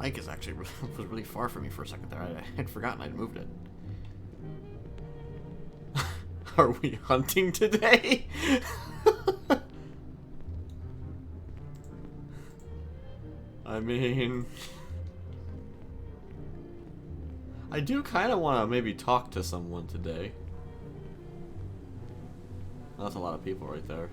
mic is actually was really far from me for a second there. I had forgotten I'd moved it. Are we hunting today? I mean, I do kind of want to maybe talk to someone today. That's a lot of people right there.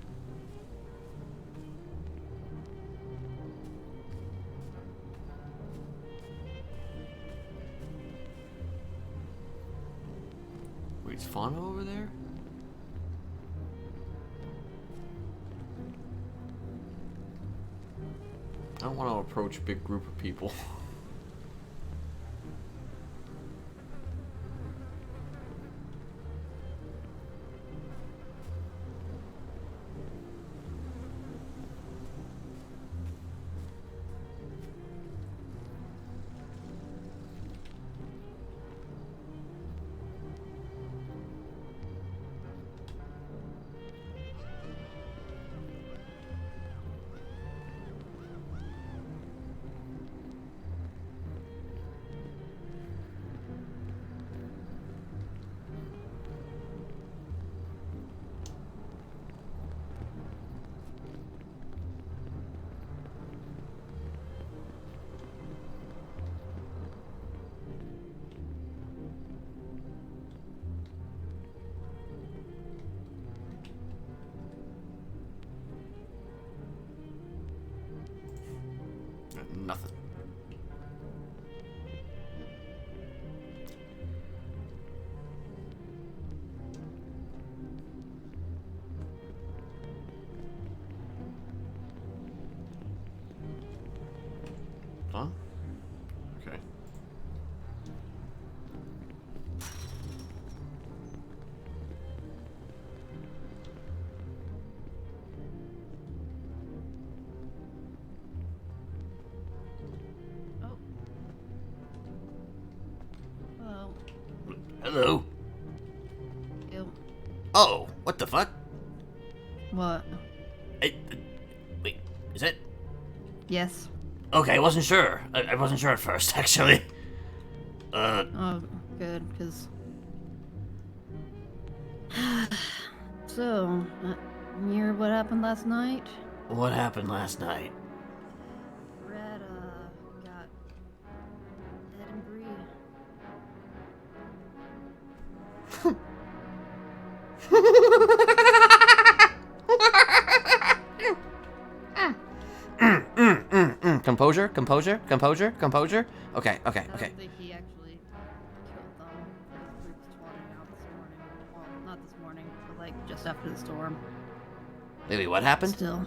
Wait, is Fauna over there? I don't want to approach a big group of people. Nothing. Huh? Okay. Hello. Ew. Oh, what the fuck? What? Wait, is it? Yes. Okay, I wasn't sure. I wasn't sure at first, actually. Oh, good, because... So, you hear what happened last night? What happened last night? Red, got Ed and Bree. Composure, composure, composure, composure. Okay. I don't think he actually killed them. His group was twatting out this morning. Well, not this morning, but like just after the storm. Wait, what happened? Still.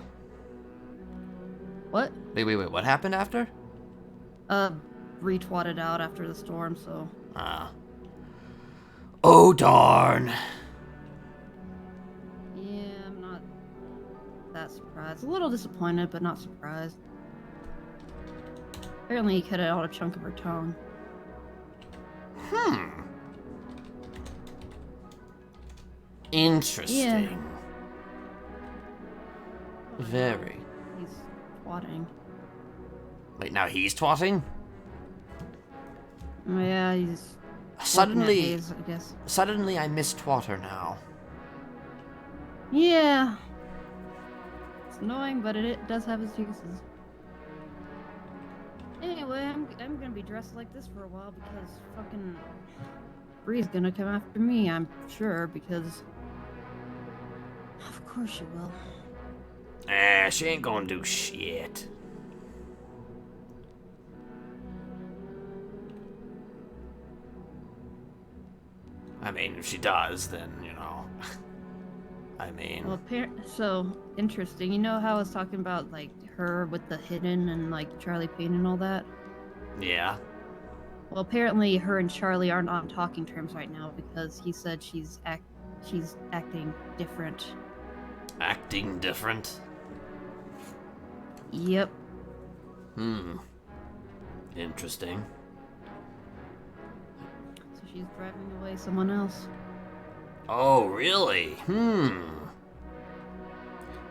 What? Wait, what happened after? Retwatted out after the storm, so. Oh, darn. Yeah, I'm not that surprised. A little disappointed, but not surprised. Apparently he cut out a chunk of her tongue. Interesting. Yeah. Very. He's twatting. Wait, now he's twatting? Yeah, he's... Suddenly, haze, I guess. suddenly I miss twatter now. Yeah. It's annoying, but it does have its uses. Anyway, I'm gonna be dressed like this for a while because fucking Bree's gonna come after me, I'm sure, because of course she will. She ain't gonna do shit. I mean, if she does, then, you know. I mean... Well, so, interesting. You know how I was talking about, like, her with the hidden and, like, Charlie Payne and all that? Yeah. Well, apparently her and Charlie aren't on talking terms right now because he said she's acting different. Acting different? Yep. Interesting. So she's driving away someone else. Oh, really?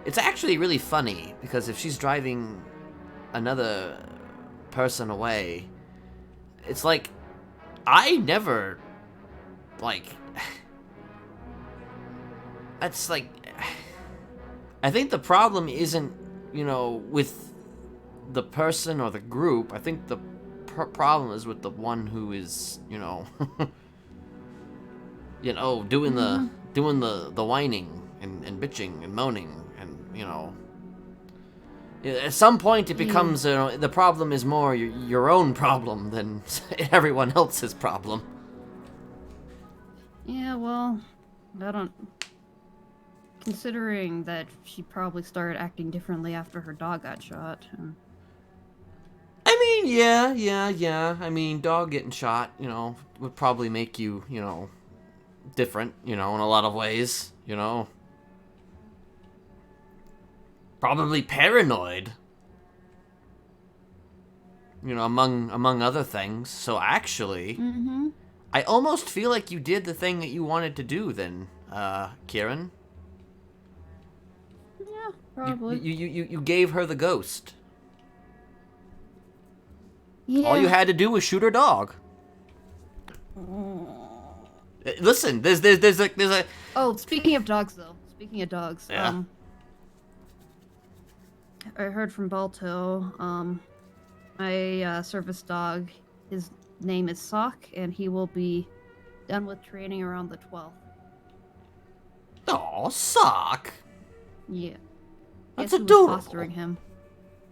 It's actually really funny, because if she's driving another person away. It's like, I never, like, that's like, I think the problem isn't, you know, with the person or the group. I think the problem is with the one who is, you know, doing the whining and bitching and moaning, and, you know, at some point it becomes, the problem is more your own problem than everyone else's problem. Yeah, well, I don't... Considering that she probably started acting differently after her dog got shot. I mean, yeah. I mean, dog getting shot, you know, would probably make you, you know, different, you know, in a lot of ways, you know. Probably paranoid. You know, among other things. So actually, I almost feel like you did the thing that you wanted to do then, Kieran. Yeah, probably. You gave her the ghost. Yeah. All you had to do was shoot her dog. Listen, there's a. Oh, speaking of dogs, though. Speaking of dogs, yeah. I heard from Balto. My service dog, his name is Sock, and he will be done with training around the 12th. Oh, Sock. Yeah. That's Guess who adorable. was fostering him?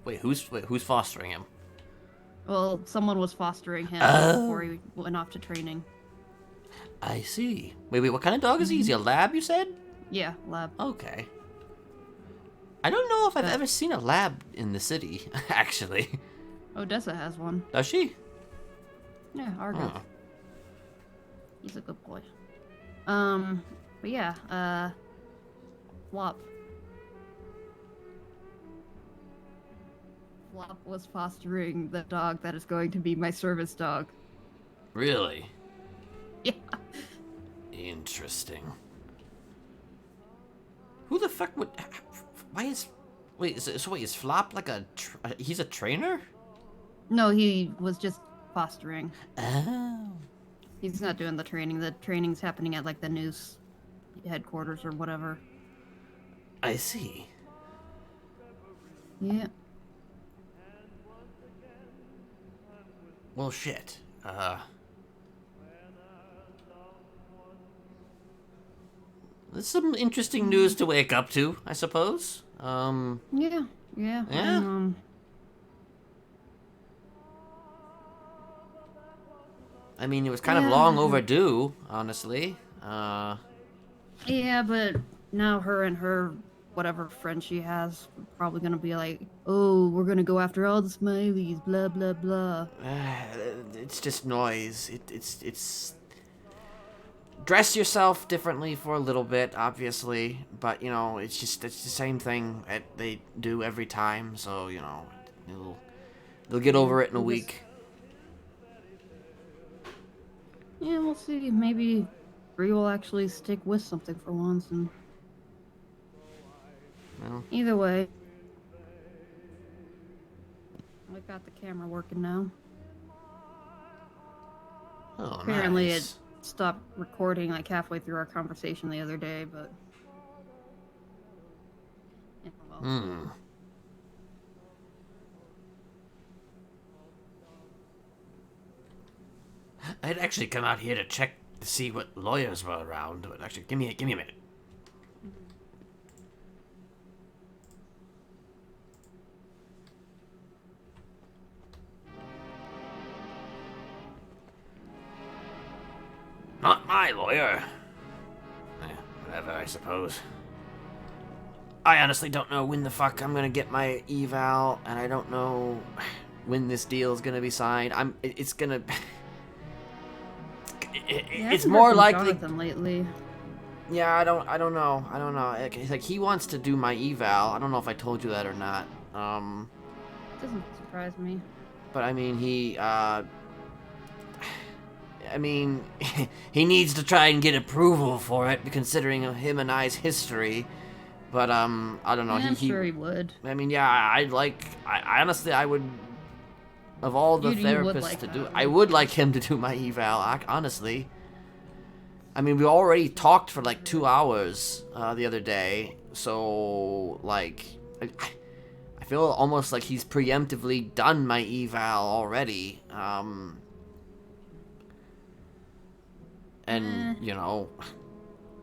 Wait, who's fostering him? Well, someone was fostering him before he went off to training. I see. Wait, what kind of dog is he? Is he a lab, you said? Yeah, lab. Okay. I don't know if I've ever seen a lab in the city, actually. Odessa has one. Does she? Yeah, Argo. Huh. He's a good boy. But yeah, Flop. Flop was fostering the dog that is going to be my service dog. Really? Yeah. Interesting. Who the fuck would... Why is... Wait, so wait, is Flop like he's a trainer? No, he was just fostering. Oh. He's not doing the training. The training's happening at, like, the news headquarters or whatever. I see. Yeah. Well, shit. There's some interesting news to wake up to, I suppose. Yeah. Yeah? And, I mean, it was kind of long overdue, honestly. yeah, but now her and her whatever friend she has are probably gonna be like, oh, we're gonna go after all the Smileys, blah blah blah. It's just noise. It's dress yourself differently for a little bit, obviously, but you know, it's the same thing that they do every time. So you know, they'll get over it in a week. Yeah, we'll see. Maybe Bree will actually stick with something for once, and Well, either way, I got the camera working now. oh, Apparently, nice. it stopped recording like halfway through our conversation the other day, but yeah, well. I'd actually come out here to check to see what lawyers were around, but actually, give me a minute. Not my lawyer. Whatever, I suppose. I honestly don't know when the fuck I'm gonna get my eval, and I don't know when this deal's gonna be signed. It's gonna... it's more likely... Jonathan lately. Yeah, I don't know. Like, he wants to do my eval. I don't know if I told you that or not. Doesn't surprise me. But I mean, he needs to try and get approval for it, considering him and I's history. But, I don't know. Yeah, I'm sure he would. I mean, yeah, I honestly, I would of all the You would therapists like to that, do, right? I would like him to do my eval. Honestly, I mean, we already talked for like 2 hours the other day, so like, I feel almost like he's preemptively done my eval already. And you know,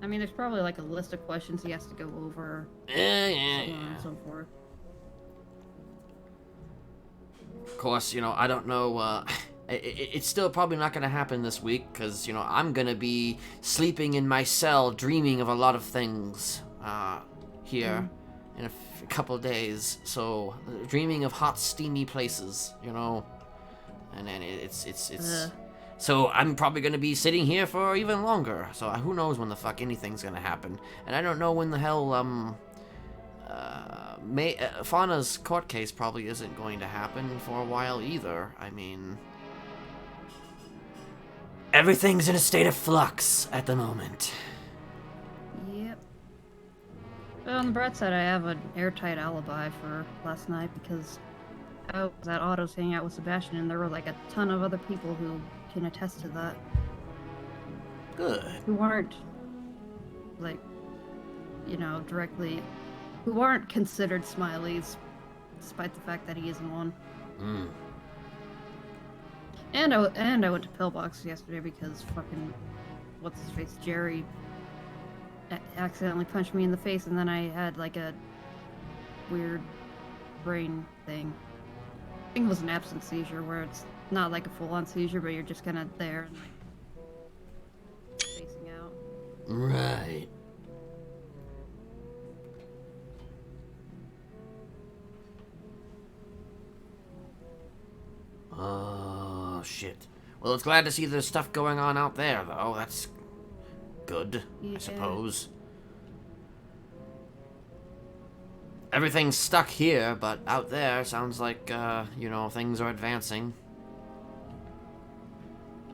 I mean, there's probably like a list of questions he has to go over, so on and so forth. Of course, you know, I don't know, it's still probably not gonna happen this week, because, you know, I'm gonna be sleeping in my cell, dreaming of a lot of things, here, in a couple of days, so, dreaming of hot, steamy places, you know, and then it's so I'm probably gonna be sitting here for even longer, so who knows when the fuck anything's gonna happen, and I don't know when the hell, Fauna's court case probably isn't going to happen for a while either. I mean, everything's in a state of flux at the moment. Yep. But on the bright side, I have an airtight alibi for last night because I was at Otto's hanging out with Sebastian, and there were like a ton of other people who can attest to that. Good. Who aren't, like, you know, directly, who aren't considered Smileys, despite the fact that he isn't one. And I went to Pillbox yesterday because fucking what's his face Jerry accidentally punched me in the face, and then I had like a weird brain thing. I think it was an absent seizure where it's not like a full-on seizure, but you're just kind of there and like spacing out. Right. Oh, shit. Well, it's glad to see there's stuff going on out there, though. That's good, I suppose. Everything's stuck here, but out there sounds like, you know, things are advancing.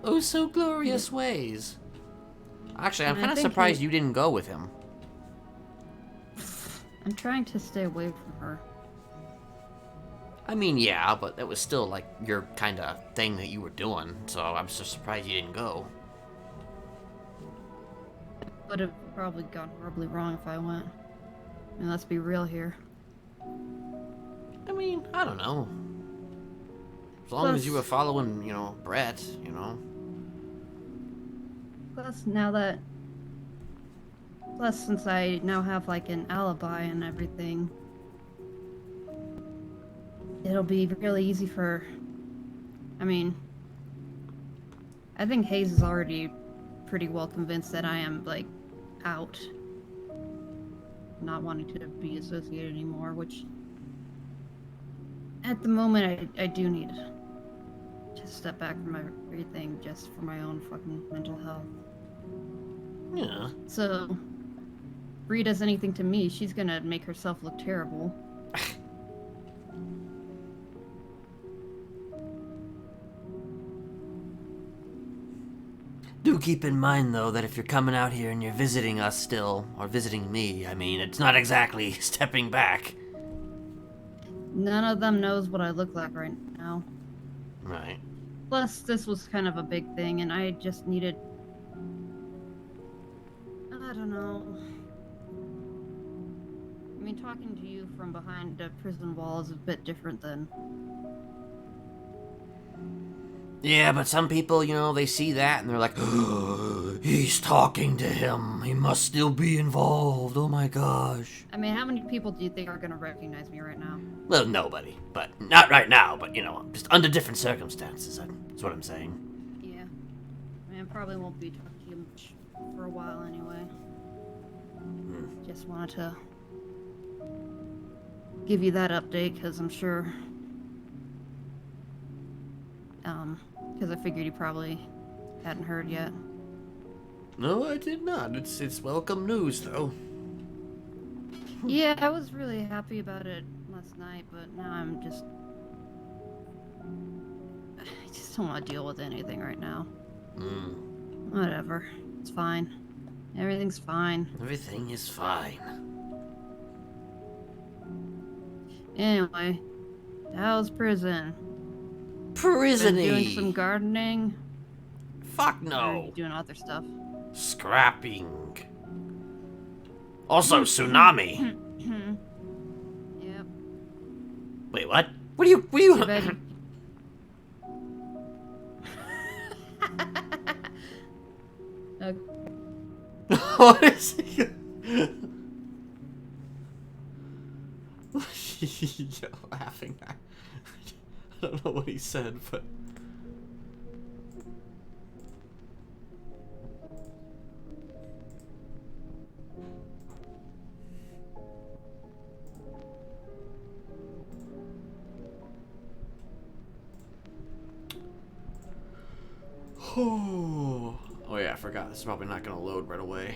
Oh, so glorious ways. Actually, I'm kind of surprised you didn't go with him. I'm trying to stay away from her. I mean, yeah, but it was still, like, your kind of thing that you were doing, so I'm so surprised you didn't go. It would have probably gone horribly wrong if I went. And let's be real here. I mean, I don't know. As long as you were following, you know, Brett, you know. Plus, since I now have, like, an alibi and everything, it'll be really easy for... I mean, I think Hayes is already pretty well convinced that I am, like, out. Not wanting to be associated anymore, which... At the moment, I do need to step back from everything just for my own fucking mental health. Yeah. So, if Bree does anything to me, she's gonna make herself look terrible. Do keep in mind, though, that if you're coming out here and you're visiting us still, or visiting me, I mean, it's not exactly stepping back. None of them knows what I look like right now. Right. Plus, this was kind of a big thing, and I just needed... I don't know. I mean, talking to you from behind a prison wall is a bit different than... Yeah, but some people, you know, they see that and they're like, oh, he's talking to him. He must still be involved. Oh my gosh. I mean, how many people do you think are gonna recognize me right now? Well, nobody. But not right now, but, you know, just under different circumstances. That's what I'm saying. Yeah. I mean, I probably won't be talking to you much for a while anyway. Just wanted to give you that update, because I'm sure... because I figured you probably hadn't heard yet. No, I did not. It's welcome news, though. Yeah, I was really happy about it last night, but now I just don't want to deal with anything right now. Whatever. It's fine. Everything's fine. Everything is fine. Anyway, how's prison? Been doing Prisony. some gardening. Fuck Or no. doing other stuff. Scrapping. Also, tsunami. Yep. Wait, what? What are you? Too bad. What is he? You're laughing. I don't know what he said, but. Oh yeah, I forgot. This is probably not gonna load right away.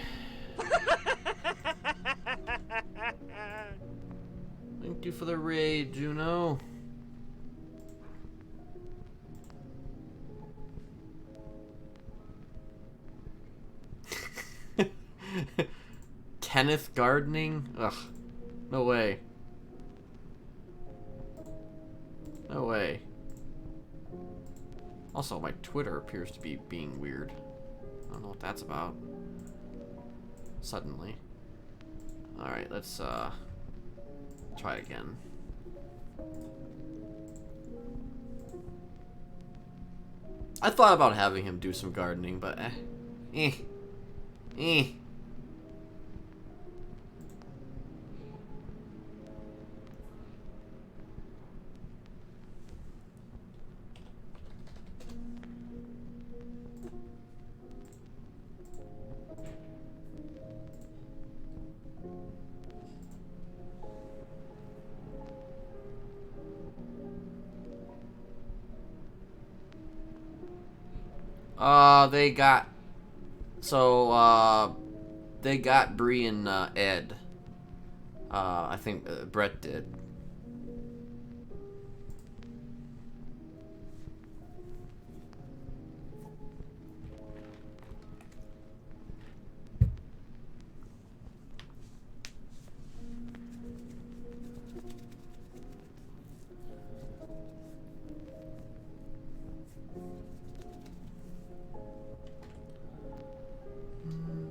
Thank you for the raid, Juno. Kenneth gardening? Ugh. No way. No way. Also, my Twitter appears to be being weird. I don't know what that's about. Suddenly. Alright, let's try it again. I thought about having him do some gardening, but eh. They got... So, they got Bree and, Ed. I think Brett did.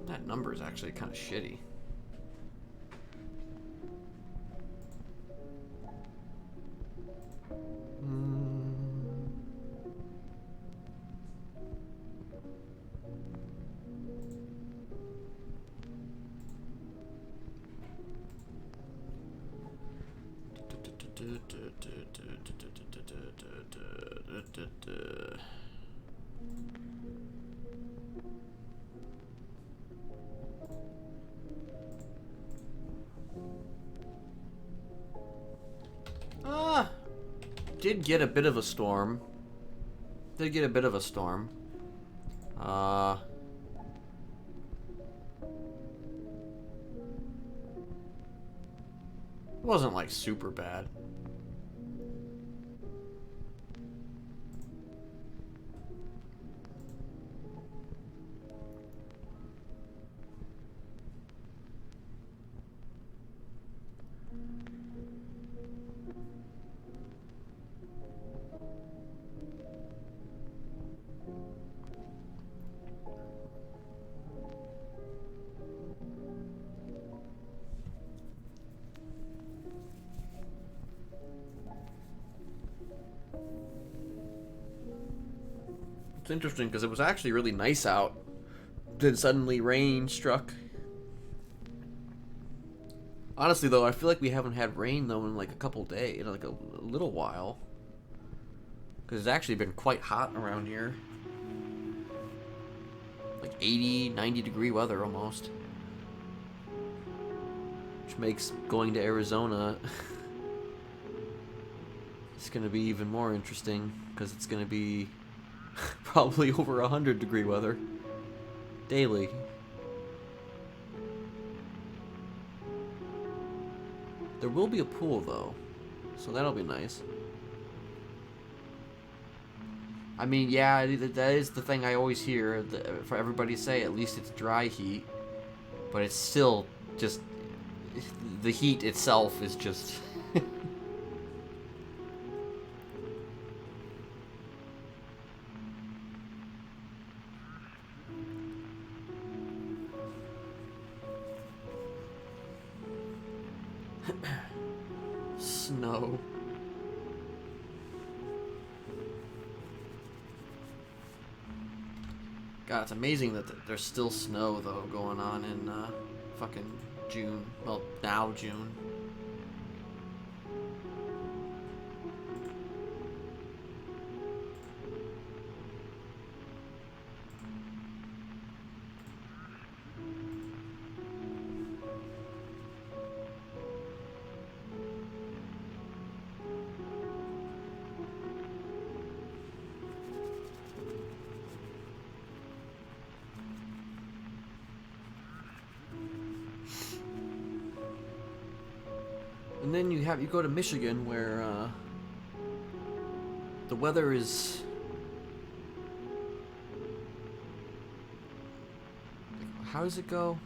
That number is actually kind of shitty. Did get a bit of a storm. It wasn't like super bad. It's interesting because it was actually really nice out. Then suddenly rain struck. Honestly, though, I feel like we haven't had rain though in like a couple days, like a little while. Because it's actually been quite hot around here. Like 80, 90 degree weather almost. Which makes going to Arizona it's going to be even more interesting because it's going to be probably over 100 degree weather daily. There will be a pool though, so that'll be nice. I mean, yeah, that is the thing I always hear for everybody to say, at least it's dry heat, but it's still just, the heat itself is just snow. God, it's amazing that there's still snow, though, going on in fucking June. Well, now June. And then you go to Michigan where the weather is how does it go?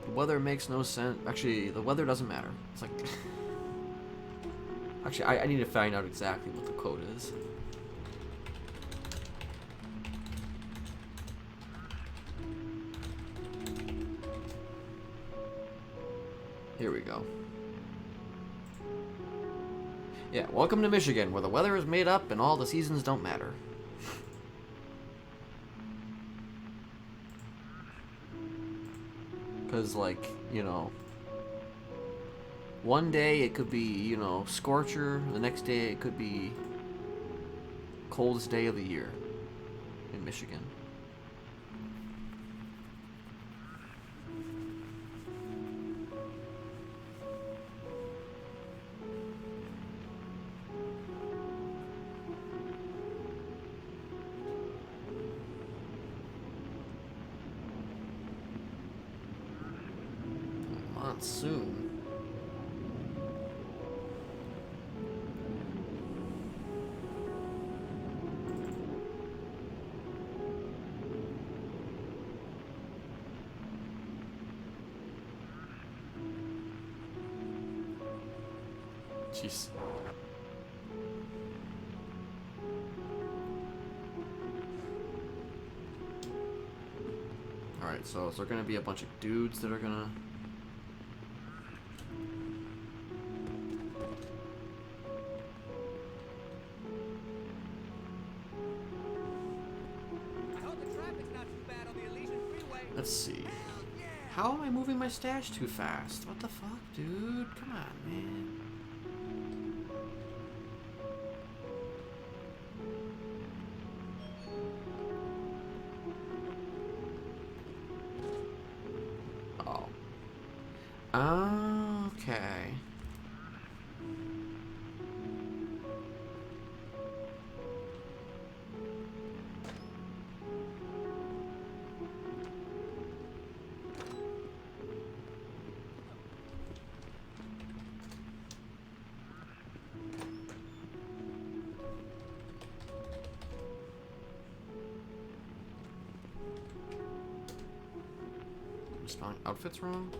The weather makes no sense. Actually, the weather doesn't matter. It's like actually I need to find out exactly what the quote is. Here we go. Yeah, welcome to Michigan, where the weather is made up and all the seasons don't matter. Because, like, you know, one day it could be, you know, scorcher, the next day it could be coldest day of the year in Michigan. Monsoon. Jeez. Alright, so is there gonna be a bunch of dudes that are gonna... Let's see. How am I moving my stash too fast? What the fuck, dude? Come on, man. Oh. Okay. Spelling outfits wrong?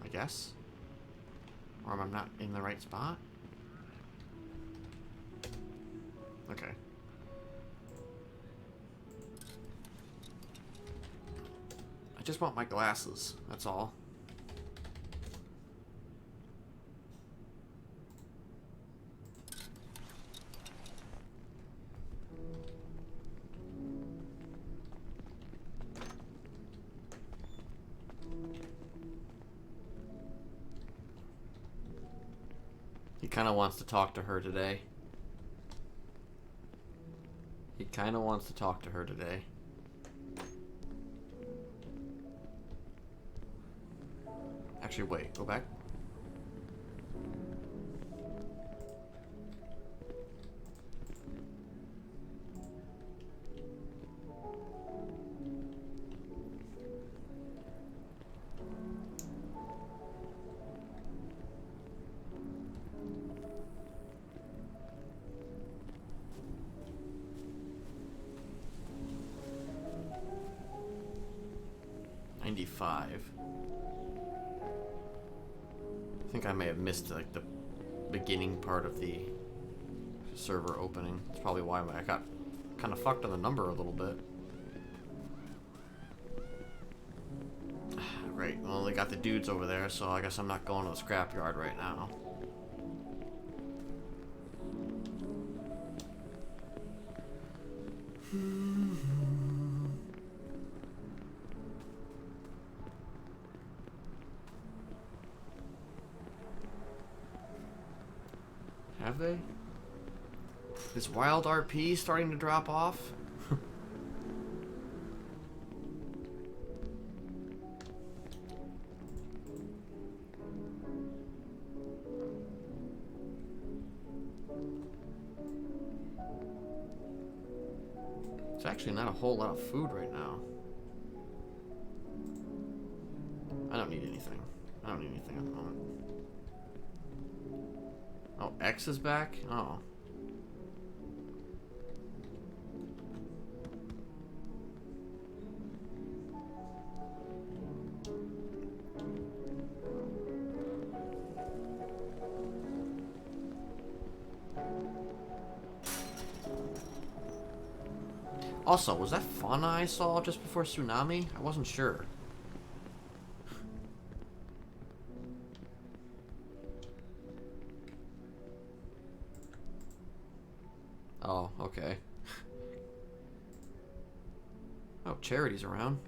I guess? Or am I not in the right spot? Okay. I just want my glasses, that's all. He kind of wants to talk to her today. He kind of wants to talk to her today. Actually, wait, go back. I think I may have missed like the beginning part of the server opening. That's probably why I got kind of fucked on the number a little bit. Right, well, Well, they got the dudes over there, so I guess I'm not going to the scrapyard right now. Have they? Is Wild RP starting to drop off? It's actually not a whole lot of food right now. I don't need anything. I don't need anything at the moment. Oh, X is back? Oh. Also, was that fauna I saw just before tsunami? I wasn't sure. Oh, okay. Oh, Charity's around.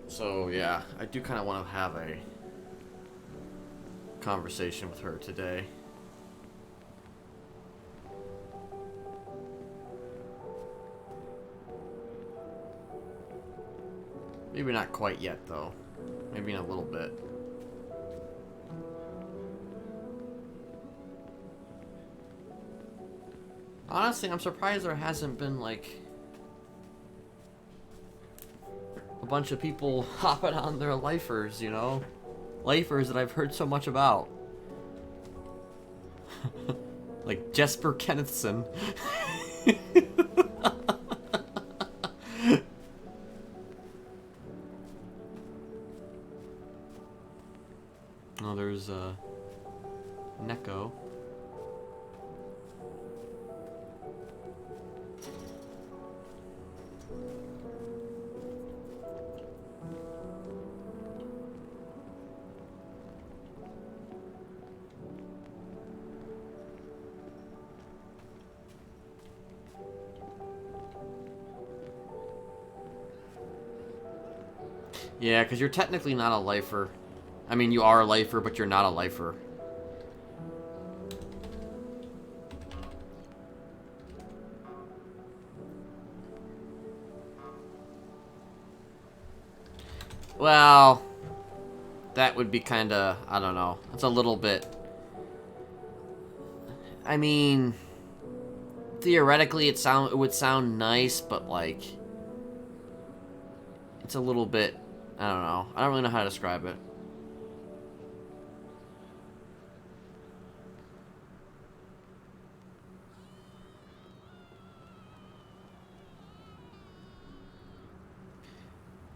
So, yeah, I do kind of want to have a conversation with her today. Maybe not quite yet, though. Maybe in a little bit. Honestly, I'm surprised there hasn't been, like, a bunch of people hopping on their lifers, you know? Lifers that I've heard so much about. Like Jesper Kennethson. Oh, there's Neko. Yeah, because you're technically not a lifer. I mean, you are a lifer, but you're not a lifer. Well, that would be kind of, I don't know. It's a little bit. I mean, theoretically, it would sound nice, but like, it's a little bit. I don't know. I don't really know how to describe it.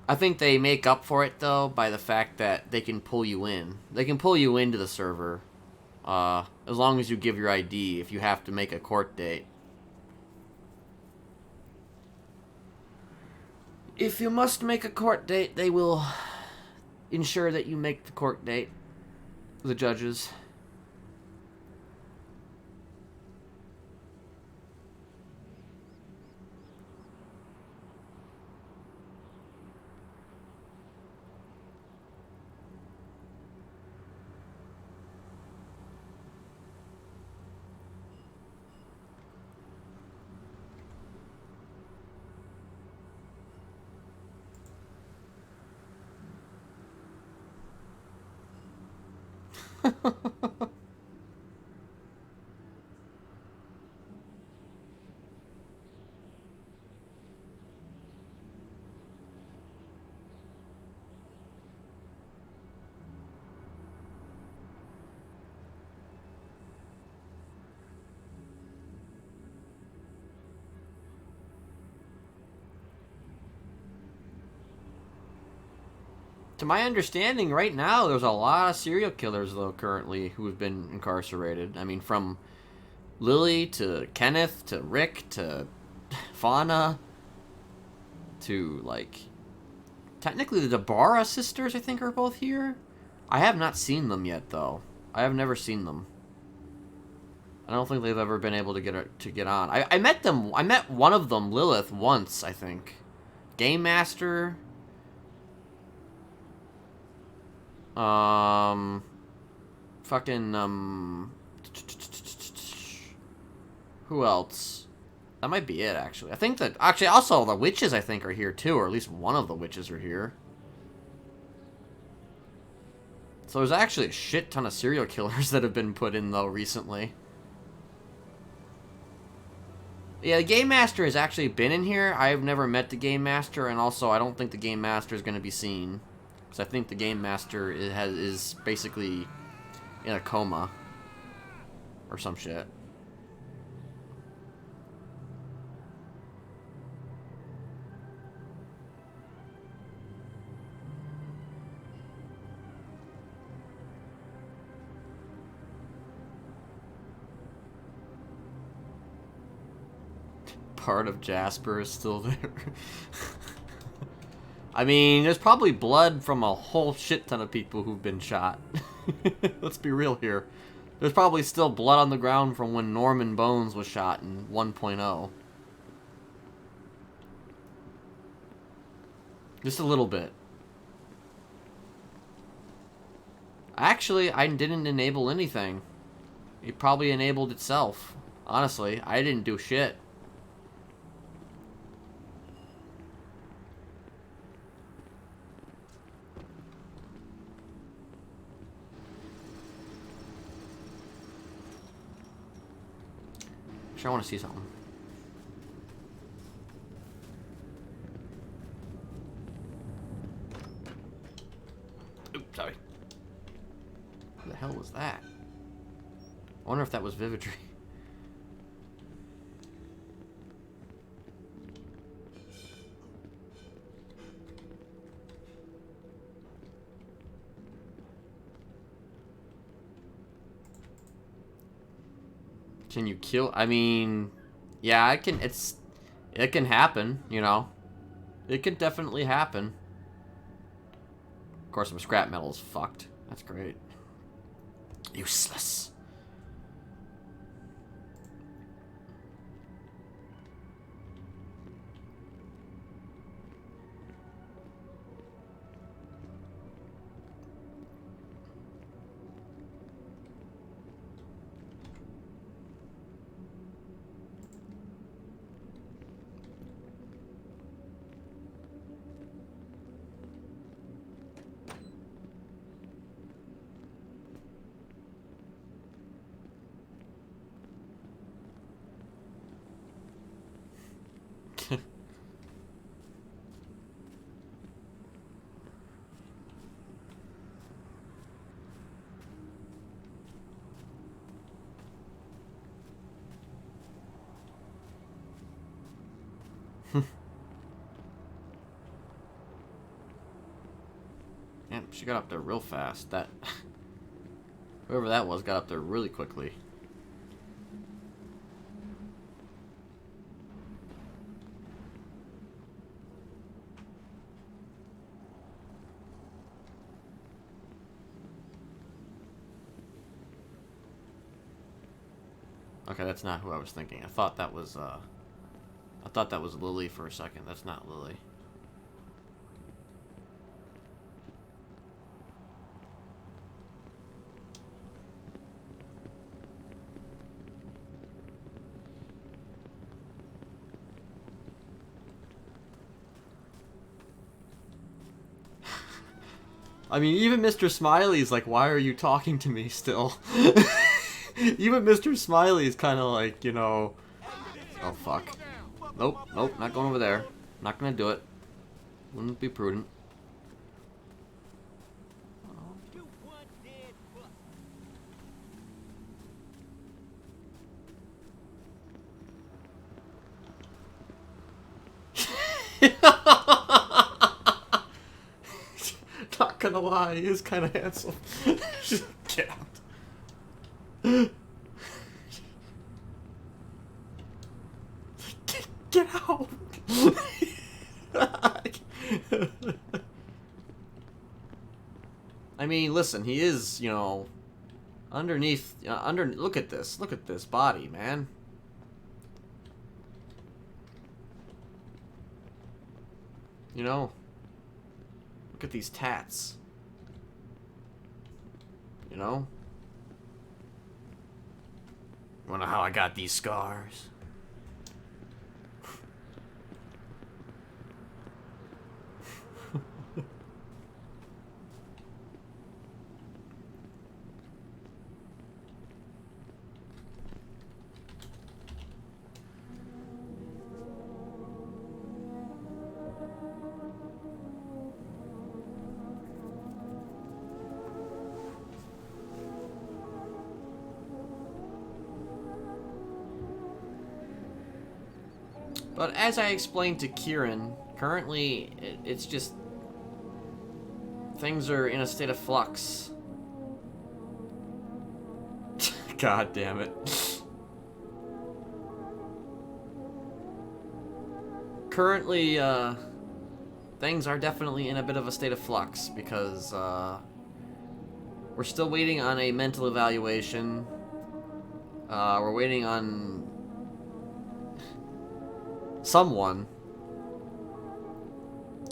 I think they make up for it though by the fact that they can pull you in. They can pull you into the server, as long as you give your ID. If you have to make a court date. If you must make a court date, they will ensure that you make the court date. The judges. To my understanding, right now, there's a lot of serial killers, though, currently, who have been incarcerated. I mean, from Lily to Kenneth to Rick to Fauna to, like, technically the Dabara sisters, I think, are both here. I have not seen them yet, though. I have never seen them. I don't think they've ever been able to get on. I met them. I met one of them, Lilith, once, I think. Game Master. Fucking, who else? That might be it, actually. I think that, actually, also, the witches, I think, are here, too, or at least one of the witches are here. So there's actually a shit ton of serial killers that have been put in, though, recently. Yeah, the Game Master has actually been in here. I have never met the Game Master, and also, I don't think the Game Master is going to be seen. Because I think the Game Master is basically in a coma. Or some shit. Part of Jasper is still there. I mean, there's probably blood from a whole shit ton of people who've been shot. Let's be real here. There's probably still blood on the ground from when Norman Bones was shot in 1.0. Just a little bit. Actually, I didn't enable anything. It probably enabled itself. Honestly, I didn't do shit. Actually, I want to see something. Oops, sorry. What the hell was that? I wonder if that was Vividry. Can you kill? I mean, yeah, it can happen, you know. It can definitely happen. Of course, my scrap metal is fucked. That's great. Useless. Man, she got up there real fast. That whoever that was got up there really quickly. Okay, that's not who I was thinking. I thought that was Lily for a second. That's not Lily. I mean, even Mr. Smiley's like, why are you talking to me still? Even Mr. Smiley is kind of like, you know... Oh, fuck. Nope, nope, not going over there. Not gonna do it. Wouldn't be prudent. Not gonna lie, he is kind of handsome. Get out. Get out. I mean, listen, he is, you know, underneath, look at this body, man. You know, look at these tats. You know? You wanna know how I got these scars? But as I explained to Kieran, currently it's just things are in a state of flux. God damn it. Currently, things are definitely in a bit of a state of flux because we're still waiting on a mental evaluation. We're waiting on someone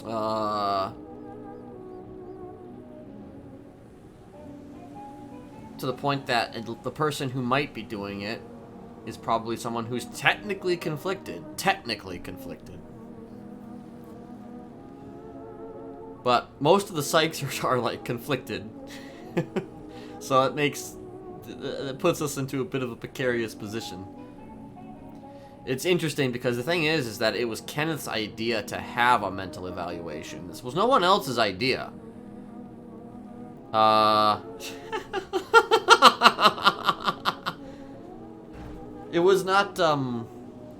to the point that the person who might be doing it is probably someone who's technically conflicted. But most of the psychs are like conflicted. So it puts us into a bit of a precarious position. It's interesting because the thing is that it was Kenneth's idea to have a mental evaluation. This was no one else's idea. It was not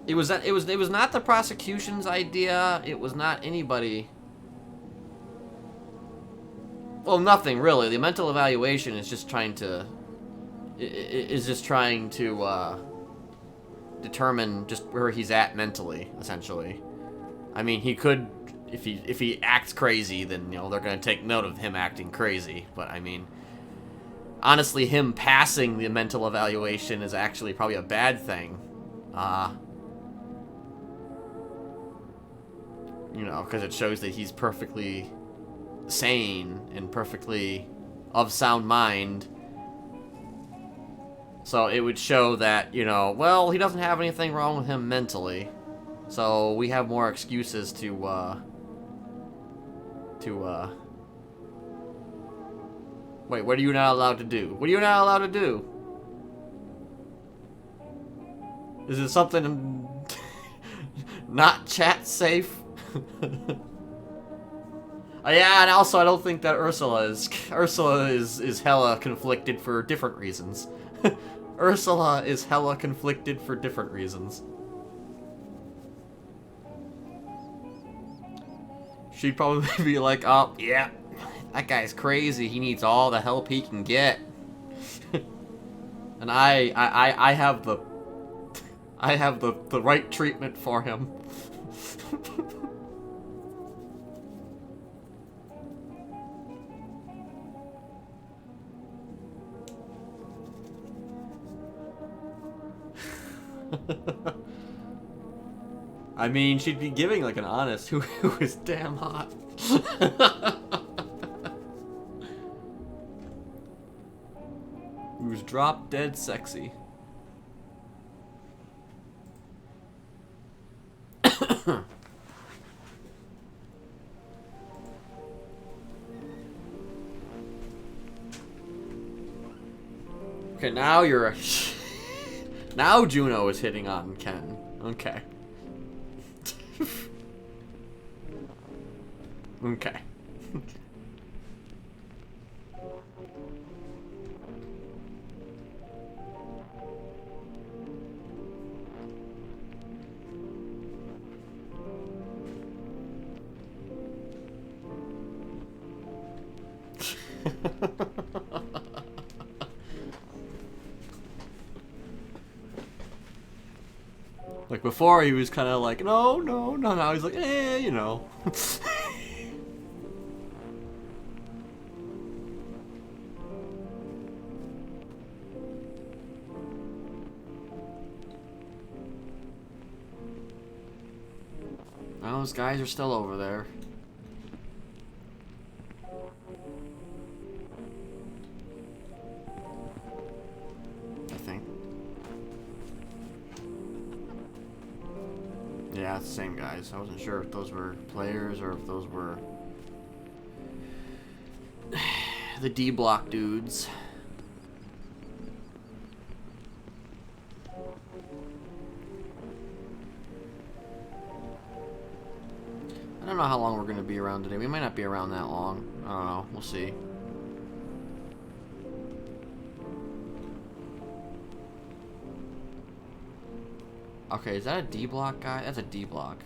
it was not the prosecution's idea. It was not anybody. Well, nothing really. The mental evaluation is just trying to determine just where he's at mentally, essentially. I mean, he could, if he acts crazy, then, you know, they're going to take note of him acting crazy. But, I mean, honestly, him passing the mental evaluation is actually probably a bad thing. You know, because it shows that he's perfectly sane and perfectly of sound mind. So it would show that, you know, well, he doesn't have anything wrong with him mentally. So we have more excuses to wait, what are you not allowed to do? What are you not allowed to do? Is it something not chat safe? Yeah, and also I don't think that Ursula is hella conflicted for different reasons. Ursula is hella conflicted for different reasons. she'd probably be like, "Oh, yeah, that guy's crazy. He needs all the help he can get." And I have the right treatment for him. I mean, she'd be giving like an honest who is damn hot. Who's drop dead sexy. Okay, now you're a... Now Juno is hitting on Ken. Okay. Okay. Like before he was kind of like, no, now he's like, you know. Those guys are still over there. I think. Yeah, it's the same guys. I wasn't sure if those were players or if those were the D block dudes. I don't know how long we're going to be around today. We might not be around that long. I don't know. We'll see. Okay, is that a D block guy? That's a D block.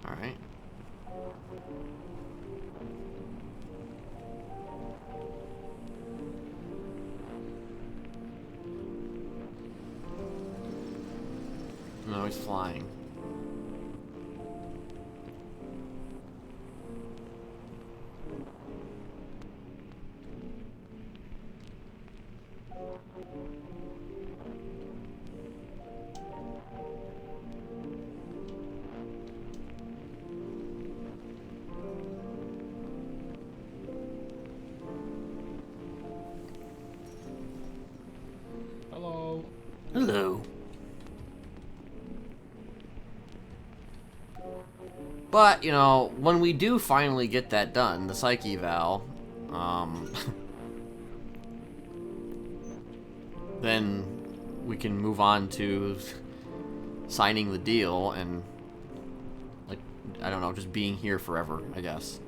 Alright. No, he's flying. Hello. Hello. But, you know, when we do finally get that done, the psych eval, then we can move on to signing the deal and, like, I don't know, just being here forever, I guess.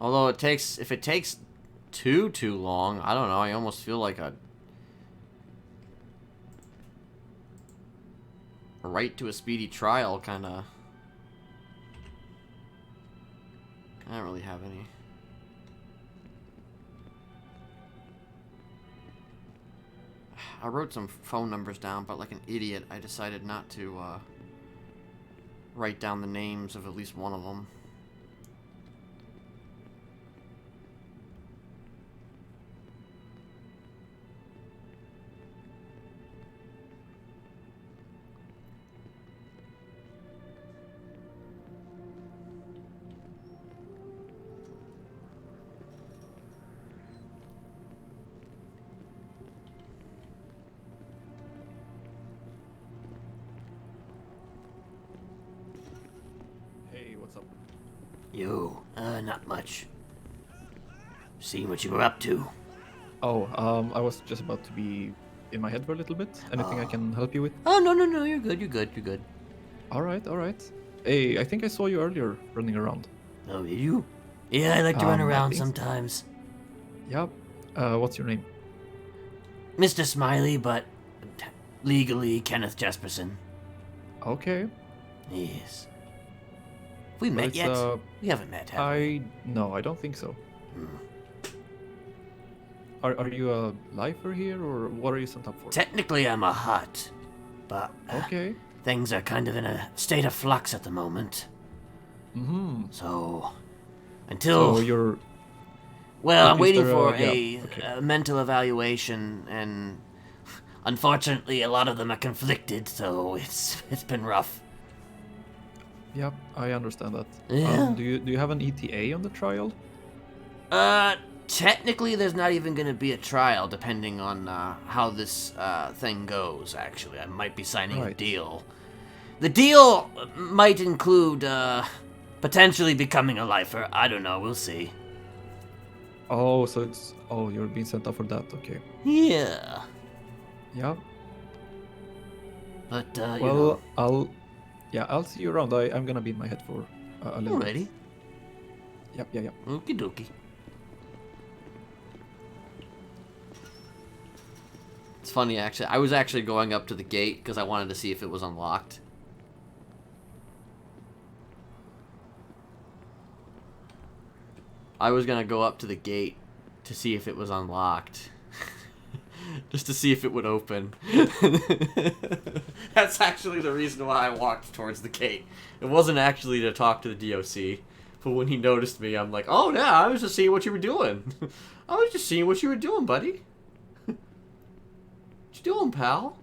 Although if it takes too long, I don't know, I almost feel like a right to a speedy trial kind of. I don't really have any. I wrote some phone numbers down, but like an idiot, I decided not to write down the names of at least one of them. Hey, what's up? You, not much. Seeing what you were up to. Oh, I was just about to be in my head for a little bit. Anything I can help you with? Oh, no, you're good. All right. Hey, I think I saw you earlier running around. Oh, did you? Yeah, I like to run I around think so. sometimes. Yeah. What's your name? Mr. Smiley, but legally Kenneth Jesperson. Okay. Yes. We But met it's, yet? We haven't met, have we? No, I don't think so. Are you a lifer here, or what are you sent up for? Technically, I'm a hut, but Okay. things are kind of in a state of flux at the moment. Mm-hmm. So, until... So you're... Well, I'm is waiting there for okay. a mental evaluation, and unfortunately, a lot of them are conflicted, so it's been rough. Yep, I understand that. Yeah. Do you have an ETA on the trial? Technically, there's not even going to be a trial, depending on how this thing goes, actually. I might be signing a deal. The deal might include potentially becoming a lifer. I don't know. We'll see. Oh, so it's... Oh, you're being sent up for that. Okay. Yeah. Yeah. But, Well, I'll see you around. I'm gonna be in my head for a little Alrighty. bit. Yep. Okie dokie. It's funny, actually. I was actually going up to the gate because I wanted to see if it was unlocked. I was gonna go up to the gate to see if it was unlocked. Just to see if it would open. That's actually the reason why I walked towards the gate. It wasn't actually to talk to the DOC. But when he noticed me, I'm like, oh, yeah, I was just seeing what you were doing. I was just seeing what you were doing, buddy. What you doing, pal?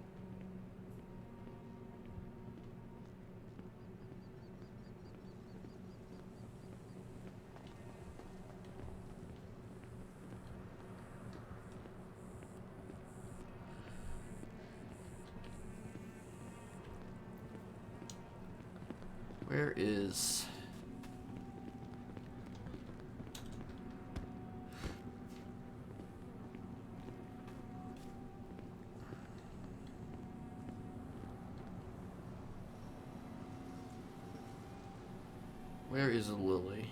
Where is... Where is Lily?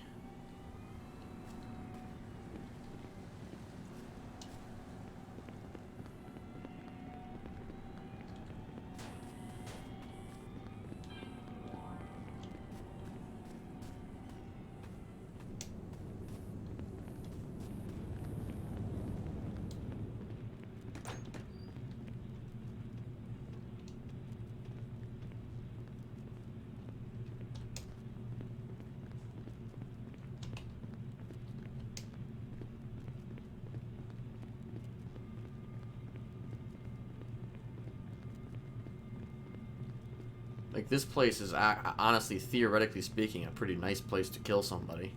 Like, this place is, honestly, theoretically speaking, a pretty nice place to kill somebody.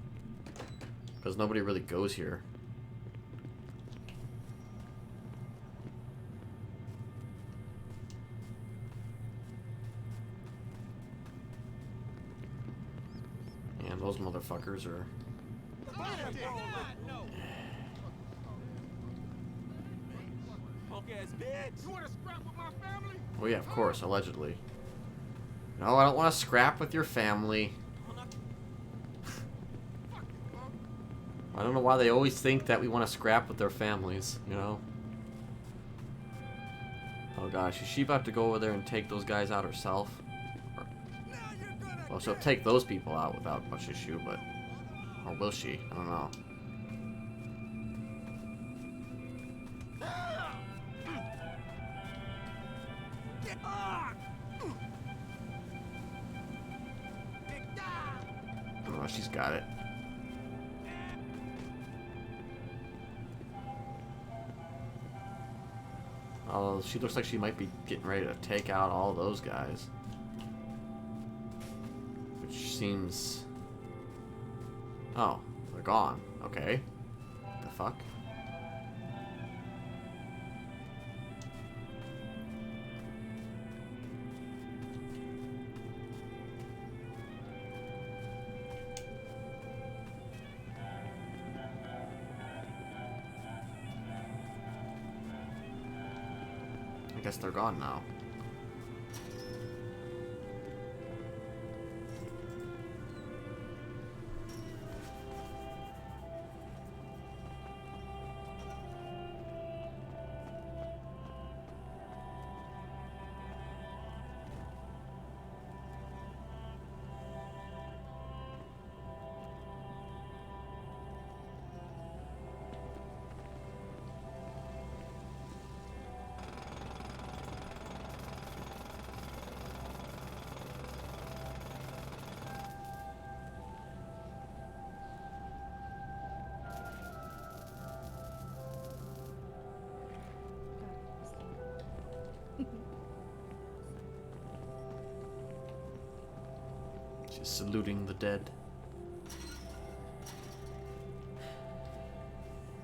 Because nobody really goes here. And those motherfuckers are... Oh yeah, of course, allegedly. No, I don't want to scrap with your family. I don't know why they always think that we want to scrap with their families, you know? Oh gosh, is she about to go over there and take those guys out herself? Well, she'll take those people out without much issue, but... Or will she? I don't know. Oh, she's got it. Oh, she looks like she might be getting ready to take out all those guys. Which seems... Oh, they're gone. Okay. The fuck? I guess they're gone now. Just saluting the dead.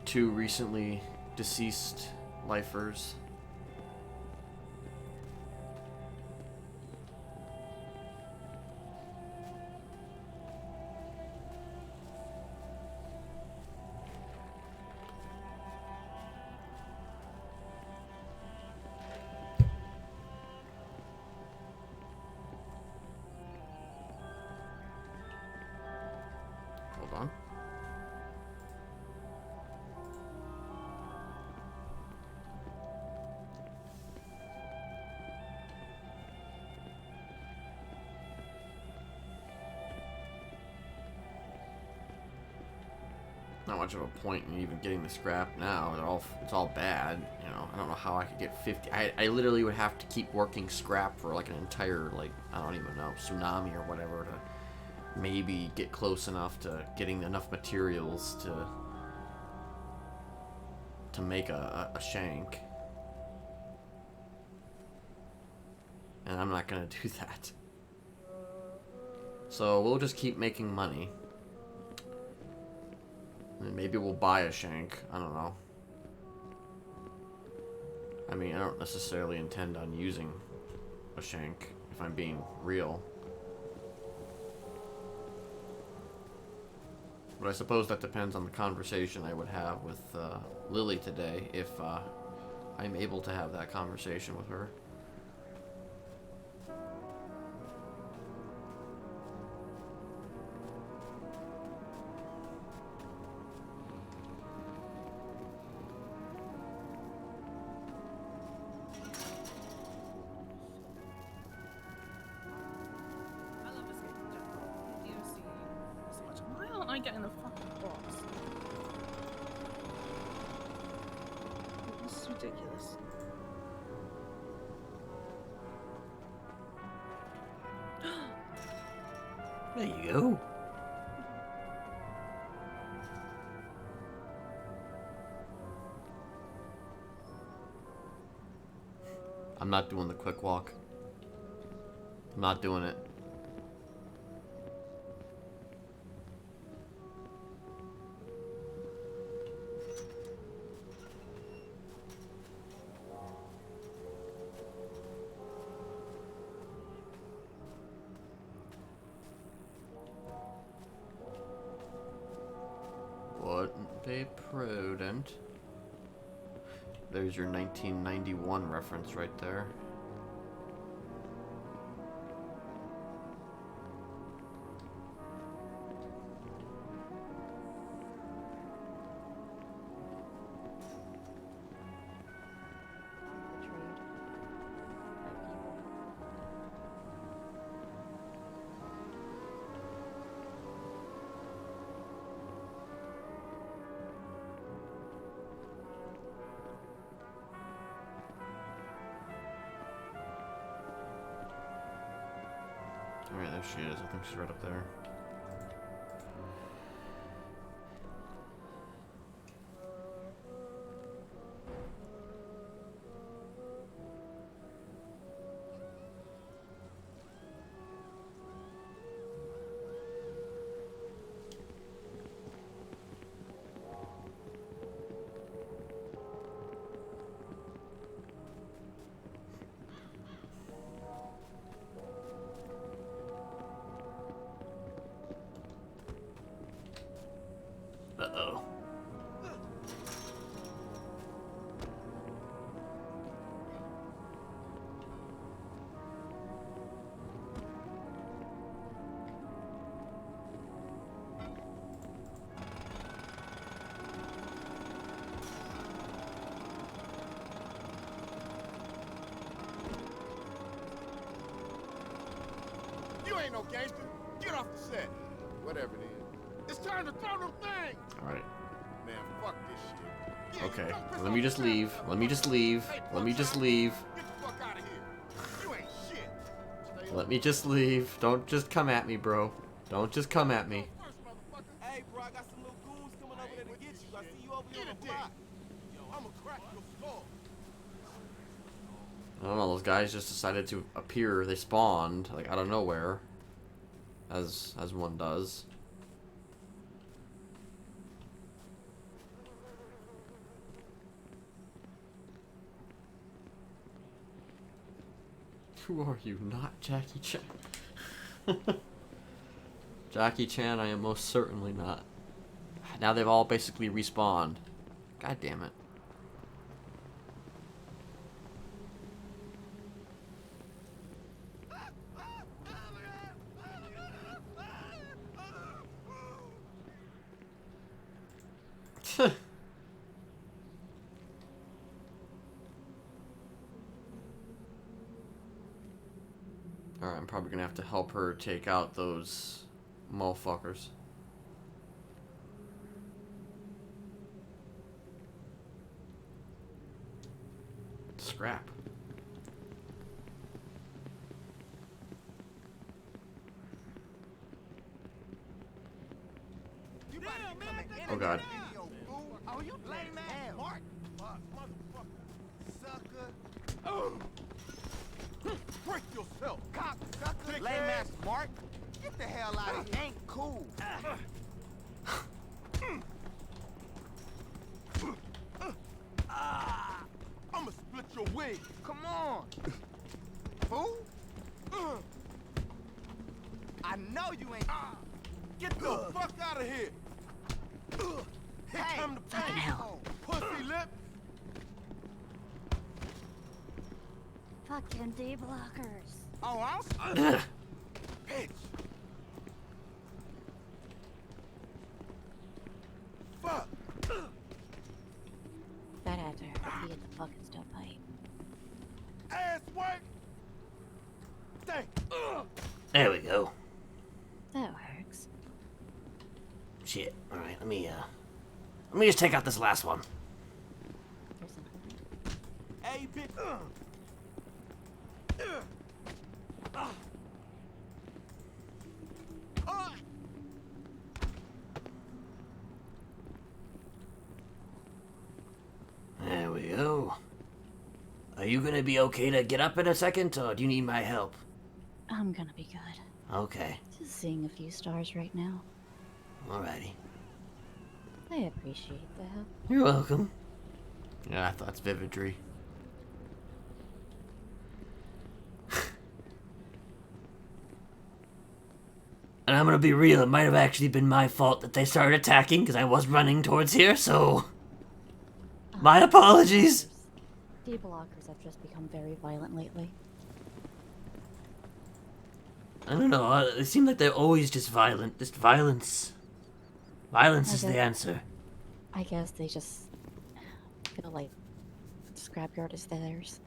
2 recently deceased lifers. Hold on. Not much of a point in even getting the scrap now. It's all bad, you know. I don't know how I could get 50. I literally would have to keep working scrap for like an entire, like, I don't even know, tsunami or whatever to maybe get close enough to getting enough materials to make a shank. And I'm not gonna do that. So we'll just keep making money. And maybe we'll buy a shank. I don't know. I mean, I don't necessarily intend on using a shank, if I'm being real. But I suppose that depends on the conversation I would have with Lily today, if I'm able to have that conversation with her. I get in the fucking box. This is ridiculous. There you go. I'm not doing the quick walk. I'm not doing it. Wouldn't be prudent. There's your 1991 reference right there. Alright, there she is. I think she's right up there. Uh-oh. You ain't no gangster. Get off the set. Whatever it is. It's time to throw them things. Alright. Man, fuck this shit. Yeah, Okay. don't piss Let off me the just traffic. leave. Let me just leave. Hey, Let me fuck just out. leave. Get the fuck out of here. You ain't shit. Stay Let me just leave. Don't just come at me, bro. Don't just come at me. first, motherfucker. Hey, bro, I got some little goons coming over there to get you. I see you over Get here a on the dick. block. Yo, I'ma crack your skull. I don't know. Those guys just decided to appear. They spawned, like, out of nowhere. as one does. Who are you? Not Jackie Chan. Jackie Chan, I am most certainly not. Now they've all basically respawned. God damn it. Alright, I'm probably gonna have to help her take out those motherfuckers. Scrap. Oh god. Oh, you lame ass Mark. Fuck, motherfucker. Sucker. Break yourself. Cock, sucker. Lame ass Mark. Get the hell out of here. Ain't cool. I'ma split your wig. Come on. Fool. I know you ain't. Get the fuck out of here. Hey, come to fucking hell. Pussy lip. Fucking D-blockers. Oh, I'm bitch. Fuck. That had to hurt. He hit the fucking stovepipe. Ass work. Thank. There we go. That works. Shit. All right, let me just take out this last one. There's something. Hey, bitch. There we go. Are you gonna be okay to get up in a second, or do you need my help? I'm gonna be good. Okay. Just seeing a few stars right now. Alrighty. I appreciate that. You're welcome. Yeah, I thought it's Vividry. And I'm gonna be real, it might have actually been my fault that they started attacking, because I was running towards here, so... My apologies! D-blockers have just become very violent lately. I don't know, it seems like they're always just violent. Just violence. Violence is the Okay. answer. I guess they just feel like scrapyard is theirs.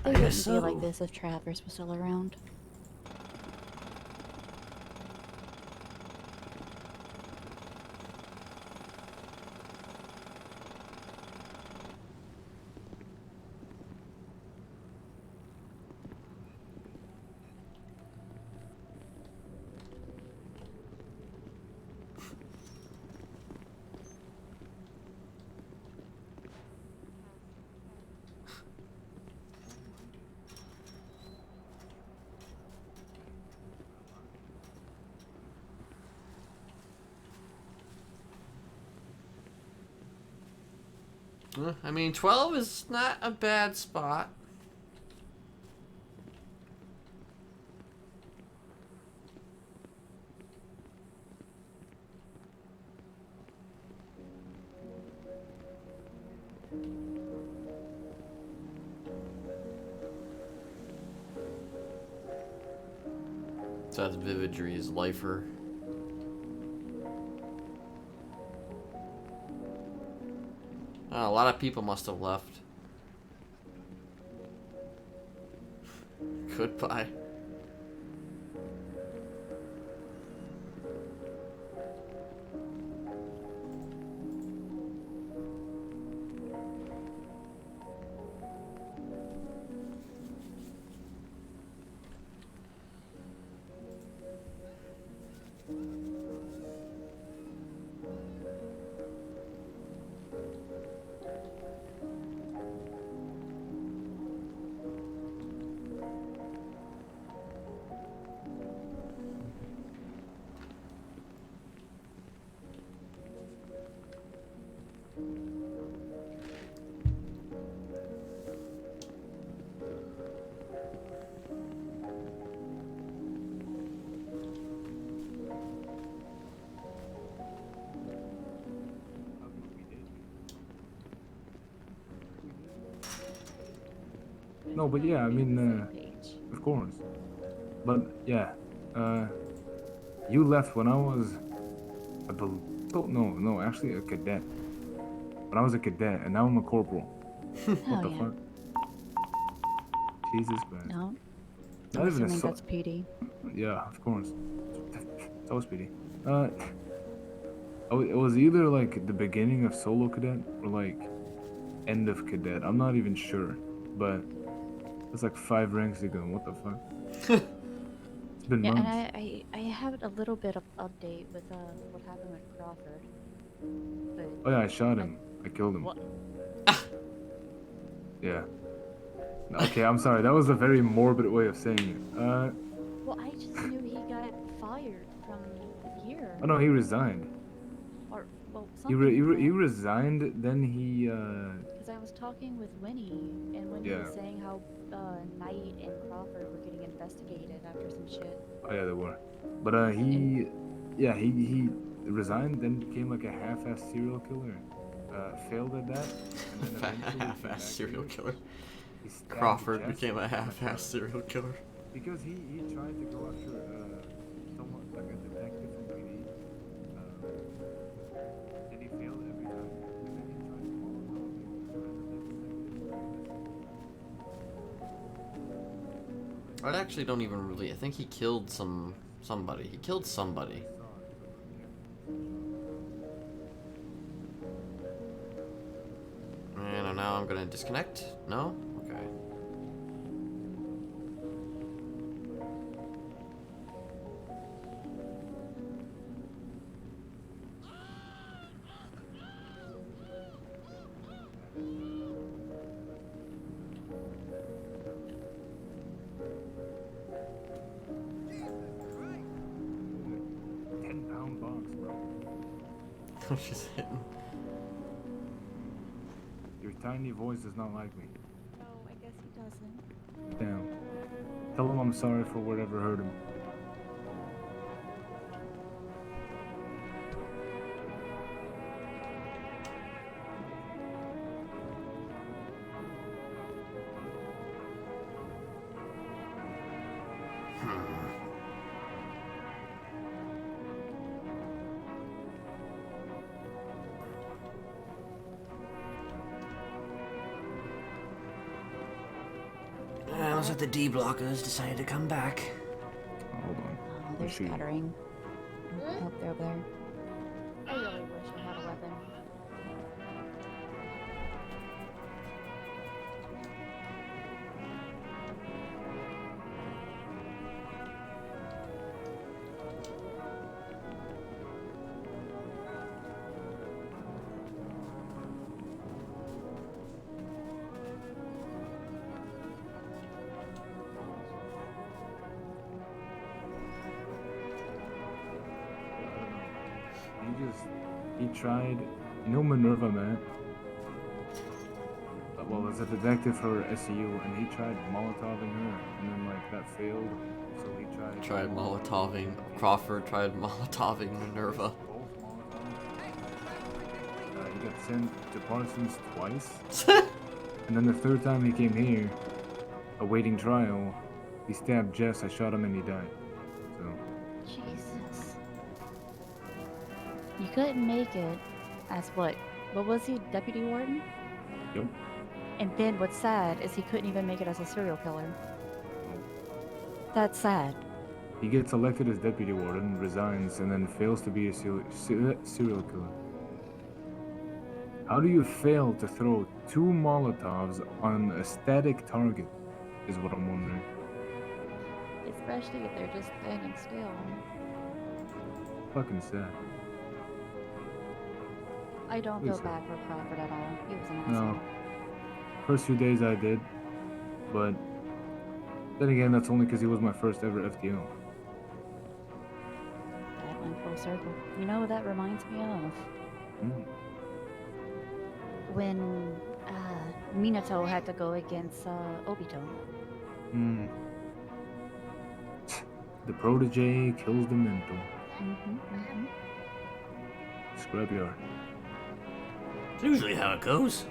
They I wouldn't guess be so. like this if Travers was still around. I mean, 12 is not a bad spot. So that's Vividry's lifer. Oh, a lot of people must have left. Goodbye. No, but yeah, I mean, Page. of course. But yeah, you left when I was, no, actually a cadet. When I was a cadet, and now I'm a corporal. What the yeah. fuck? Jesus Christ. No. Not I'm even a assuming so- that's PD. Yeah, of course. So speedy. It was either like the beginning of solo cadet or like end of cadet. I'm not even sure, but it's like 5 ranks ago. What the fuck? It's been Yeah, and months. I have a little bit of update with what happened with Crawford. But Oh yeah, I shot him. I killed him. what? Yeah. Okay, I'm sorry. That was a very morbid way of saying it. Well, I just knew he got fired from here. Oh no, he resigned. Or well, He something. resigned. Then he Because I was talking with Winnie, and Winnie Yeah. was saying how Knight and Crawford were getting investigated after some shit. Oh yeah, they were. But he resigned. Then became like a half-ass serial killer. Failed at that. And then eventually came back Half-ass to serial it. killer. He stabbed Crawford Jess became a in the half-ass front. serial killer. Because he tried to go after someone like a detective from PD, and he failed every time. And then he tried to follow up I actually don't even really. I think he killed somebody. He killed somebody. And now I'm gonna disconnect. No? Okay. a 10-pound box, bro. She's hitting. Your tiny voice does not like me. No, I guess he doesn't. Damn. Tell him I'm sorry for whatever hurt him. Looks like the D blockers decided to come back. Hold on. Oh, they're see. scattering. I hope they're there. I really wish I had a weapon. He tried, you know Minerva, man? Well, as a detective for SEU, and he tried Molotoving her, and then, like, that failed, so he tried... Molotoving. Crawford tried Molotoving Minerva. Both Molotoving. He got sent to Parsons twice, and then the third time he came here, awaiting trial, he stabbed Jess, I shot him, and he died. So, Jesus. You couldn't make it as what? What was he? Deputy warden? yep. And then what's sad is he couldn't even make it as a serial killer. That's sad. He gets elected as deputy warden, resigns, and then fails to be a serial killer. How do you fail to throw 2 Molotovs on a static target, is what I'm wondering. Especially if they're just standing still. Fucking sad. I don't Please feel say. bad for Crawford at all. He was an No. asshole. First few days I did, but then again, that's only because he was my first ever FTO. That went full circle. You know what that reminds me of? Mm. When Minato had to go against Obito. Mm. The protege kills the mentor. Scrapyard. It's usually how it goes.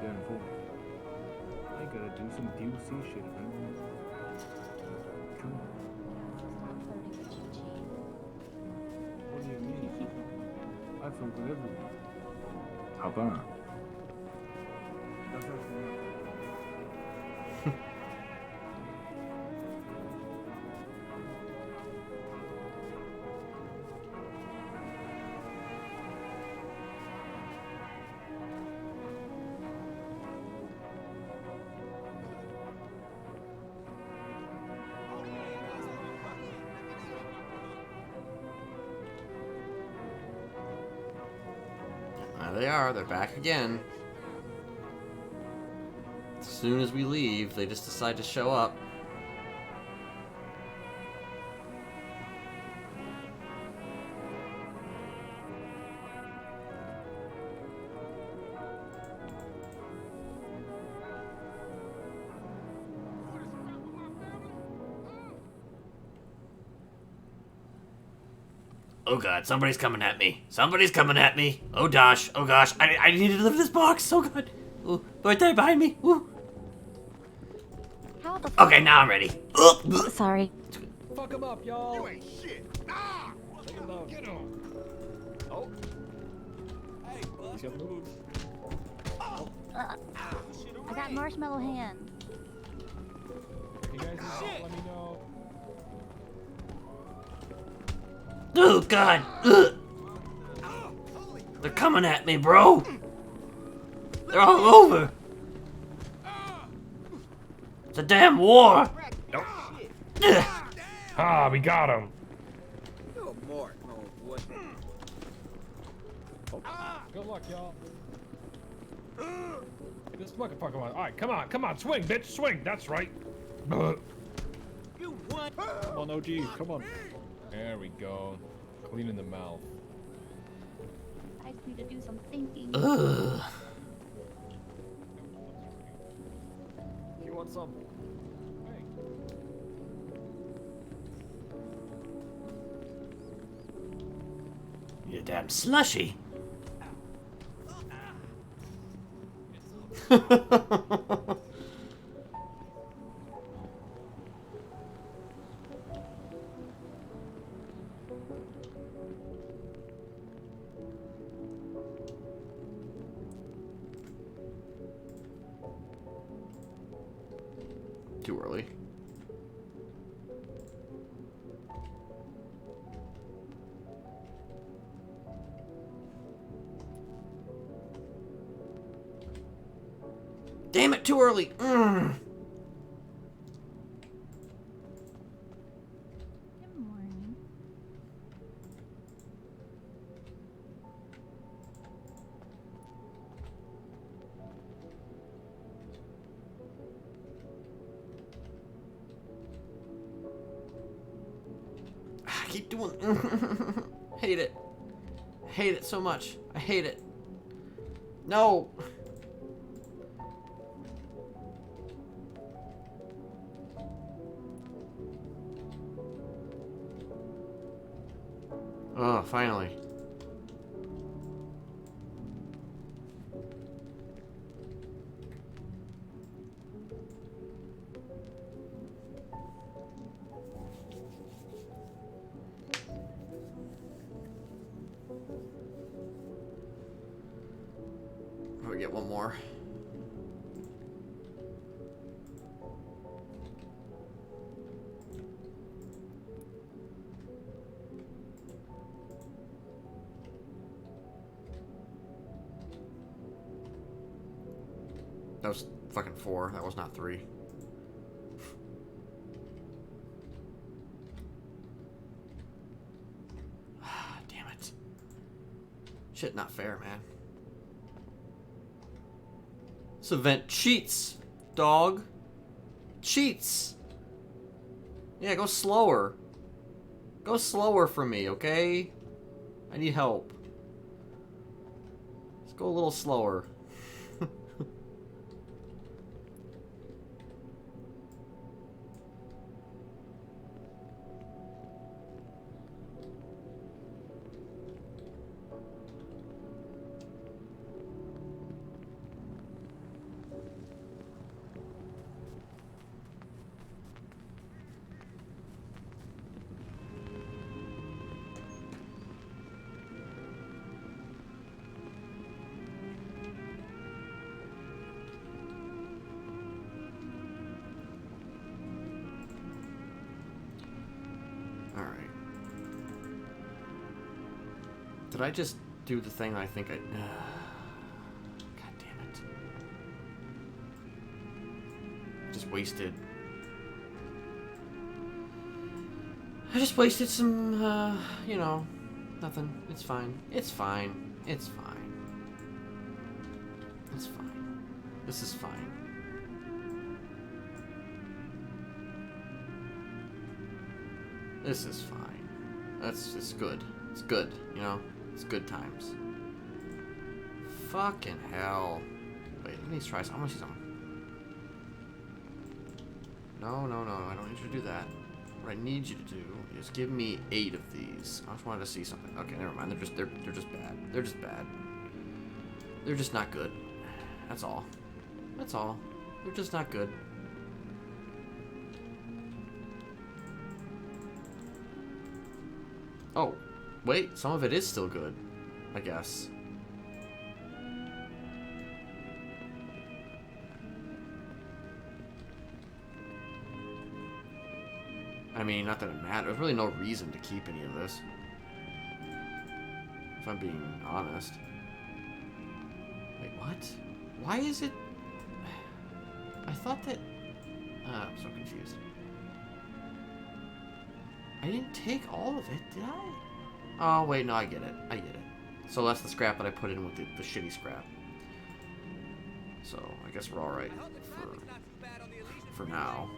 Yeah, cool. gotta do some DLC shit, man. Come on. Flirting with Chi-Chi. What do you mean? I flirt with everyone. How about? That's actually not. There they are. They're back again. As soon as we leave, they just decide to show up. Oh god, somebody's coming at me. Somebody's coming at me. Oh gosh, oh gosh. I need to lift this box. Oh god. Ooh, right there behind me. Ooh. How the fuck? Okay, now I'm ready. Sorry. Fuck him up, y'all. You ain't shit. Ah! Take him down. Get him. Oh, Hey, he's bud. got moves. I got marshmallow hand. You guys need help, let me know. Oh god. Ugh. They're coming at me, bro. They're all over. It's a damn war. Nope. Ugh. Ah, we got him. You're a mark, homeboy. Good luck, y'all. This fucking Pokemon. Alright, come on, swing, bitch, swing. That's right. Come You won. on, OG, come on. There we go. Clean in the mouth. I just need to do some thinking. Ugh. You want some? Hey. You damn slushy. Too early. Damn it, too early. Mm. Good morning. I keep doing. Hate it. Hate it so much. I hate it. No. Oh, finally. We get one more. That was fucking 4. That was not 3. Damn it. Shit, not fair, man. This event cheats, dog. Cheats. Yeah, go slower. Go slower for me, okay? I need help. Let's go a little slower. Did I just do the thing I think I... God damn it. Just wasted... I just wasted some, you know, nothing. It's fine. It's fine. It's fine. It's fine. This is fine. This is fine. It's good. It's good, you know? It's good times. Fucking hell. Wait, let me try some. I want to see something. No, no, no. I don't need you to do that. What I need you to do is give me 8 of these. I just wanted to see something. Okay, never mind. They're just bad. They're just bad. They're just not good. That's all. That's all. They're just not good. Oh, wait. Some of it is still good, I guess. I mean, not that it matters. There's really no reason to keep any of this. If I'm being honest. Wait, what? Why is it... I thought that... I'm so confused. I didn't take all of it, did I? Oh, wait, no, I get it. I get it. So that's the scrap that I put in with the shitty scrap. So, I guess we're alright for now.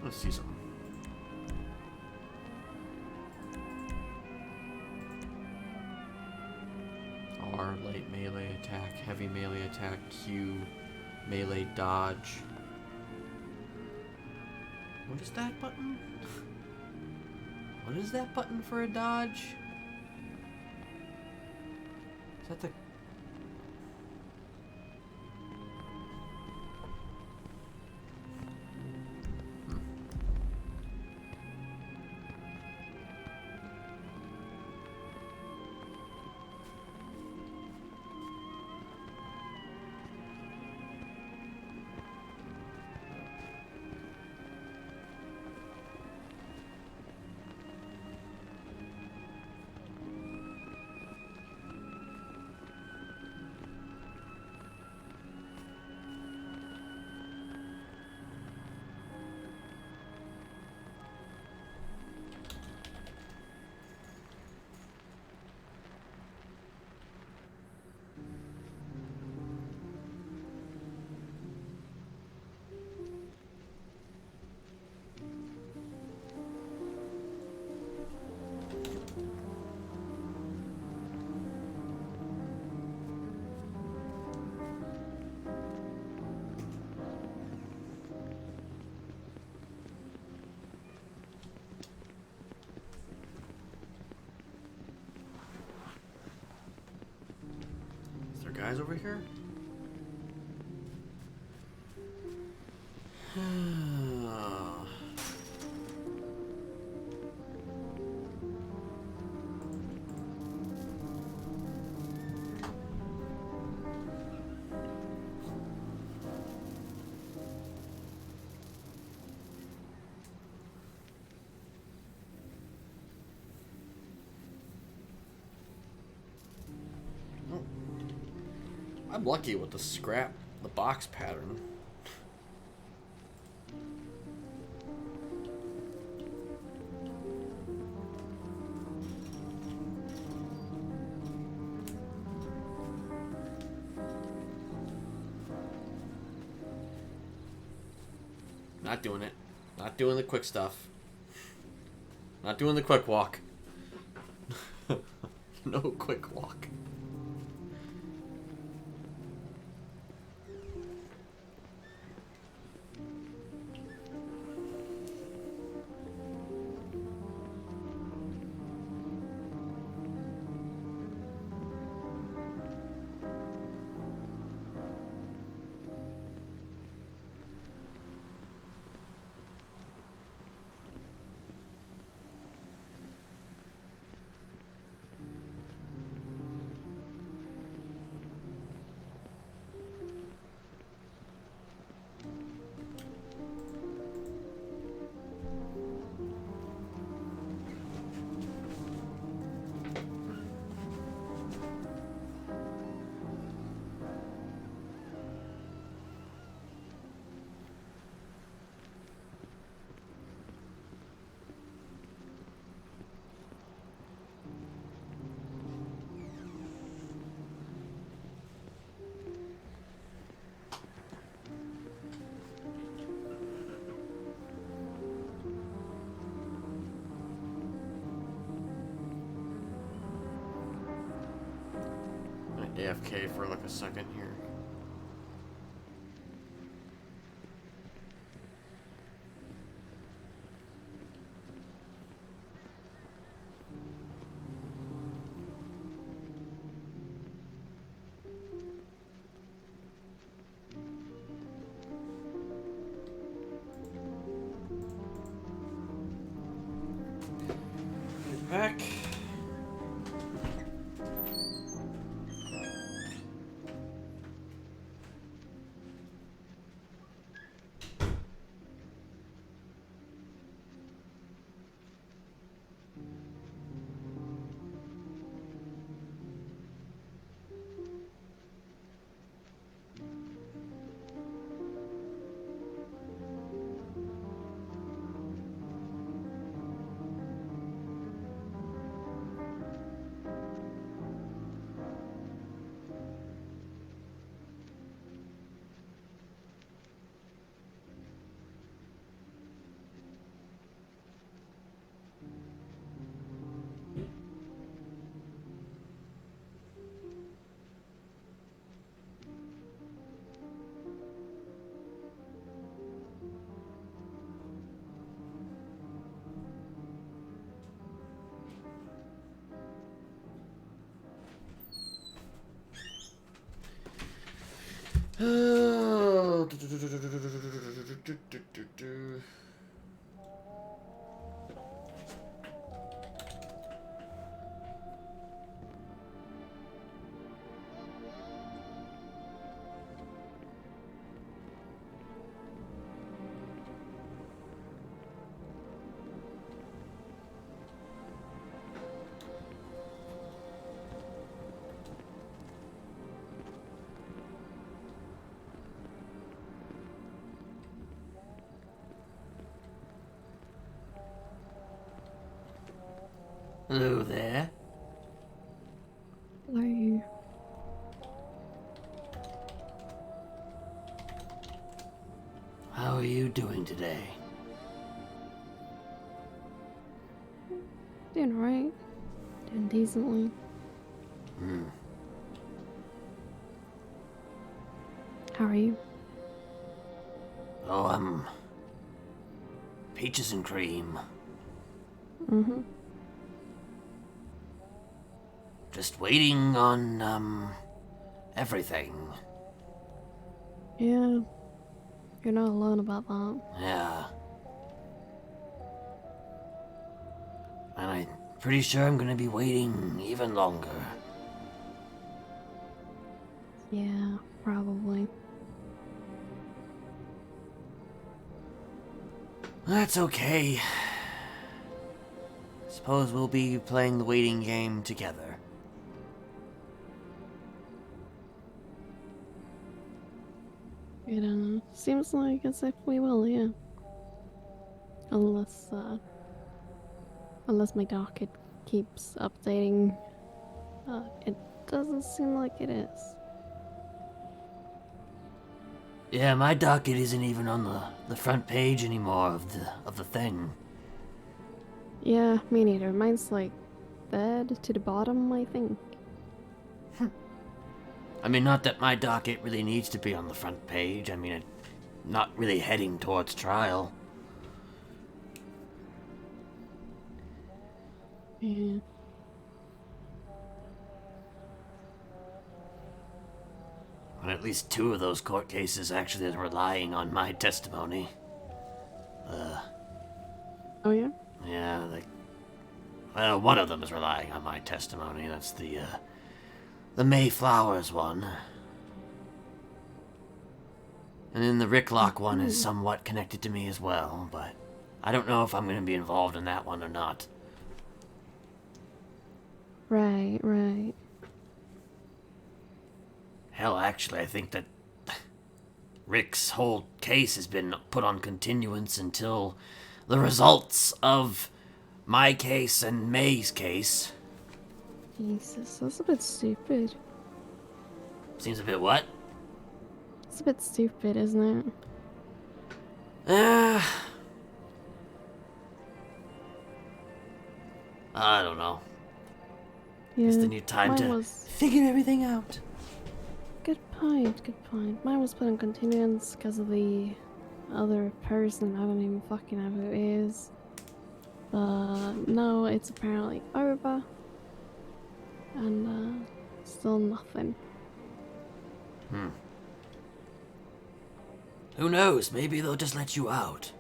Let's see something. R, light melee attack, heavy melee attack, Q, melee dodge. What is that button? What is that button for a dodge? Is that the... Guys over here? I'm lucky with the scrap, the box pattern. Not doing it. Not doing the quick stuff. Not doing the quick walk. No quick walk. AFK for like a second here. Get back. Oh. Hello there. Hello. How are you doing today? Doing alright. Doing decently. Hmm. How are you? Oh, I'm peaches and cream. Mm-hmm. Just waiting on, everything. Yeah. You're not alone about that. Yeah. And I'm pretty sure I'm gonna be waiting even longer. Yeah, probably. That's okay. Suppose we'll be playing the waiting game together. It seems like as if we will, yeah. Unless my docket keeps updating. It doesn't seem like it is. Yeah, my docket isn't even on the front page anymore of the thing. Yeah, me neither. Mine's like dead to the bottom, I think. I mean, not that my docket really needs to be on the front page. I mean, not really heading towards trial. Yeah. And at least 2 of those court cases actually are relying on my testimony. Oh yeah? Yeah, well, one of them is relying on my testimony. That's the Mayflowers one. And then the Ricklock one is somewhat connected to me as well, but I don't know if I'm going to be involved in that one or not. Right, right. Hell, actually, I think that Rick's whole case has been put on continuance until the results of my case and May's case. Jesus, that's a bit stupid. Seems a bit what? It's a bit stupid, isn't it? I don't know. Yeah, Just need time mine to was figure everything out. good point. Good point. Mine was put on continuance because of the other person. I don't even fucking know who it is. But no, it's apparently over, and still nothing. Who knows? Maybe they'll just let you out.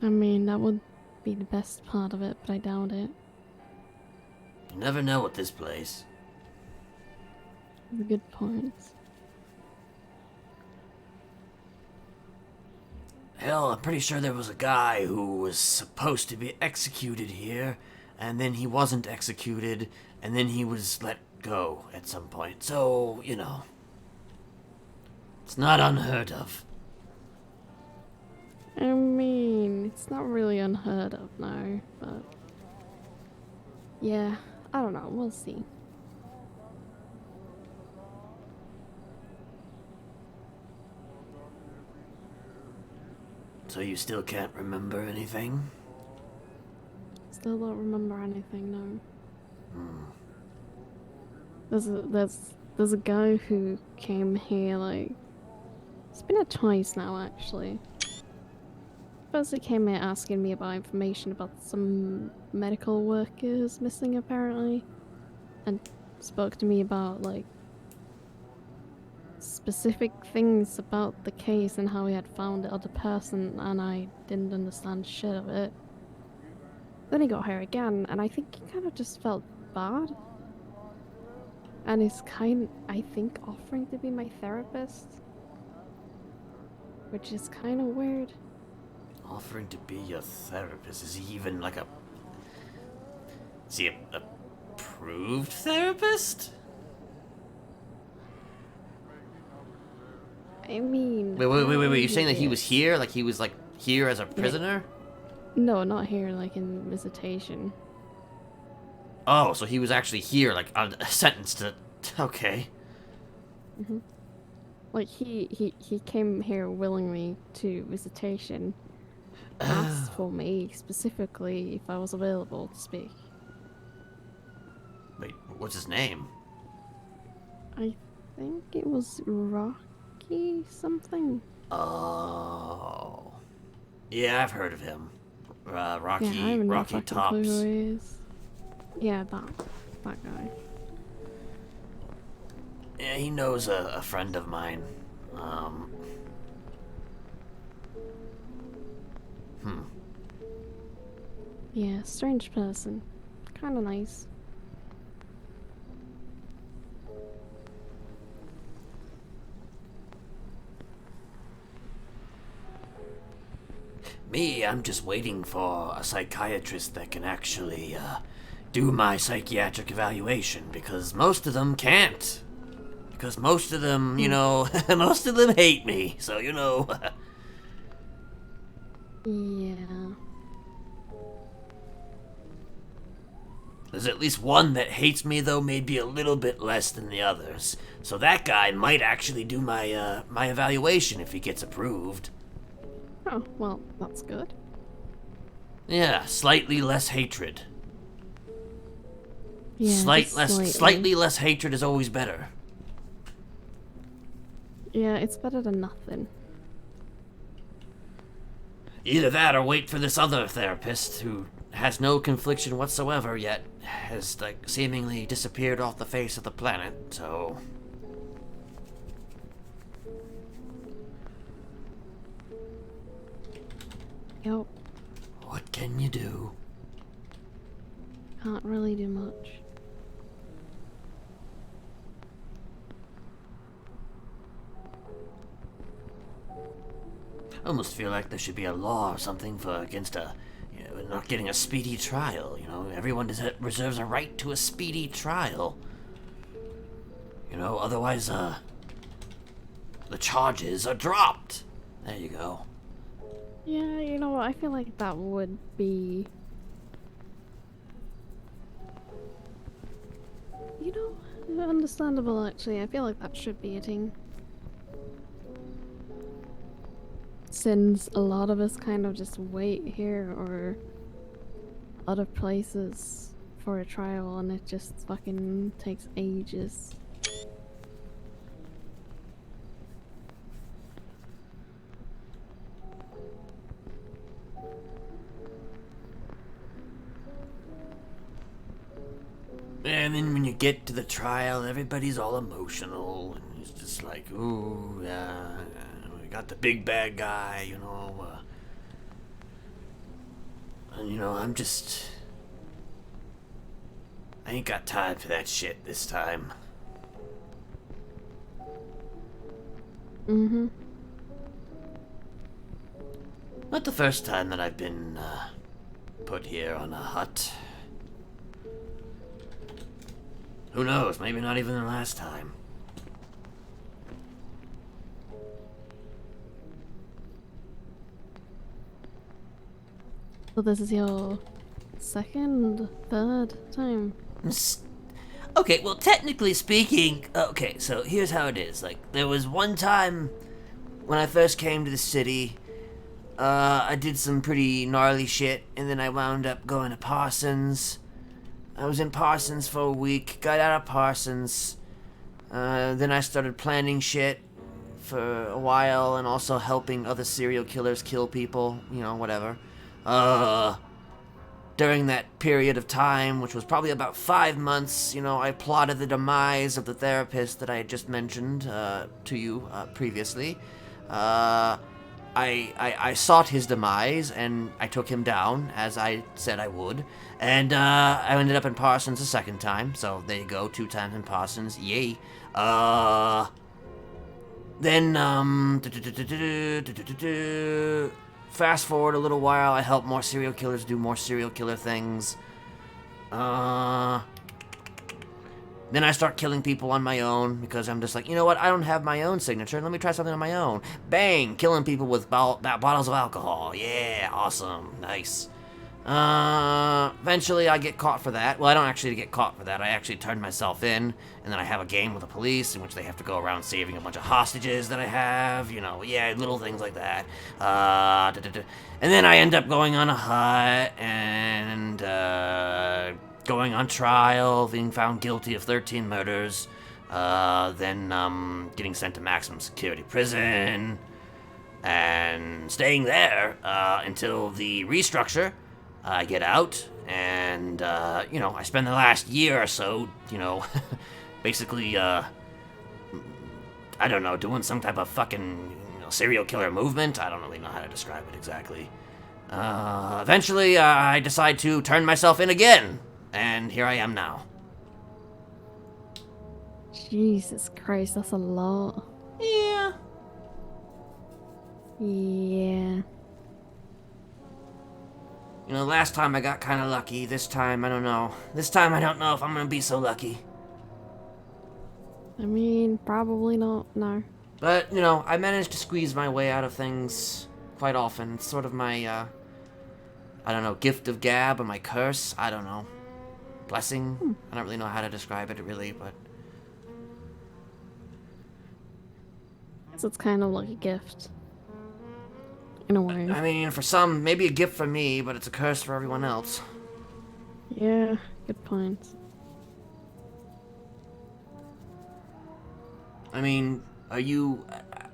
I mean, that would be the best part of it, but I doubt it. You never know with this place. That's a good point. Hell, I'm pretty sure there was a guy who was supposed to be executed here, and then he wasn't executed, and then he was let go at some point. So, you know, it's not unheard of. I mean, it's not really unheard of now, but yeah, I don't know. We'll see. So you still can't remember anything? Still don't remember anything, no. There's a guy who came here like it's been a twice now actually. First he came here asking me about information about some medical workers missing apparently, and spoke to me about like specific things about the case and how he had found the other person, and I didn't understand shit of it. Then he got here again, and I think he kind of just felt bad. And he's I think, offering to be my therapist. Which is kind of weird. Offering to be your therapist? Is he even like a... Is he a approved therapist? I mean... Wait, you're saying that he it was is. here? Like he was like here as a prisoner? No, not here, like in visitation. Oh, so he was actually here, like sentenced to... Okay. Like, he came here willingly to visitation. Asked for me specifically if I was available to speak. Wait, what's his name? I think it was Rocky something. Oh. Yeah, I've heard of him. Rocky, Yeah, I have no Rocky fucking clue Tops. who he is. Yeah, that guy. Yeah, he knows a friend of mine. Yeah, strange person. Kinda nice. Me, I'm just waiting for a psychiatrist that can actually, do my psychiatric evaluation, because most of them can't. Because most of them, you know, most of them hate me, so, you know. Yeah. There's at least one that hates me, though, maybe a little bit less than the others. So that guy might actually do my, my evaluation if he gets approved. Oh, well, that's good. Yeah, slightly less hatred. Yeah, Slightly less hatred is always better. Yeah, it's better than nothing. Either that or wait for this other therapist who has no confliction whatsoever yet has, like, seemingly disappeared off the face of the planet, so... Yep, What can you do? can't really do much. I almost feel like there should be a law or something for against a, you know, not getting a speedy trial. You know, everyone reserves a right to a speedy trial. You know, otherwise, the charges are dropped. There you go. Yeah, you know what, I feel like that would be... You know, understandable actually. I feel like that should be a thing. Since a lot of us kind of just wait here or other places for a trial and it just fucking takes ages. And then when you get to the trial, everybody's all emotional, and it's just like, ooh, yeah, we got the big bad guy, you know, and you know, I ain't got time for that shit this time. Mm-hmm. Not the first time that I've been, put here on a hut. Who knows, maybe not even the last time. So this is your second, third time? Okay, well, technically speaking, okay, so here's how it is. Like, there was one time when I first came to the city, I did some pretty gnarly shit, and then I wound up going to Parsons. I was in Parsons for a week, got out of Parsons, then I started planning shit for a while, and also helping other serial killers kill people, you know, whatever. During that period of time, which was probably about 5 months, you know, I plotted the demise of the therapist that I had just mentioned to you previously. I sought his demise, and I took him down, as I said I would. And I ended up in Parsons a second time, so there you go, 2 times in Parsons, yay. Then, fast forward a little while, I helped more serial killers do more serial killer things. Then I start killing people on my own, because I'm just like, you know what, I don't have my own signature, let me try something on my own. Bang! Killing people with bottles of alcohol. Yeah, awesome, nice. Eventually I get caught for that. Well, I don't actually get caught for that, I actually turned myself in, and then I have a game with the police, in which they have to go around saving a bunch of hostages that I have, you know, yeah, little things like that. And then I end up going on a hut, and, going on trial, being found guilty of 13 murders, then getting sent to maximum security prison, and staying there until the restructure. I get out, and, you know, I spend the last year or so, you know, basically, I don't know, doing some type of fucking, you know, serial killer movement. I don't really know how to describe it exactly. Eventually, I decide to turn myself in again. And here I am now. Jesus Christ, that's a lot. Yeah. Yeah. You know, last time I got kind of lucky. This time, I don't know. This time, I don't know if I'm gonna be so lucky. I mean, probably not, no. But, you know, I managed to squeeze my way out of things quite often. It's sort of my, I don't know, gift of gab or my curse. I don't know. Blessing? I don't really know how to describe it, really, but... So it's kind of like a gift. In a way. I mean, for some, maybe a gift for me, but it's a curse for everyone else. Yeah, good point. I mean, are you...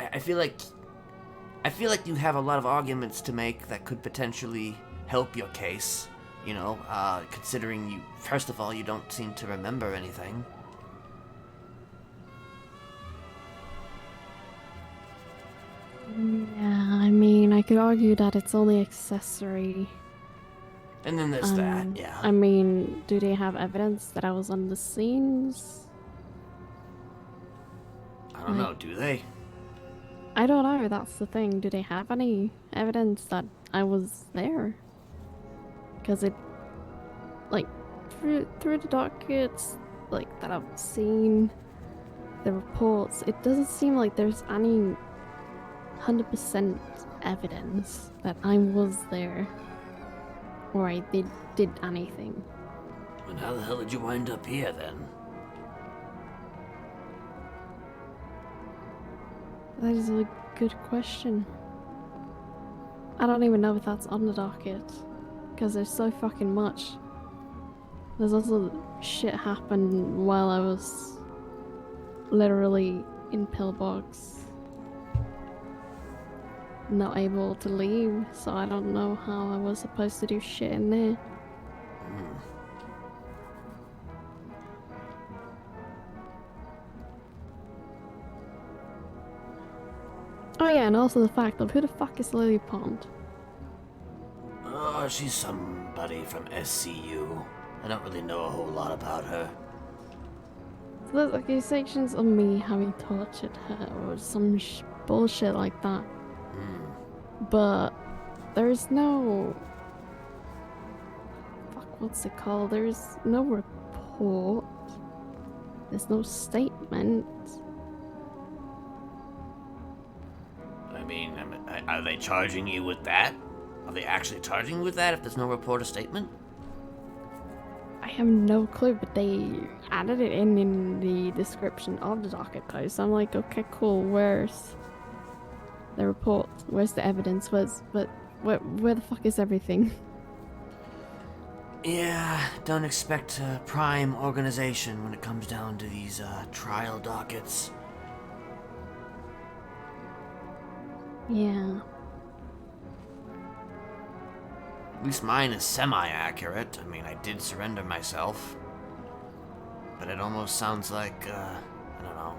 I feel like you have a lot of arguments to make that could potentially help your case. You know, considering you... First of all, you don't seem to remember anything. Yeah, I mean, I could argue that it's only accessory. And then there's that, yeah. I mean, do they have evidence that I was on the scenes? I don't know, do they? I don't know, that's the thing. Do they have any evidence that I was there? Because it, like, through the dockets, like, that I've seen, the reports, it doesn't seem like there's any 100% evidence that I was there. Or I did anything. And how the hell did you wind up here, then? That is a good question. I don't even know if that's on the docket. because there's so fucking much. There's also shit happened while I was literally in pillbox, not able to leave, so I don't know how I was supposed to do shit in there. Oh yeah, and also the fact of who the fuck is Lily Pond? Oh, she's somebody from SCU. I don't really know a whole lot about her. So there's accusations of me having tortured her or some bullshit like that. But there's no... Fuck, what's it called? There's no report. There's no statement. I mean, are they charging you with that? Are they actually charging you with that if there's no report or statement? I have no clue, but they added it in the description of the docket though, so I'm like, okay, cool, where's the report? Where's the evidence? Where the fuck is everything? Yeah, don't expect a prime organization when it comes down to these trial dockets. Yeah. At least mine is semi-accurate. I mean, I did surrender myself. But it almost sounds like, I don't know.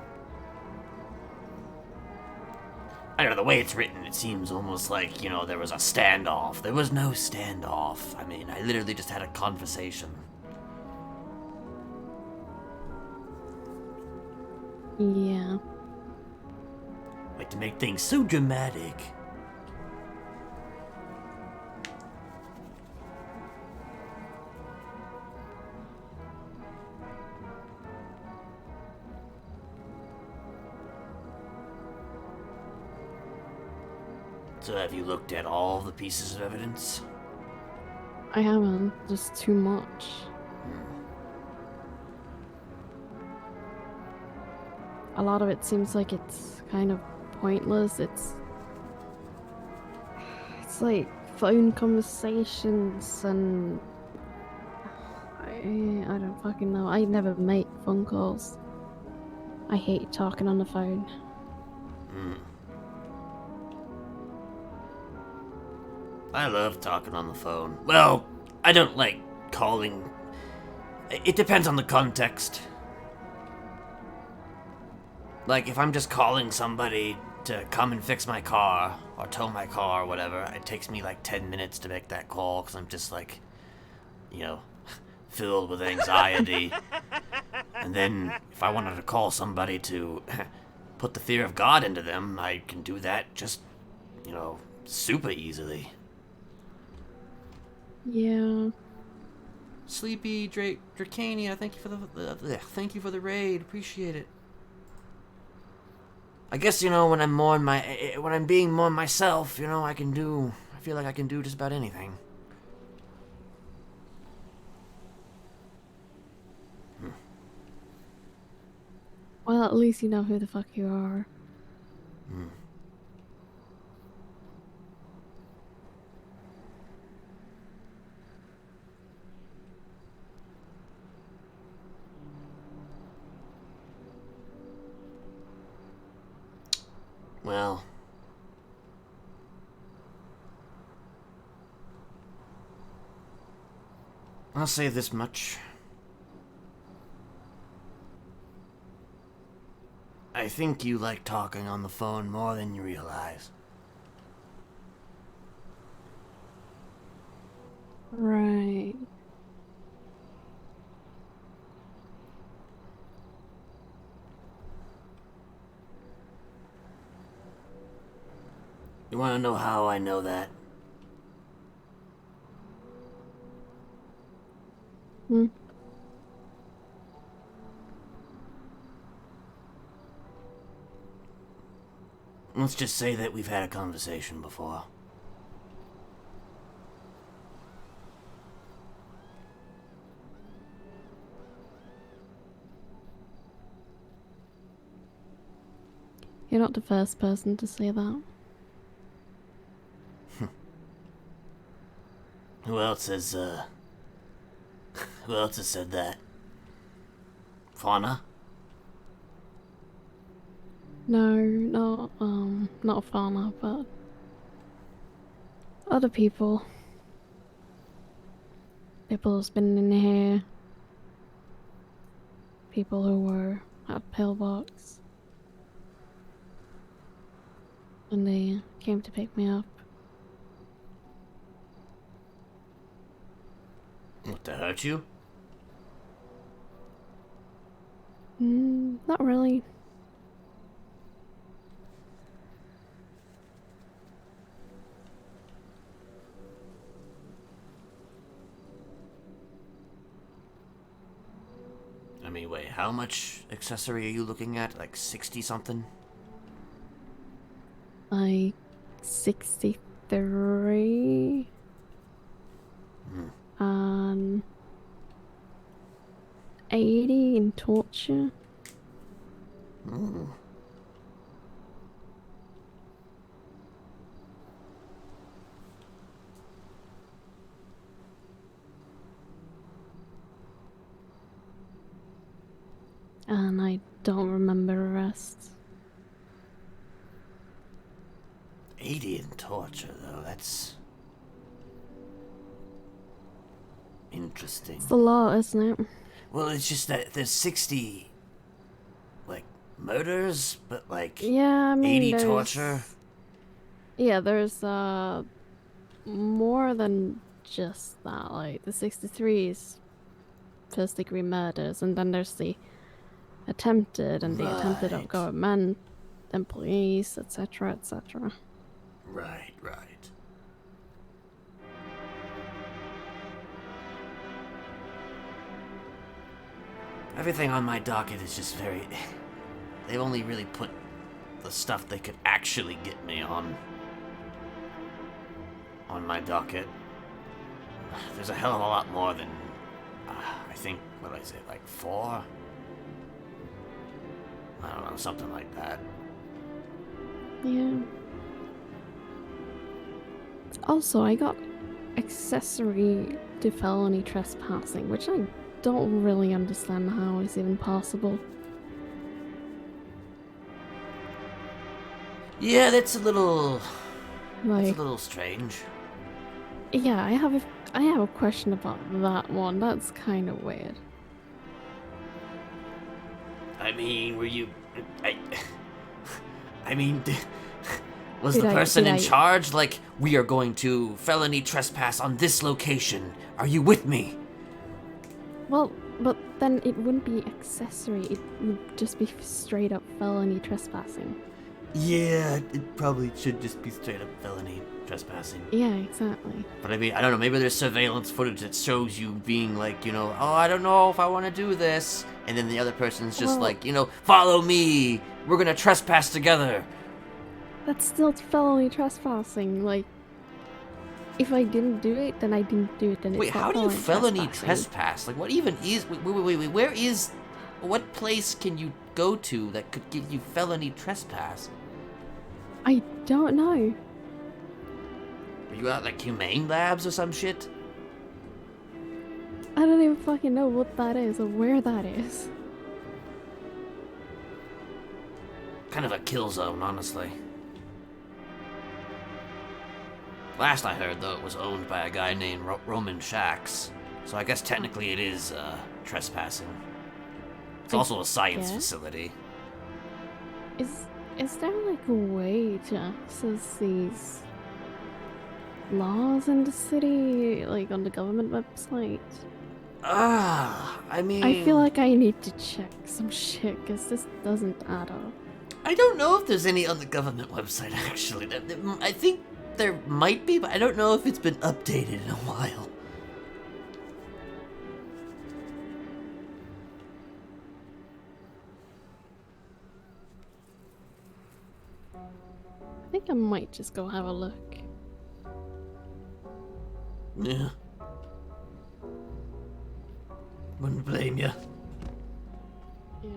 I don't know, the way it's written, it seems almost like, you know, there was a standoff. There was no standoff. I mean, I literally just had a conversation. Yeah. Like, to make things so dramatic. So have you looked at all the pieces of evidence? I haven't, just too much. A lot of it seems like it's kind of pointless. It's like phone conversations and I don't fucking know. I never make phone calls. I hate talking on the phone. I love talking on the phone. Well, I don't like calling. It depends on the context. Like, if I'm just calling somebody to come and fix my car, or tow my car, or whatever, it takes me like 10 minutes to make that call, because I'm just like, you know, filled with anxiety. And then, if I wanted to call somebody to put the fear of God into them, I can do that just, you know, super easily. Yeah. Sleepy Dracania, thank you for thank you for the raid. Appreciate it. I guess, you know, when I'm being more myself, you know, I feel like I can do just about anything. Well, at least you know who the fuck you are. Well, I'll say this much. I think you like talking on the phone more than you realize. Right. You want to know how I know that? Let's just say that we've had a conversation before. You're not the first person to say that. Who else has said that? Fauna? No, not Fauna, but other people. People who's been in here. People who were at Pillbox. And they came to pick me up. What, to hurt you? Not really. I mean, wait, how much accessory are you looking at? Like 60 something? Like 63. Hmm. 80 in torture. Hmm. And I don't remember the rest. 80 in torture, though, that's... interesting. It's a lot, isn't it? Well, it's just that there's 60, like, murders, but, like, Yeah, I mean, 80 there's... torture? Yeah, there's, more than just that. Like, the 63 is first-degree murders, and then there's the attempted and the attempted of Right. government employees, etc., etc. Right, right. Everything on my docket is just very... They've only really put the stuff they could actually get me on my docket. There's a hell of a lot more than... I think, what is it, like 4? I don't know, something like that. Yeah. Also, I got accessory to felony trespassing, which I don't really understand how is even possible. Yeah, that's a little Like, strange. yeah, I have a question about that one. That's kind of weird. I mean, were you... I mean, was Did the I- person did in I- charge like, we are going to felony trespass on this location. Are you with me? Well, but then it wouldn't be accessory. It would just be straight up felony trespassing. Yeah, it probably should just be straight up felony trespassing. Yeah, exactly. But I mean, I don't know, maybe there's surveillance footage that shows you being like, you know, oh, I don't know if I want to do this. And then the other person's just Well- like, you know, follow me. We're going to trespass together. That's still felony trespassing. Like, if I didn't do it, then I didn't do it. Then Wait, it's not how do you felony trespassing. trespass? Like, what even is... Wait, where is... What place can you go to that could give you felony trespass? I don't know. Are you at, like, Humane Labs or some shit? I don't even fucking know what that is or where that is. Kind of a kill zone, honestly. Last I heard, though, it was owned by a guy named Roman Shax. So I guess technically it is, trespassing. It's I also a science guess. facility. Is there like a way to access these laws in the city, like on the government website? I mean... I feel like I need to check some shit because this doesn't add up. I don't know if there's any on the government website, actually. I think there might be, but I don't know if it's been updated in a while. I think I might just go have a look. Yeah. Wouldn't blame you. Yeah.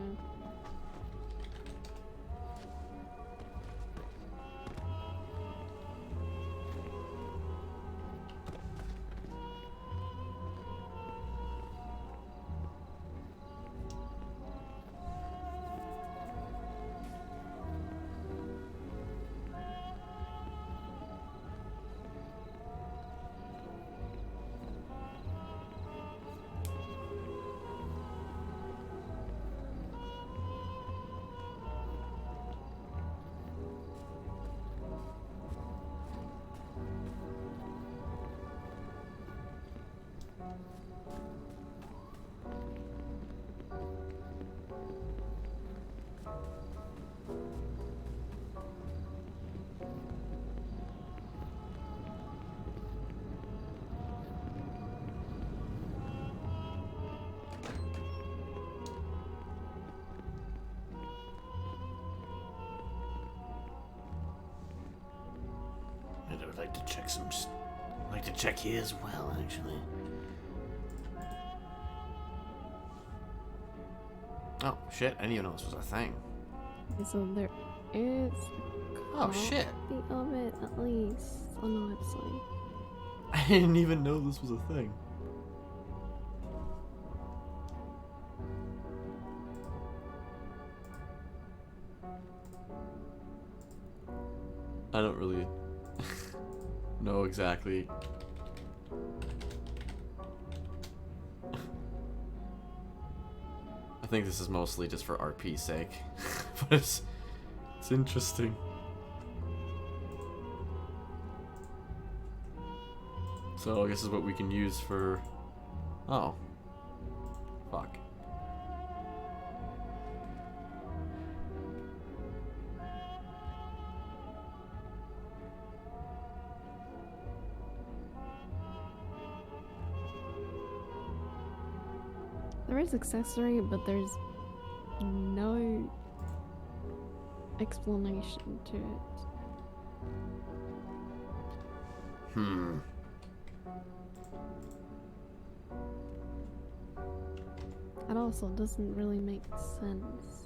I would like to check some. I'd like to check here as well, actually. Oh shit! I didn't even know this was a thing. So there is Oh shit! copy of it at least on the website. I didn't even know this was a thing. I don't really know exactly. I think this is mostly just for RP's sake, but it's interesting. So I guess this is what we can use for. Oh, fuck. There is accessory, but there's no explanation to it. Hmm. It also doesn't really make sense.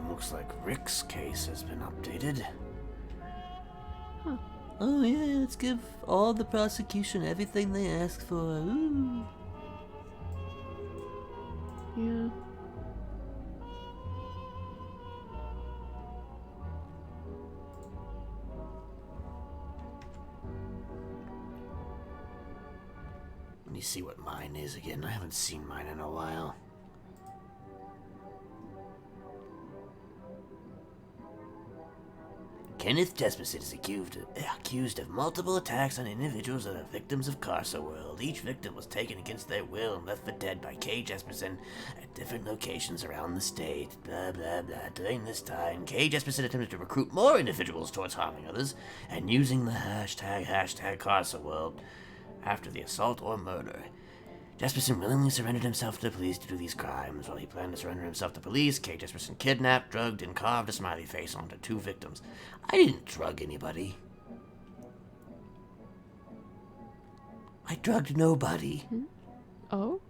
Looks like Rick's case has been updated. Huh. Oh yeah, let's give all the prosecution everything they ask for. Ooh. Yeah. Let me see what mine is again. I haven't seen mine in a while. Kenneth Jesperson is accused of multiple attacks on individuals that are victims of Carcer World. Each victim was taken against their will and left for dead by K. Jesperson at different locations around the state. Blah, blah, blah. During this time, K. Jesperson attempted to recruit more individuals towards harming others and using the hashtag Carcer World after the assault or murder. Jesperson willingly surrendered himself to the police to do these crimes. While he planned to surrender himself to police, K. Jesperson kidnapped, drugged, and carved a smiley face onto 2 victims. I didn't drug anybody. I drugged nobody. Oh?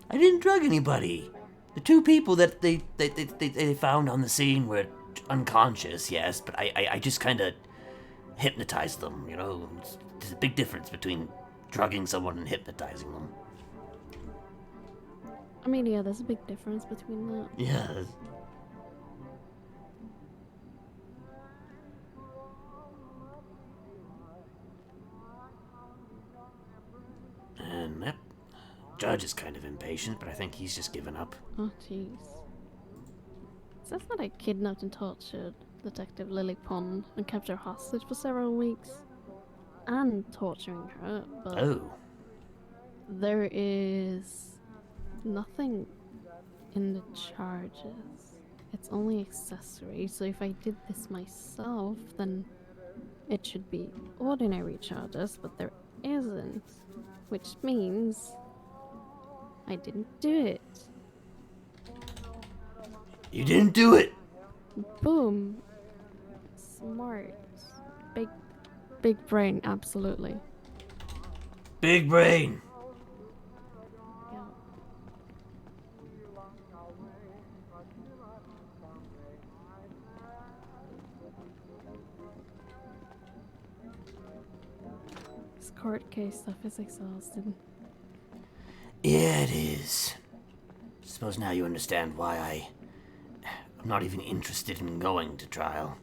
I didn't drug anybody. The 2 people that they found on the scene were unconscious, yes, but I just kind of hypnotized them, you know? There's a big difference between drugging someone and hypnotizing them. I mean, yeah, there's a big difference between that. Yeah. And yep, judge is kind of impatient, but I think he's just given up. Oh, jeez. Says that I kidnapped and tortured Detective Lily Pond and kept her hostage for several weeks. And torturing her, but Oh. there is nothing in the charges. It's only accessory, so if I did this myself, then it should be ordinary charges, but there isn't. Which means I didn't do it. You didn't do it! Boom. Smart. Big brain, absolutely. Big brain! Yeah. This court case stuff is exhausting. Yeah, it is. Suppose now you understand why I'm not even interested in going to trial.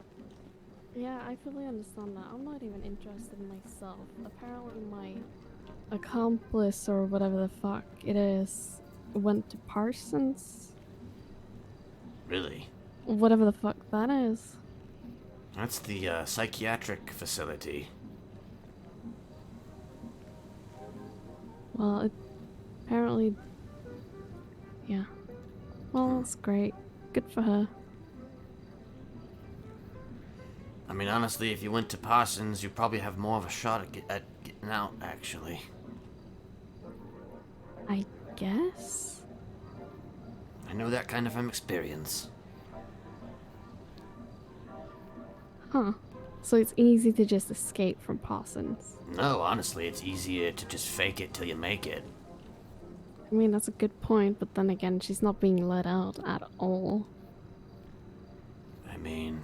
Yeah, I fully understand that. I'm not even interested in myself. Apparently, my accomplice or whatever the fuck it is went to Parsons. Really? Whatever the fuck that is. That's the psychiatric facility. Well, it apparently. Yeah. Well, that's great. Good for her. I mean, honestly, if you went to Parsons, you probably have more of a shot at getting out, actually. I guess? I know that kind of from experience. Huh. So it's easy to just escape from Parsons. No, honestly, it's easier to just fake it till you make it. I mean, that's a good point, but then again, she's not being let out at all. I mean,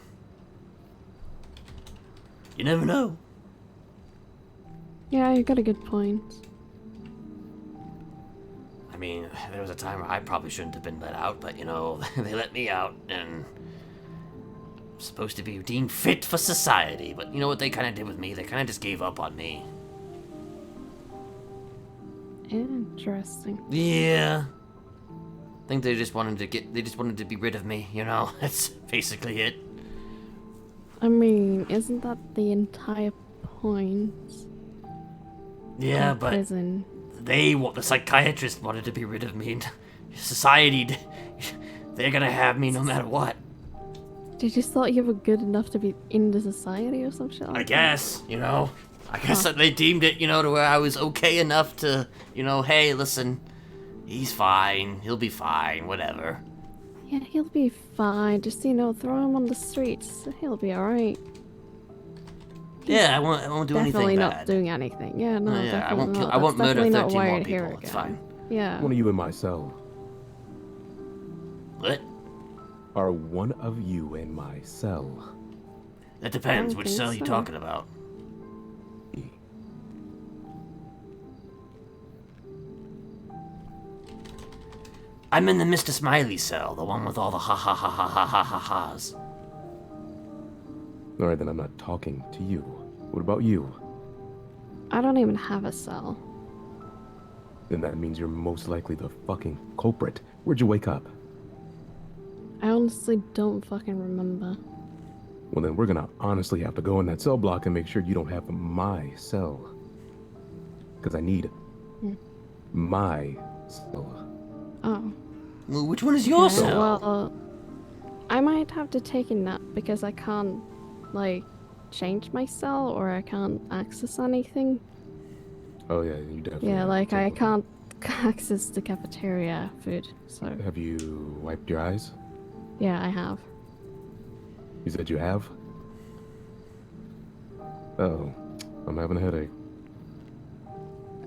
you never know. Yeah, you got a good point. I mean, there was a time where I probably shouldn't have been let out, but you know, they let me out, and I'm supposed to be deemed fit for society. But you know what they kind of did with me? They kind of just gave up on me. Interesting. Yeah. I think they just wanted to be rid of me, you know? That's basically it. I mean, isn't that the entire point? Yeah, of but prison? the psychiatrist wanted to be rid of me. Society, they're gonna have me no matter what. They just thought you were good enough to be in the society or some shit like I guess, you know. I guess Huh. that they deemed it, you know, to where I was okay enough to, you know, hey, listen, he's fine, he'll be fine, whatever. that? Yeah, he'll be fine. Just, throw him on the streets. He'll be alright. Yeah, I won't do Definitely anything not bad. doing anything. Yeah, no, Yeah, definitely I won't kill. not. I won't That's murder definitely not 13 more wired here people. It's again. fine. Yeah. One of you in my cell. What? Are one of you in my cell? That depends. I Which think cell are you so. talking about? I'm in the Mr. Smiley cell, the one with all the ha ha ha ha ha ha ha ha's. Alright, then I'm not talking to you. What about you? I don't even have a cell. Then that means you're most likely the fucking culprit. Where'd you wake up? I honestly don't fucking remember. Well, then we're gonna honestly have to go in that cell block and make sure you don't have my cell. Because I need my cell. Oh. Well, which one is your Okay, cell? Well, I might have to take a nap because I can't, like, change my cell or I can't access anything. Oh yeah, you definitely. Yeah, have like to I take can't access the cafeteria food, so one. Have you wiped your eyes? yeah, I have. You said you have? Oh, I'm having a headache.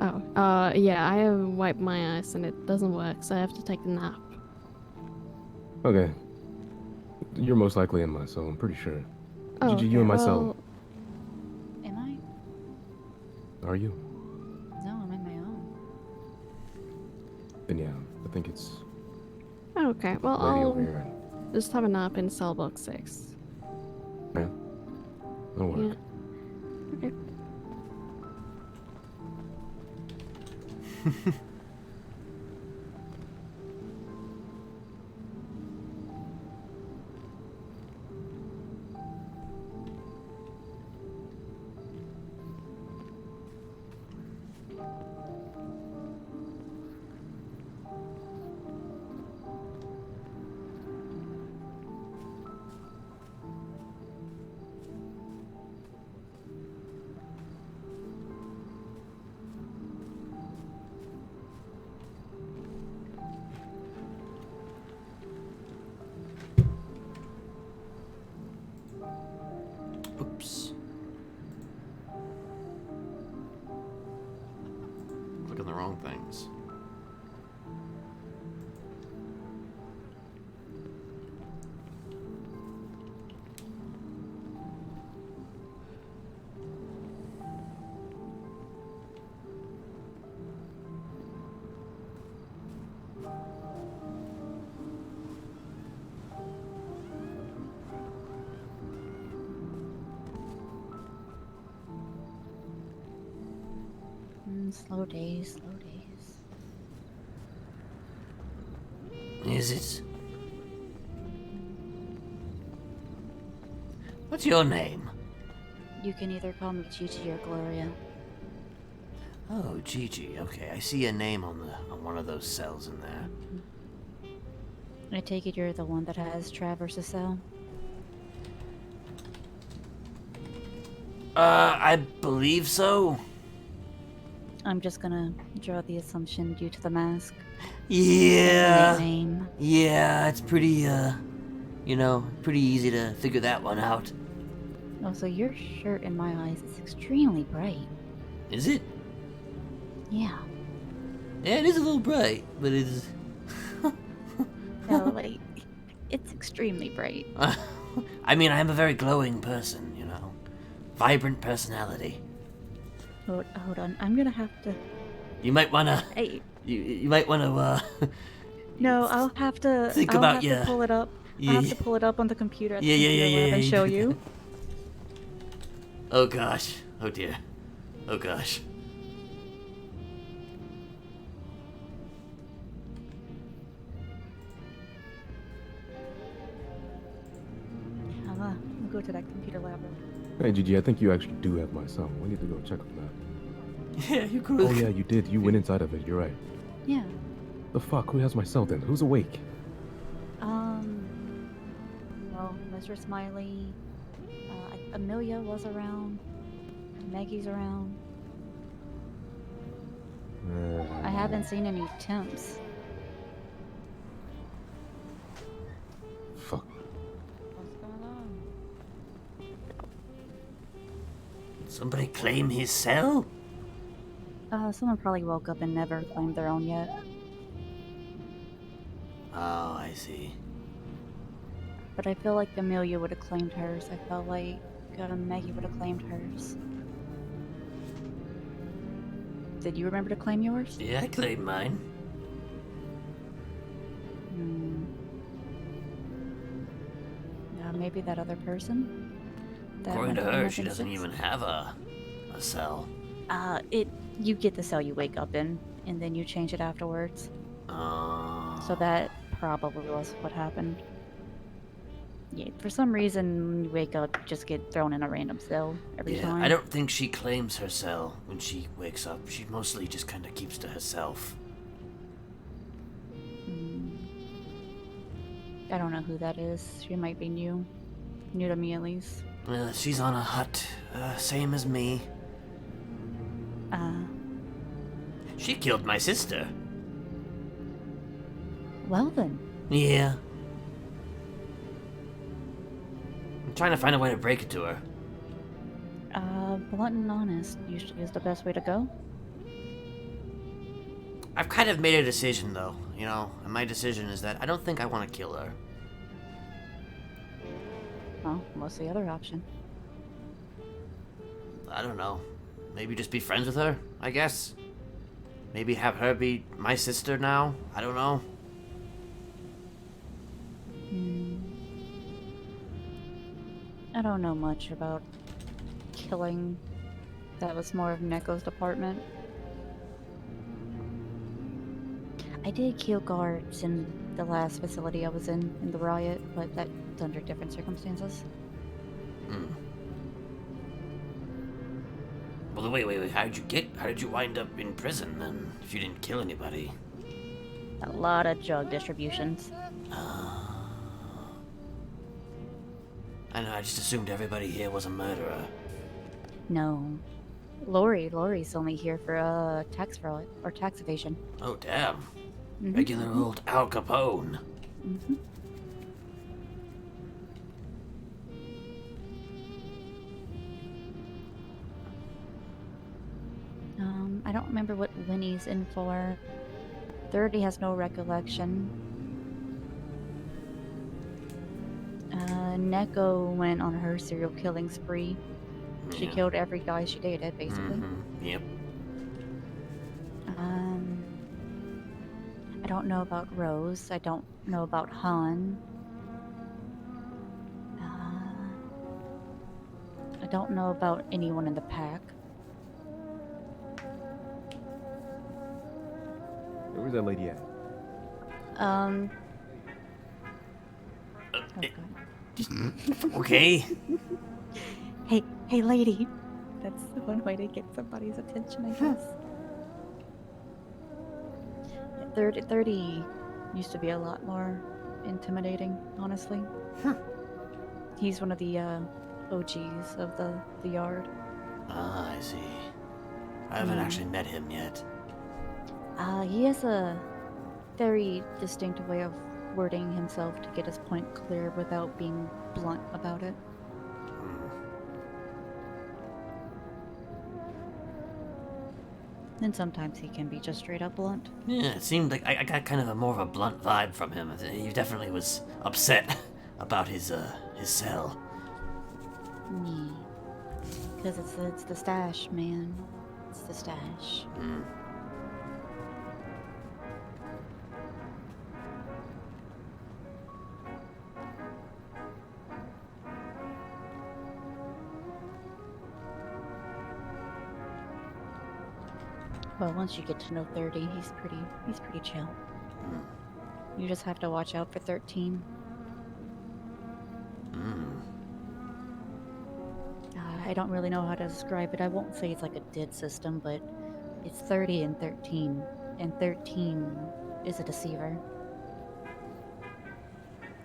Oh, yeah, I have wiped my eyes and it doesn't work, so I have to take a nap. Okay. You're most likely in my cell, I'm pretty sure. Oh, Gigi, you in my cell. Am I? Are you? No, I'm in my own. Then yeah, I think it's well, okay, well, lady over I'll here. just have a nap in cell block 6. Yeah. That'll work. Yeah. Okay. Oops. Clicking the wrong things. Slow days, slow days. Is it? What's your name? You can either call me Gigi or Gloria. Oh, Gigi. Okay, I see a name on one of those cells in there. I take it you're the one that has Traverse's cell? I believe so. I'm just gonna draw the assumption due to the mask. Yeah. Name. Yeah, it's pretty, pretty easy to figure that one out. Also, your shirt in my eyes is extremely bright. Is it? Yeah. Yeah, it is a little bright, but it is. No, like, it's extremely bright. I mean, I'm a very glowing person, you know. Vibrant personality. Hold on, I'm gonna have to... You might wanna... Hey. You might wanna, No, I'll have to... Think I'll about have your... to pull it up. Yeah, I'll have to pull it up on the computer at the yeah, computer lab and you show do you. that. Oh gosh. Oh dear. Oh gosh. I'll go to that computer lab. Hey, Gigi, I think you actually do have my cell. We need to go check on that. Yeah, you could. Oh, yeah, you did. You went inside of it. You're right. Yeah. The fuck? Who has my cell then? Who's awake? Well, Mr. Smiley, Amelia was around, Maggie's around. I haven't seen any temps. Fuck. What's going on? Somebody claim his cell? Someone probably woke up and never claimed their own yet. Oh, I see. But I feel like Amelia would have claimed hers. I felt like Maggie would have claimed hers. Did you remember to claim yours? Yeah, I claim mine. Maybe that other person? According to her, she doesn't even have a cell. You get the cell you wake up in, and then you change it afterwards. So that probably was what happened. Yeah, for some reason, when you wake up, you just get thrown in a random cell every time. I don't think she claims her cell when she wakes up. She mostly just kind of keeps to herself. I don't know who that is. She might be new. New to me, at least. She's on a hut, same as me. She killed my sister. Well then. Yeah. I'm trying to find a way to break it to her. Blunt and honest usually is the best way to go. I've kind of made a decision, though, you know, and my decision is that I don't think I want to kill her. Well, what's the other option? I don't know. Maybe just be friends with her, I guess. Maybe have her be my sister now. I don't know. I don't know much about killing. That was more of Neko's department. I did kill guards in the last facility I was in the riot, but that's under different circumstances. Well, wait. How did you wind up in prison then, if you didn't kill anybody? A lot of drug distributions. I know, I just assumed everybody here was a murderer. No. Lori's only here for tax fraud or tax evasion. Oh, damn. Regular old Al Capone. I don't remember what Winnie's in for. 30 has no recollection. Neko went on her serial killing spree. She killed every guy she dated, basically. Yep. I don't know about Rose. I don't know about Han. I don't know about anyone in the pack. that lady at? Oh, it- God. Okay. Hey, lady. That's one way to get somebody's attention, I guess. Yeah, 30 used to be a lot more intimidating, honestly. He's one of the OGs of the yard. Ah, I see. I haven't actually met him yet. He has a very distinct way of wording himself to get his point clear without being blunt about it. And sometimes he can be just straight up blunt. Yeah, it seemed like I got kind of a more of a blunt vibe from him. He definitely was upset about his cell. Because it's the stash, man. It's the stash. Well, once you get to know 30, he's pretty chill. You just have to watch out for 13. I don't really know how to describe it. I won't say it's like a did system, but it's 30 and 13. And 13 is a deceiver.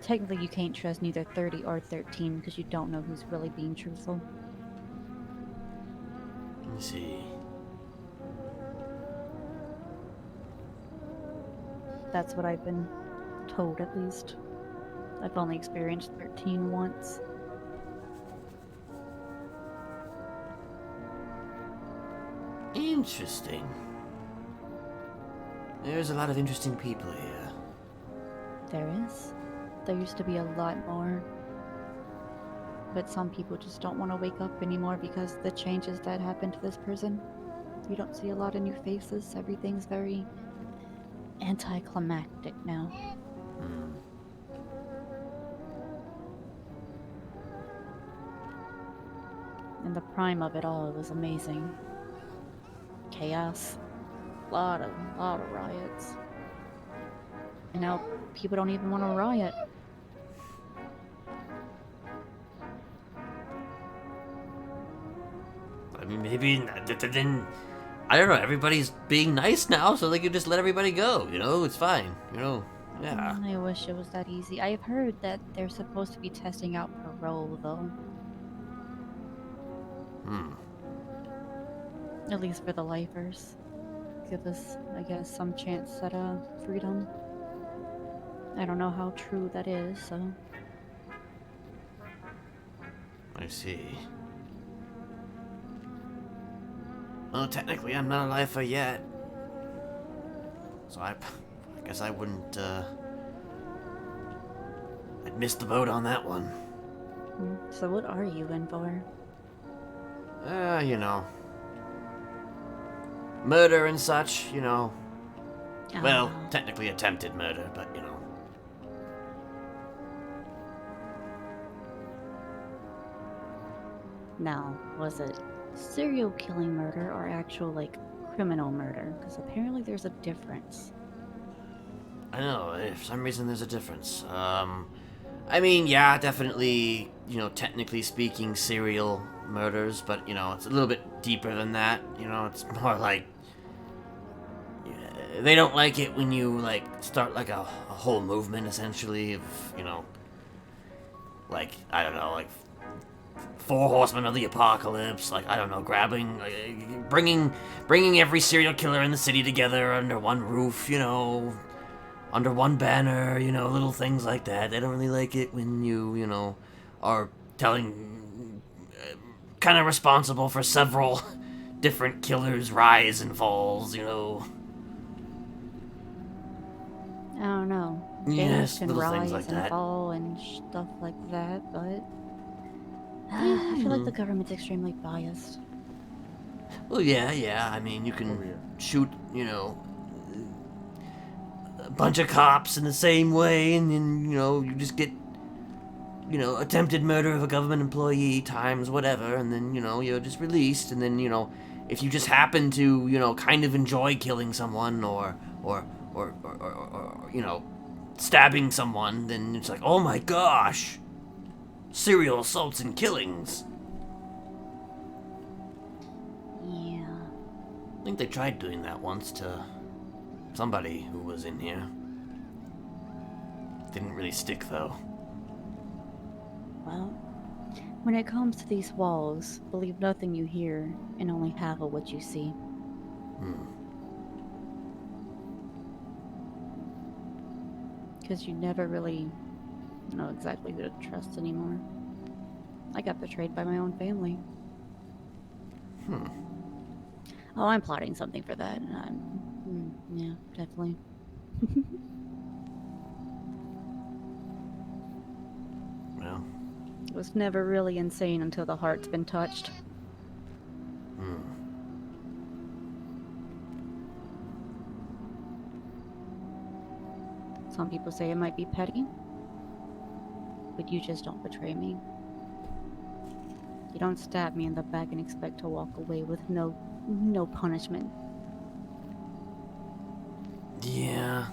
Technically, you can't trust neither 30 or 13 because you don't know who's really being truthful. Let me see. That's what I've been told, at least. I've only experienced 13 once. Interesting. There's a lot of interesting people here. There is. There used to be a lot more. But some people just don't want to wake up anymore because the changes that happened to this prison. You don't see a lot of new faces. Everything's very anticlimactic now. And the prime of it all was amazing. Chaos. Lot of riots. And now people don't even want to riot. I mean, maybe then I don't know. Everybody's being nice now, so they can just let everybody go. You know, it's fine. You know, yeah. I wish it was that easy. I've heard that they're supposed to be testing out parole, though. At least for the lifers. Give us, I guess, some chance at freedom. I don't know how true that is, so. I see. Well, technically, I'm not a lifer yet, so I guess I wouldn't. I'd miss the boat on that one. So what are you in for? You know, murder and such. You know. Well, technically attempted murder, but you know. Now, was it serial killing murder or actual, like, criminal murder? Because apparently there's a difference. I know, for some reason there's a difference. I mean, yeah, definitely, you know, technically speaking, serial murders, but, you know, it's a little bit deeper than that. You know, it's more like, they don't like it when you, like, start, like, a whole movement, essentially, of, you know, like, I don't know, like, 4 Horsemen of the Apocalypse, like, I don't know, bringing every serial killer in the city together under one roof, you know, under one banner, you know, little things like that. They don't really like it when you know, are telling, kind of responsible for several different killers' rise and falls, you know. I don't know. Yes, can little rise things like and that. fall and stuff like that, but I feel like the government's extremely biased. Well, yeah. I mean, you can shoot, you know, a bunch of cops in the same way, and then, you know, you just get, you know, attempted murder of a government employee times whatever, and then, you know, you're just released, and then, you know, if you just happen to, you know, kind of enjoy killing someone or you know, stabbing someone, then it's like, oh my gosh, serial assaults and killings. Yeah. I think they tried doing that once to somebody who was in here. Didn't really stick, though. Well, when it comes to these walls, believe nothing you hear and only half of what you see. Because you never really know exactly who to trust anymore. I got betrayed by my own family. Oh, I'm plotting something for that. Yeah, definitely. Well. It was never really insane until the heart's been touched. Some people say it might be petty, but you just don't betray me. You don't stab me in the back and expect to walk away with no punishment. Yeah.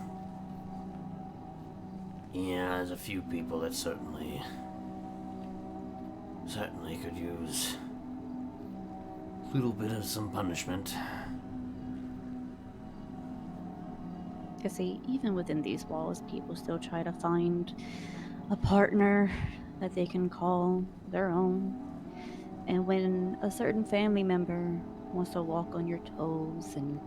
Yeah, there's a few people that certainly could use a little bit of some punishment. You see, even within these walls, people still try to find a partner that they can call their own. And when a certain family member wants to walk on your toes and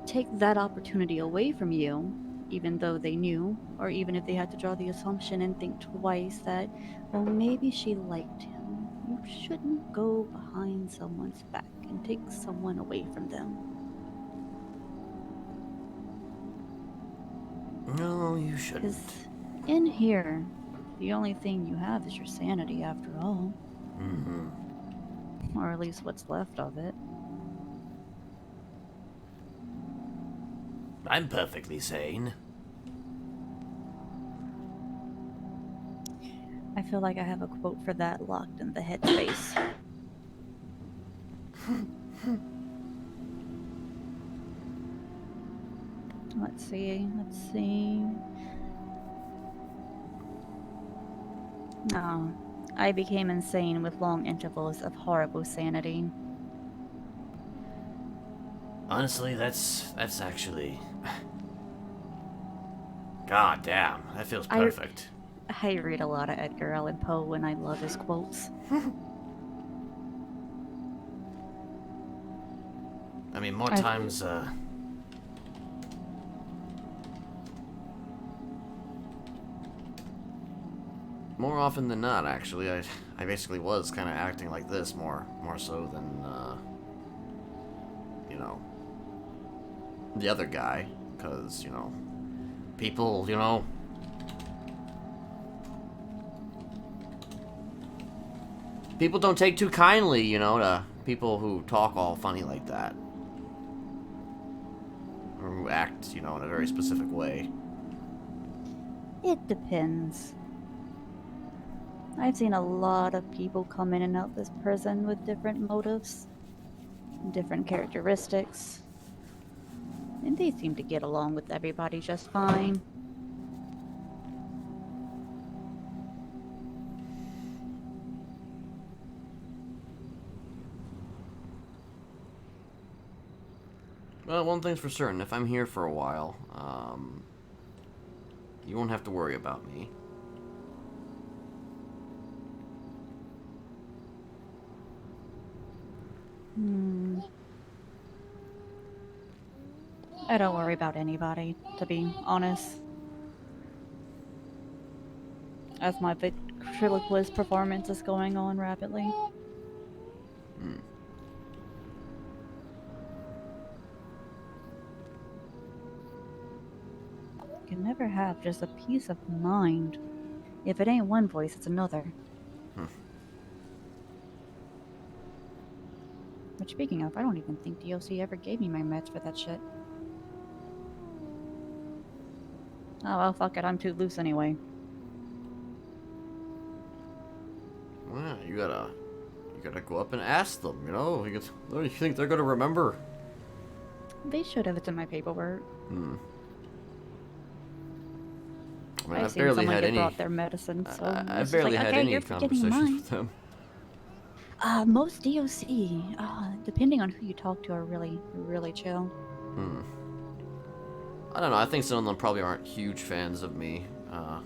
take that opportunity away from you, even though they knew, or even if they had to draw the assumption and think twice that, well, maybe she liked him, you shouldn't go behind someone's back and take someone away from them. No, you shouldn't. Because in here, the only thing you have is your sanity after all. Or at least what's left of it. I'm perfectly sane. I feel like I have a quote for that locked in the headspace. Let's see. No, I became insane with long intervals of horrible sanity. Honestly, that's actually... God damn, that feels perfect. I read a lot of Edgar Allan Poe and I love his quotes. I mean, more times, more often than not, actually, I basically was kind of acting like this more so than, you know, the other guy, because, you know, people, you know, people don't take too kindly, you know, to people who talk all funny like that. Or who act, you know, in a very specific way. It depends. I've seen a lot of people come in and out this prison with different motives, different characteristics, and they seem to get along with everybody just fine. Well, one thing's for certain, if I'm here for a while, you won't have to worry about me. I don't worry about anybody, to be honest. As my ventriloquist performance is going on rapidly. You can never have just a peace of mind. If it ain't one voice, it's another. Which, speaking of, I don't even think DOC ever gave me my meds for that shit. Oh well, fuck it, I'm too loose anyway. Well, you gotta go up and ask them, you know? You think they're gonna remember? They should have. It's in my paperwork. I mean, I've I've seen barely someone had get any. brought their medicine, so I've it's just barely like, had okay, any you're forgetting conversations mine. with them. Most DOC, depending on who you talk to, are really chill. I don't know. I think some of them probably aren't huge fans of me. I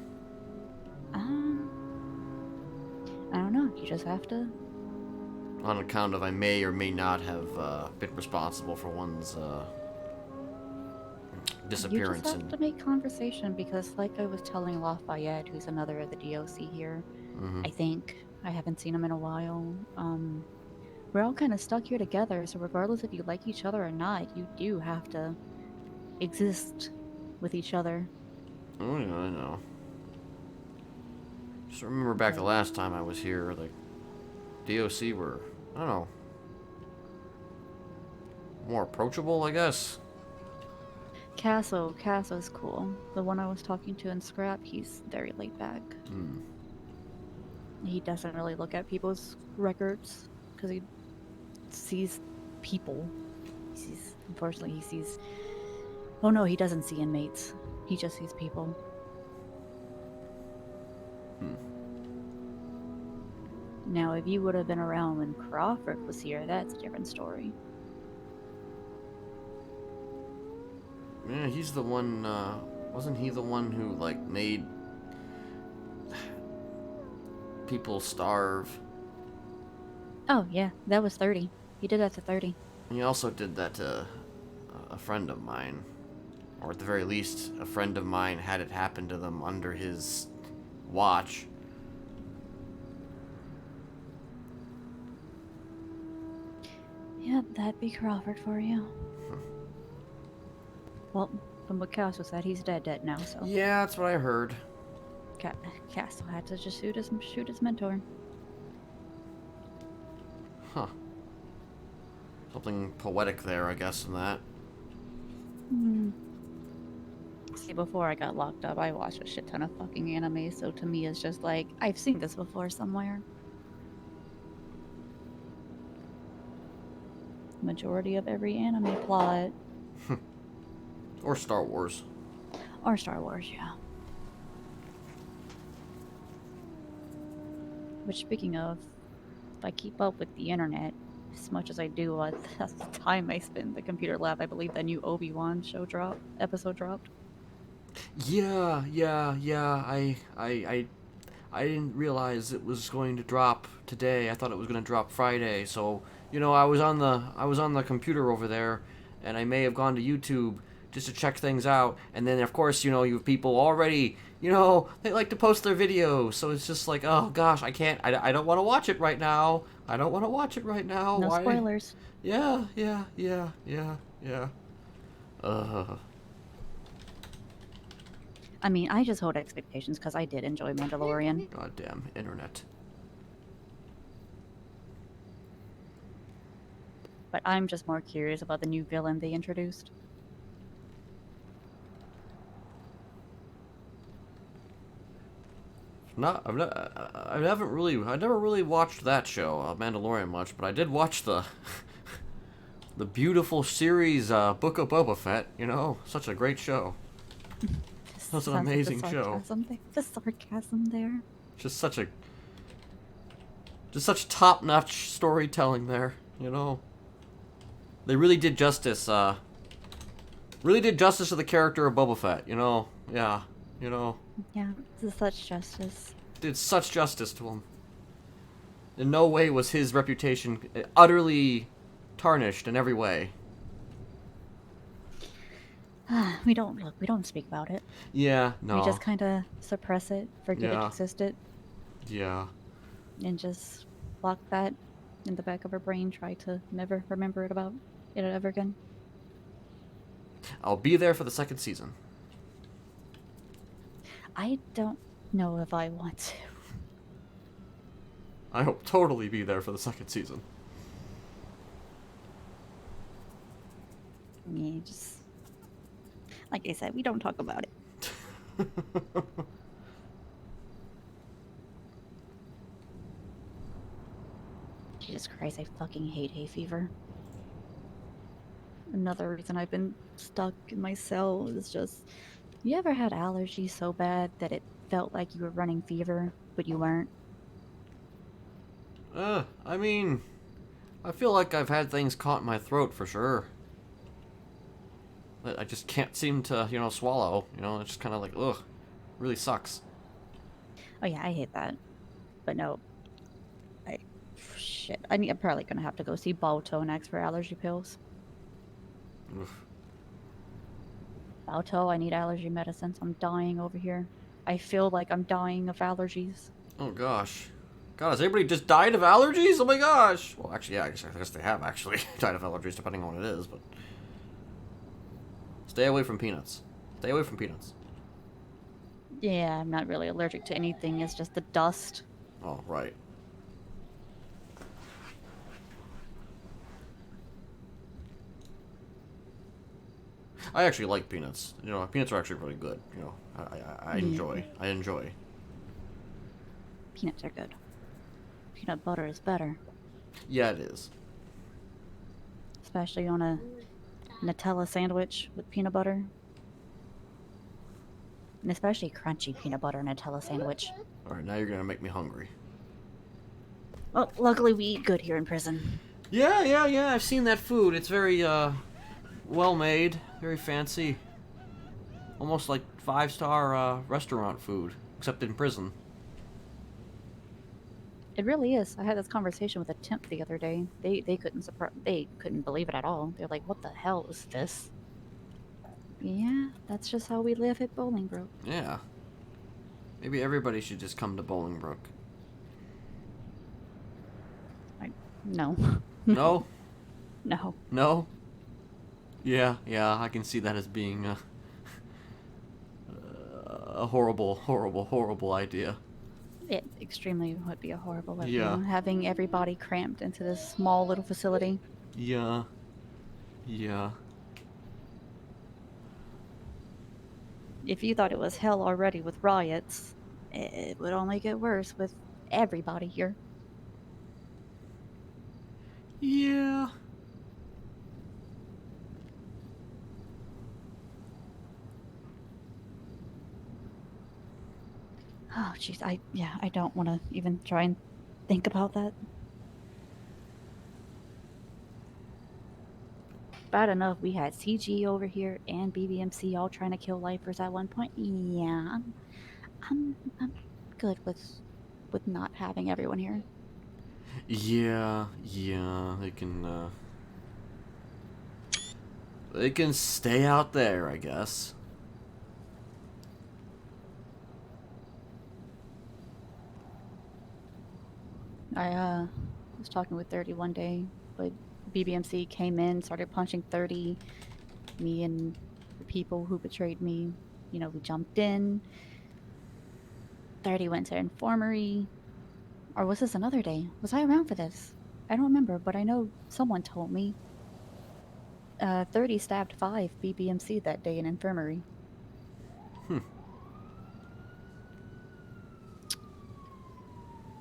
don't know. You just have to. On account of I may or may not have been responsible for one's You disappearance. just have to make conversation because, like I was telling Lafayette, who's another of the DOC here, I think I haven't seen him in a while. We're all kind of stuck here together, so regardless if you like each other or not, you do have to exist with each other. Oh yeah, I know. Just remember back the last time I was here, like DOC were, I don't know, more approachable, I guess. Casso's cool. The one I was talking to in Scrap, he's very laid back. He doesn't really look at people's records because he sees people. Unfortunately, he sees. Oh no, he doesn't see inmates. He just sees people. Now, if you would have been around when Crawford was here, that's a different story. Yeah, he's the one, wasn't he the one who, like, made people starve? Oh, yeah, that was 30. He did that to 30. He also did that to a friend of mine. Or at the very least, a friend of mine had it happen to them under his watch. Yeah, that'd be Crawford for you. Well, from what Castle said, he's dead now, so... Yeah, that's what I heard. Castle had to just shoot his mentor. Huh. Something poetic there, I guess, in that. See, before I got locked up, I watched a shit ton of fucking anime, so to me it's just like, I've seen this before somewhere. Majority of every anime plot. Or Star Wars. Or Star Wars, yeah. Which, speaking of, if I keep up with the internet, as much as I do, that's the time I spend in the computer lab. I believe that new Obi-Wan episode dropped. Yeah. I didn't realize it was going to drop today. I thought it was going to drop Friday. So, you know, I was on the computer over there, and I may have gone to YouTube just to check things out. And then, of course, you know, you have people already, you know, they like to post their videos. So it's just like, oh gosh, I don't want to watch it right now. I don't want to watch it right now. No Why? spoilers. Yeah. I mean, I just hold expectations because I did enjoy Mandalorian. Goddamn internet. But I'm just more curious about the new villain they introduced. I never really watched that show, Mandalorian, much, but I did watch the the beautiful series Book of Boba Fett. You know, such a great show. That's an amazing show. The sarcasm there. Just such top-notch storytelling there. You know, they really did justice. Really did justice to the character of Boba Fett. You know, yeah. You know. Yeah, this is such justice. Did such justice to him. In no way was his reputation utterly tarnished in every way. We don't speak about it. Yeah, no. We just kind of suppress it, forget it existed. Yeah. And just lock that in the back of our brain, try to never remember it ever again. I'll be there for the second season. I don't know if I want to. I hope totally be there for the second season. Yeah, just like I said, we don't talk about it. Jesus Christ, I fucking hate hay fever. Another reason I've been stuck in my cell is just You ever had allergies so bad that it felt like you were running fever, but you weren't? I mean, I feel like I've had things caught in my throat for sure. But I just can't seem to, swallow. It's just kind of like, ugh, really sucks. Oh yeah, I hate that. But no, shit. I'm probably gonna have to go see Balto next for allergy pills. Oof. Balto, I need allergy medicines. I'm dying over here. I feel like I'm dying of allergies. Oh gosh. God, has anybody just died of allergies? Oh my gosh. Well, actually, yeah, I guess they have actually died of allergies, depending on what it is, but... Stay away from peanuts. Stay away from peanuts. Yeah, I'm not really allergic to anything. It's just the dust. Oh, right. I actually like peanuts. Peanuts are actually really good. I enjoy. I enjoy. Peanuts are good. Peanut butter is better. Yeah, it is. Especially on a Nutella sandwich with peanut butter. And especially crunchy peanut butter Nutella sandwich. Alright, now you're gonna make me hungry. Well, luckily we eat good here in prison. Yeah, I've seen that food. It's very, well made. Very fancy. Almost like 5-star, restaurant food. Except in prison. It really is. I had this conversation with a temp the other day. They couldn't believe it at all. They're like, "What the hell is this?" Yeah, that's just how we live at Bolingbroke. Yeah. Maybe everybody should just come to Bolingbroke. No. No? No. No? Yeah, I can see that as being a horrible idea. It extremely would be a horrible idea. Yeah. Having everybody cramped into this small little facility. Yeah. If you thought it was hell already with riots, it would only get worse with everybody here. Yeah. Oh, jeez. I don't want to even try and think about that. Bad enough we had CG over here and BBMC all trying to kill lifers at one point. Yeah, I'm good with not having everyone here. Yeah, they can stay out there, I guess. I was talking with 30 one day, but BBMC came in, started punching 30. Me and the people who betrayed me, we jumped in. 30 went to infirmary. Or was this another day? Was I around for this? I don't remember, but I know someone told me. 30 stabbed 5 BBMC that day in infirmary.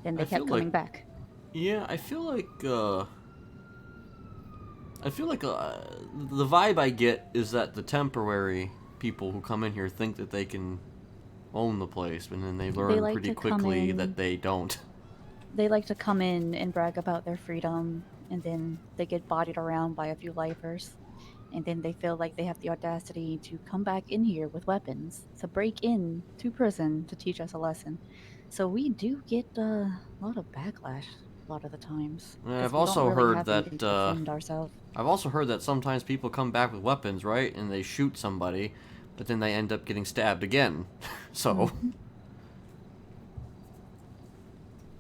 Then they kept coming back. Yeah, I feel like the vibe I get is that the temporary people who come in here think that they can own the place, and then they learn pretty quickly that they don't. They like to come in and brag about their freedom, and then they get bodied around by a few lifers. And then they feel like they have the audacity to come back in here with weapons, to break in to prison to teach us a lesson. So we do get a lot of backlash a lot of the times. I've also heard that sometimes people come back with weapons, right? And they shoot somebody, but then they end up getting stabbed again. So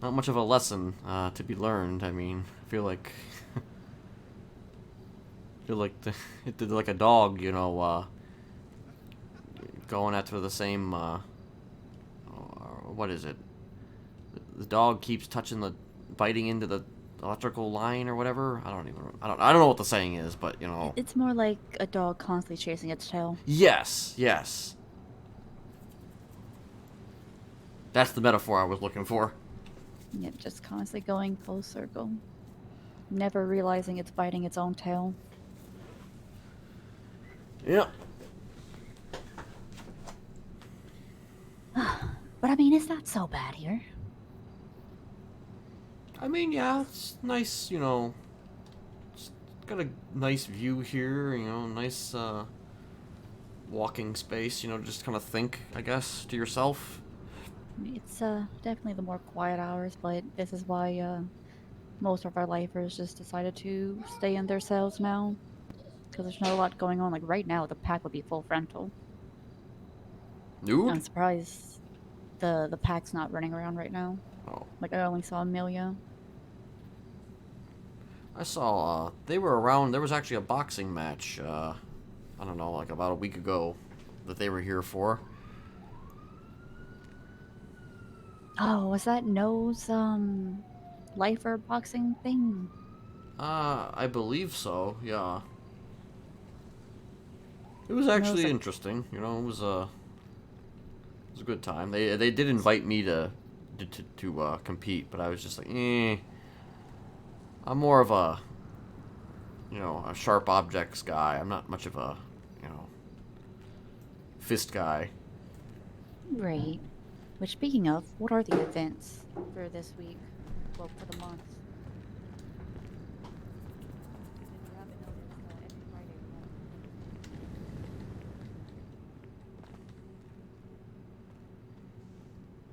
not much of a lesson to be learned. I mean, I feel like it did like a dog, going after the same. What is it? The dog keeps biting into the electrical line or whatever. I don't know what the saying is, but It's more like a dog constantly chasing its tail. Yes. That's the metaphor I was looking for. Yeah, just constantly going full circle. Never realizing it's biting its own tail. Yep. But I mean, it's not so bad here. I mean, yeah, it's nice, you know. It's got a nice view here, you know, nice walking space, you know, just kind of think, I guess, to yourself. It's definitely the more quiet hours, but this is why most of our lifers just decided to stay in their cells now. Because there's not a lot going on. Like right now, the pack would be full frontal. Nude? I'm surprised the pack's not running around right now. Oh. Like I only saw Amelia. I saw, they were around, there was actually a boxing match, I don't know, like about a week ago that they were here for. Oh, was that No's lifer boxing thing? I believe so, yeah. It was No's actually like, interesting, you know, it was a good time. They did invite me to compete, but I was just like, I'm more of a, you know, a sharp objects guy. I'm not much of a, you know, fist guy. Right. Which, speaking of, what are the events for this week? Well, for the month. If you haven't noticed, every Friday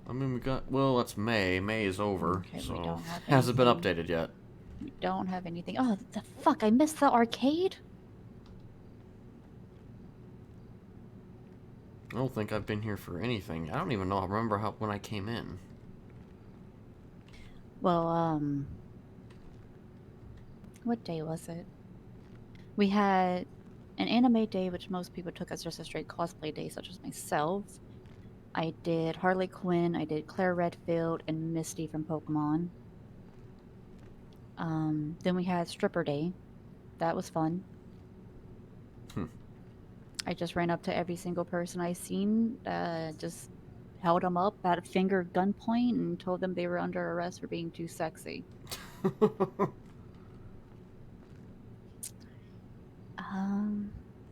we I mean, we got, well, that's May. May is over, Okay, we so don't have hasn't been anything. updated yet. We don't have anything. Oh, the fuck! I missed the arcade. I don't think I've been here for anything. I don't even know. I remember when I came in. Well, what day was it? We had an anime day, which most people took as just a straight cosplay day, such as myself. I did Harley Quinn, I did Claire Redfield, and Misty from Pokemon. Then we had Stripper Day. That was fun. I just ran up to every single person I seen, just held them up at finger gunpoint and told them they were under arrest for being too sexy.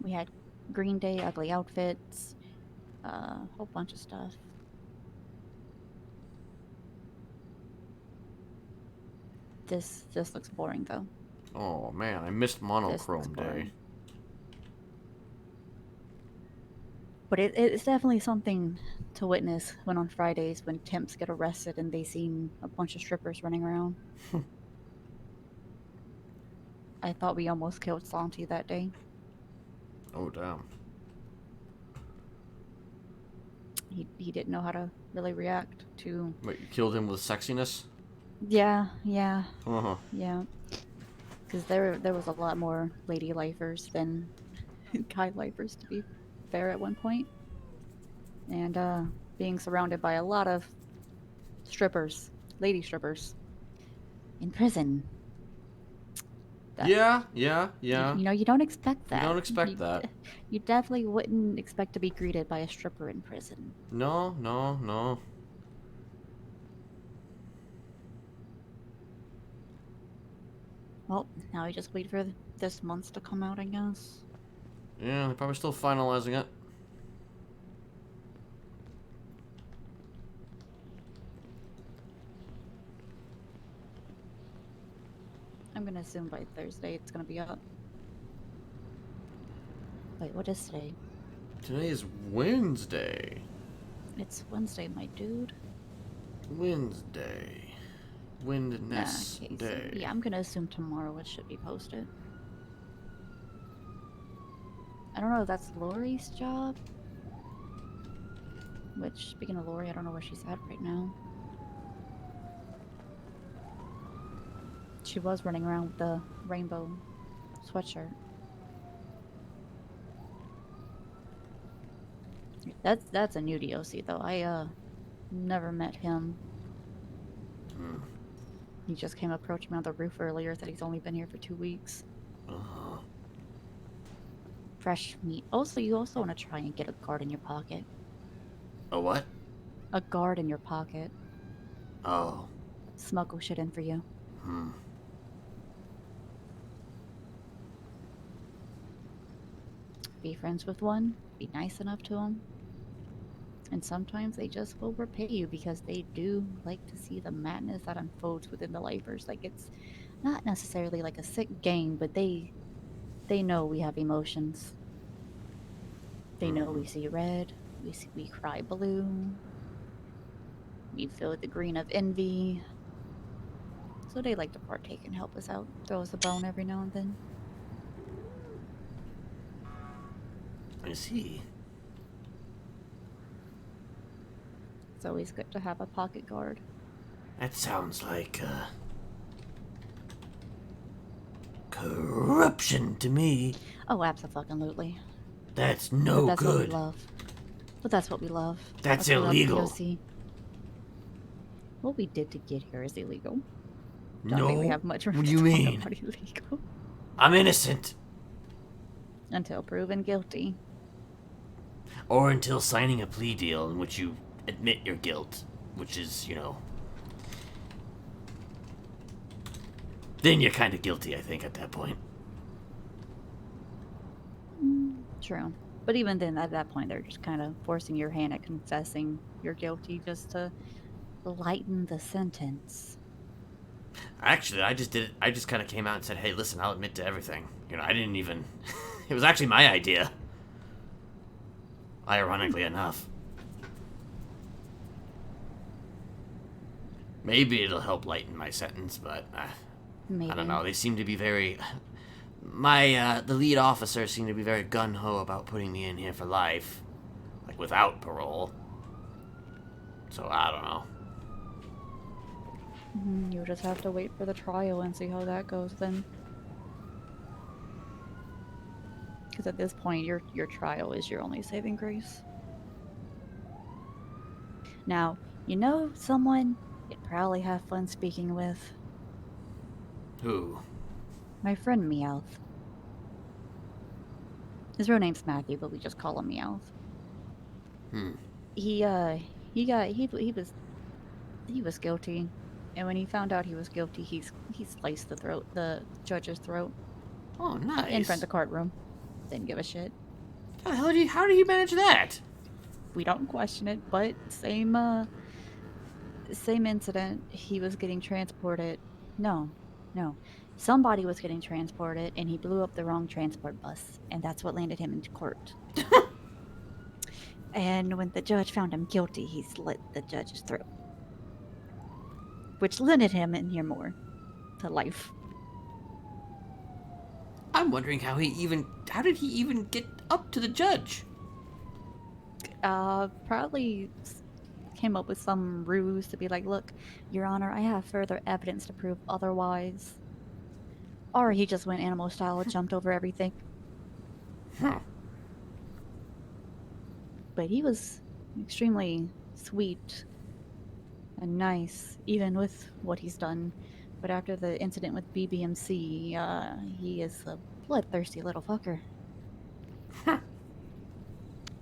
We had Green Day, ugly outfits, a whole bunch of stuff. This looks boring though. Oh man, I missed Monochrome Day. But it's definitely something to witness when on Fridays when temps get arrested and they seen a bunch of strippers running around. I thought we almost killed Santi that day. Oh damn. He didn't know how to really react to. Wait, you killed him with sexiness? Yeah. Uh-huh. Yeah. Because there was a lot more lady lifers than guy lifers, to be fair, at one point. And being surrounded by a lot of strippers, lady strippers, in prison. Yeah. You know, you don't expect that. You don't expect that. You definitely wouldn't expect to be greeted by a stripper in prison. No. Well, now we just wait for this month to come out, I guess. Yeah, they're probably still finalizing it. I'm gonna assume by Thursday it's gonna be up. Wait, what is today? Today is Wednesday. It's Wednesday, my dude. Wednesday. Windness Okay, Day. So, yeah, I'm gonna assume tomorrow it should be posted. I don't know if that's Lori's job. Which, speaking of Lori, I don't know where she's at right now. She was running around with the rainbow sweatshirt. That's a new DOC though. I never met him. He just came approaching me on the roof earlier that he's only been here for 2 weeks. Fresh meat. Also, you also want to try and get a guard in your pocket. A what? A guard in your pocket. Oh. Smuggle shit in for you. Be friends with one. Be nice enough to him. And sometimes they just will repay you because they do like to see the madness that unfolds within the lifers. Like, it's not necessarily like a sick game, but they know we have emotions. They know we see red, we cry blue, we feel the green of envy. So they like to partake and help us out, throw us a bone every now and then. I see. It's always good to have a pocket guard. That sounds like, corruption to me. Oh, absolutely. That's no That's good. What we love. But that's what we love. That's what we love, illegal. POC. What we did to get here is illegal. Don't No. think we have much room What do to you talk mean? about illegal. I'm innocent. Until proven guilty. Or until signing a plea deal in which you admit your guilt, which is, you know... Then you're kind of guilty, I think, at that point. True. But even then, at that point, they're just kind of forcing your hand at confessing you're guilty just to lighten the sentence. Actually, I just did it. I just kind of came out and said, hey, listen, I'll admit to everything. You know, I didn't even... It was actually my idea. Ironically enough. Maybe it'll help lighten my sentence, but... Maybe. I don't know. They seem to be very... the lead officer seemed to be very gung-ho about putting me in here for life. Like, without parole. So, I don't know. You just have to wait for the trial and see how that goes then. Because at this point, your trial is your only saving grace. Now, you know someone you'd probably have fun speaking with? Who? My friend Meowth. His real name's Matthew, but we just call him Meowth. He was guilty, and when he found out he was guilty, he sliced the judge's throat. Oh, nice. In front of the courtroom. Didn't give a shit. How do you manage that? We don't question it, but same incident. He was getting transported. No. Somebody was getting transported, and he blew up the wrong transport bus, and that's what landed him in court. And when the judge found him guilty, he slit the judge's throat, which landed him in here more to life. I'm wondering how did he even get up to the judge? Probably came up with some ruse to be like, look, Your Honor, I have further evidence to prove otherwise. Or he just went animal style, jumped over everything. But he was extremely sweet and nice, even with what he's done. But after the incident with BBMC, he is a bloodthirsty little fucker.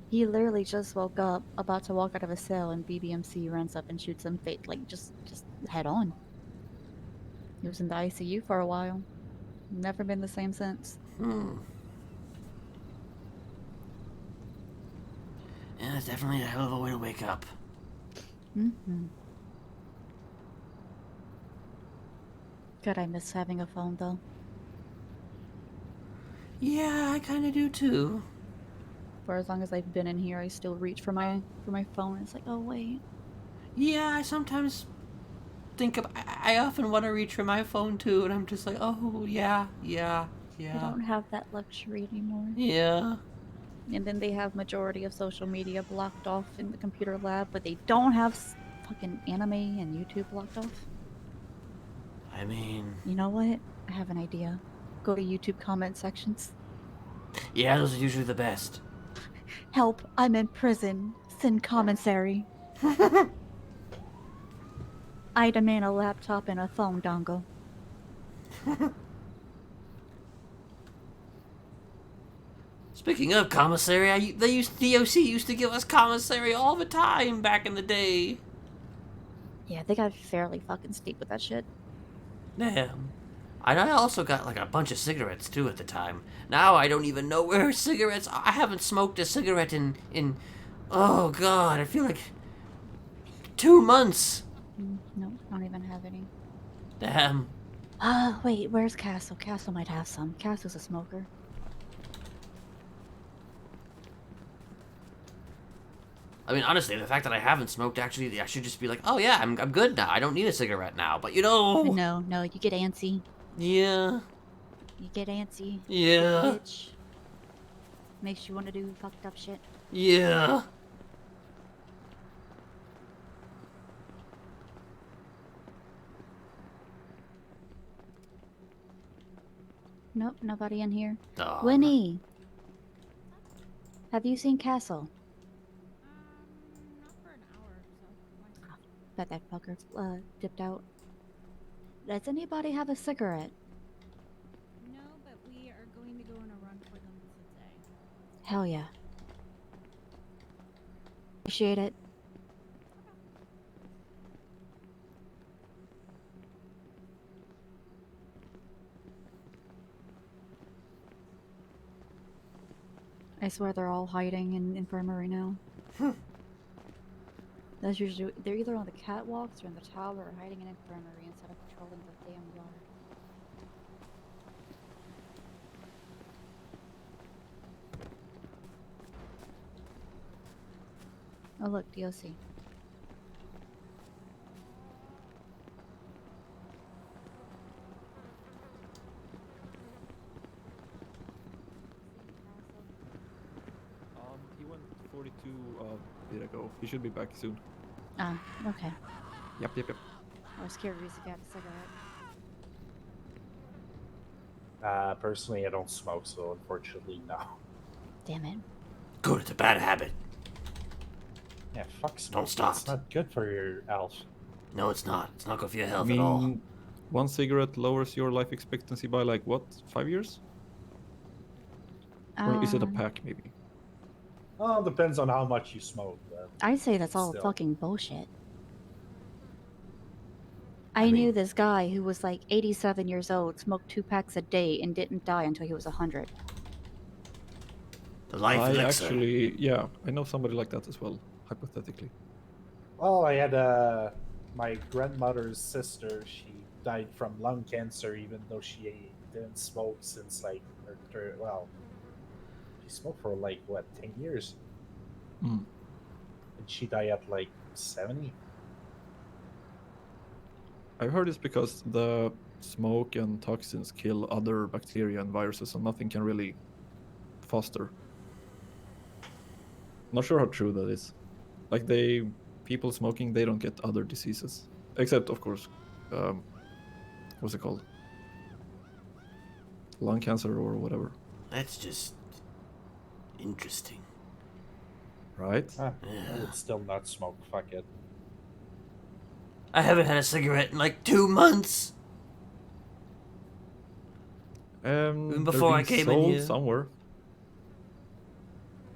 He literally just woke up, about to walk out of a cell, and BBMC runs up and shoots him just head on. He was in the ICU for a while. Never been the same since. Yeah, it's definitely a hell of a way to wake up. God, I miss having a phone, though. Yeah, I kind of do too. For as long as I've been in here, I still reach for my phone. It's like, oh wait. Yeah, I sometimes think I often want to reach for my phone too, and I'm just like, oh yeah. I don't have that luxury anymore. Yeah. And then they have majority of social media blocked off in the computer lab, but they don't have fucking anime and YouTube blocked off. I mean... You know what? I have an idea. Go to YouTube comment sections. Yeah, those are usually the best. Help, I'm in prison. Send commissary. I demand a laptop and a phone dongle. Speaking of commissary, DOC used to give us commissary all the time back in the day. Yeah, they got fairly fucking steep with that shit. Damn. And I also got like a bunch of cigarettes too at the time. Now I don't even know where cigarettes. I haven't smoked a cigarette in Oh God, I feel like 2 months. No, I don't even have any. Damn. Wait, where's Castle? Castle might have some. Castle's a smoker. I mean, honestly, the fact that I haven't smoked, actually, I should just be like, oh yeah, I'm good now. I don't need a cigarette now. But you know. No, you get antsy. Yeah. You get antsy. Yeah. Get bitch. Makes you want to do fucked up shit. Yeah. Nope, nobody in here. Oh, Winnie! Have you seen Castle? Not for an hour or so. Bet that fucker dipped out. Does anybody have a cigarette? No, but we are going to go on a run for them today. Hell yeah. Appreciate it. I swear they're all hiding in infirmary now. That's usually they're either on the catwalks or in the tower or hiding in infirmary instead of patrolling the damn yard. Oh look, DOC. He went 42 a bit ago. He should be back soon. Ah, okay. Yep. I was curious if you had a cigarette. Personally, I don't smoke, so unfortunately, no. Damn it. Good, it's a bad habit. Yeah, fuck smoking. Don't stop. It's not good for your health. No, it's not. It's not good for your health I at all. mean, one cigarette lowers your life expectancy by like what, 5 years? Or is it a pack maybe? Well, depends on how much you smoke. I'd say that's all Still. fucking bullshit. I knew this guy who was like 87 years old, smoked 2 packs a day, and didn't die until he was 100. The life I elixir. actually, yeah, I know somebody like that as well, hypothetically. Well, I had my grandmother's sister. She died from lung cancer, even though she didn't smoke since like she smoked for like what 10 years, Mm. and she died at like 70. I've heard it's because the smoke and toxins kill other bacteria and viruses, so nothing can really foster. Not sure how true that is. Like people smoking, they don't get other diseases, except of course, what's it called? Lung cancer or whatever. That's just interesting. Right? I would still not smoke. Fuck it. I haven't had a cigarette in like 2 months. Even before I came in sold here. somewhere.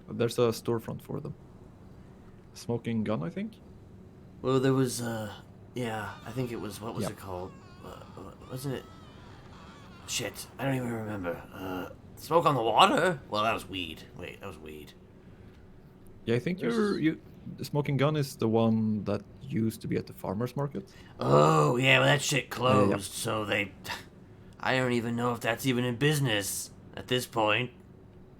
There's a storefront for them. Smoking gun, I think. Well, there was, yeah, I think it was, what was Yep. it called? Wasn't it? Shit, I don't even remember. Smoke on the water? Well, that was weed. Wait, that was weed. Yeah, I think the smoking gun is the one that used to be at the farmer's market. Oh, yeah, well, that shit closed, yep. so they... I don't even know if that's even in business at this point.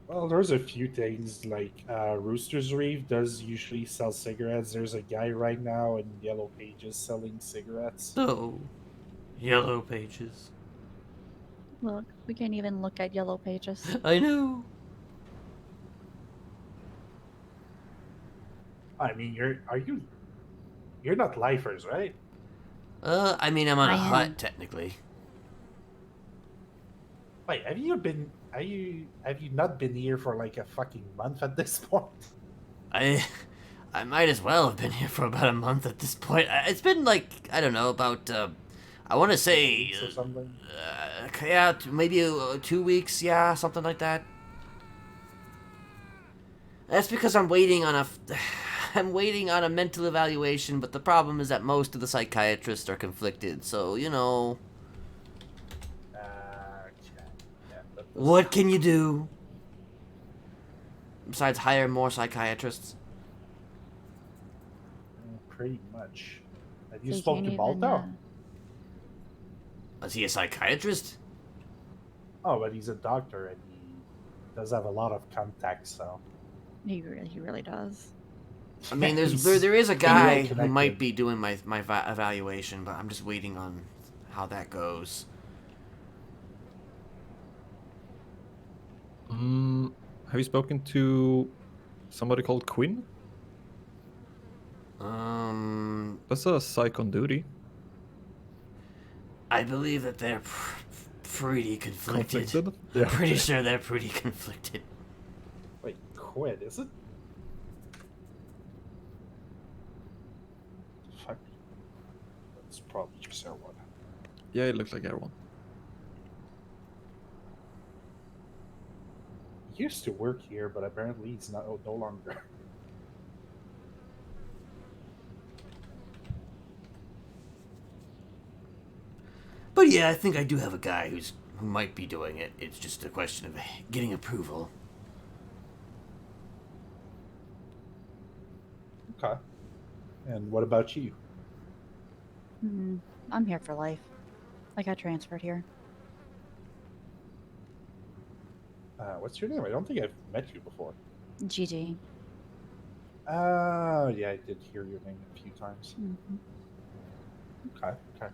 Well, there's a few things like Rooster's Reef does usually sell cigarettes. There's a guy right now in Yellow Pages selling cigarettes. Oh, Yellow Pages. Look, we can't even look at Yellow Pages. I know. I mean, you're not lifers, right? I mean, I'm on a I hut, am. technically. Wait, have you not been here for like a fucking month at this point? I might as well have been here for about a month at this point. It's been like, I don't know, about, I want to say, Or something? yeah, maybe 2 weeks, yeah, something like that. That's because I'm waiting on I'm waiting on a mental evaluation, but the problem is that most of the psychiatrists are conflicted, so, you know. What can you do? Besides hire more psychiatrists? pretty much. Have you So you spoke can't to even, Balto? Is he a psychiatrist? Oh, but he's a doctor and he does have a lot of contacts, so. He really does. I mean, there is a guy who might be doing my evaluation, but I'm just waiting on how that goes. Have you spoken to somebody called Quinn? That's a psych on duty. I believe that they're pretty conflicted. Conflicted? I'm pretty sure they're pretty conflicted. Wait, Quinn, is it? Fuck. That's probably just everyone. Yeah, it looks like everyone. He used to work here, but apparently he's no longer. But yeah, I think I do have a guy who might be doing it. It's just a question of getting approval. Okay. And what about you? I'm here for life. I got transferred here. What's your name? I don't think I've met you before. GG. Oh, yeah, I did hear your name a few times. Okay, okay.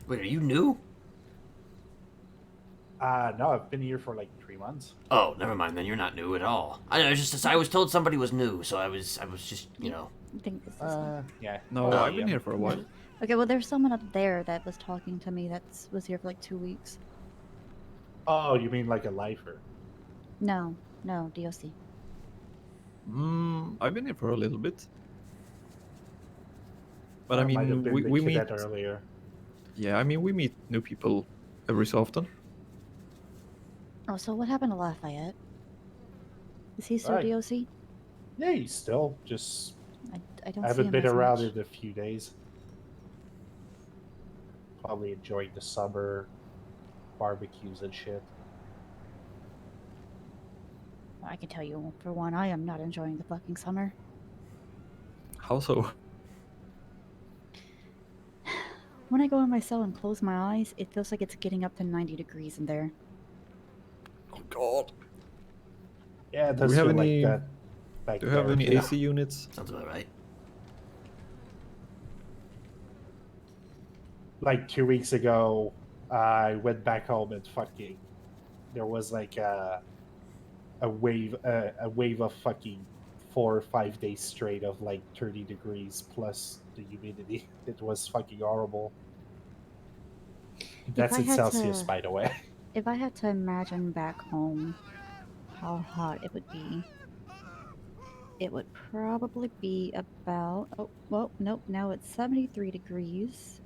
Wait, are you new? No, I've been here for like 3 months. Oh, never mind. Then you're not new at all. I was told somebody was new, so I was just I think this is. Yeah. No, I've been here for a while. Okay, well, there's someone up there that was talking to me that was here for like 2 weeks. Oh, you mean like a lifer? No, DOC. I've been here for a little bit. But I Might have mean, been we the meet. cadet earlier. Yeah, I mean, we meet new people every so often. Oh, so what happened to Lafayette? Is he still Right. DOC? Yeah, he's still just. I don't I see haven't him been as around much. in a few days. Probably enjoying the summer, barbecues and shit. I can tell you, for one, I am not enjoying the fucking summer. How so? When I go in my cell and close my eyes, it feels like it's getting up to 90 degrees in there. Oh God. Yeah, it Do does we have feel any? like that. Back Do you have there, any too. AC units? Sounds about right. Like 2 weeks ago, I went back home and fucking. There was like a wave of fucking 4 or 5 days straight of like 30 degrees plus the humidity. It was fucking horrible. That's I in had Celsius, to- by the way. If I had to imagine back home how hot it would be, it would probably be about. Oh, well, nope, now it's 73 degrees,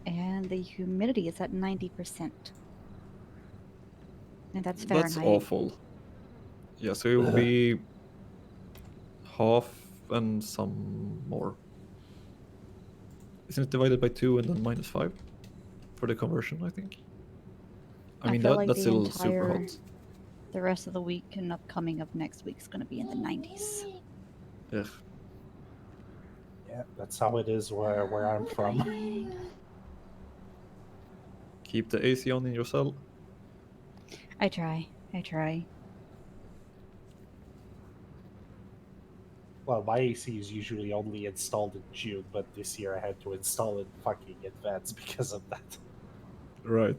and the humidity is at 90%. And that's Fahrenheit. That's awful. Yeah, so it will be half and some more. Isn't it divided by 2 and then -5 for the conversion, I think? I mean, feel like that's the still super entire- hot. The rest of the week and upcoming of next week's going to be in the 90s. Ugh. Yeah, that's how it is where I'm from. Keep the AC on in your cell. I try. Well, my AC is usually only installed in June, but this year I had to install it fucking advance because of that. Right.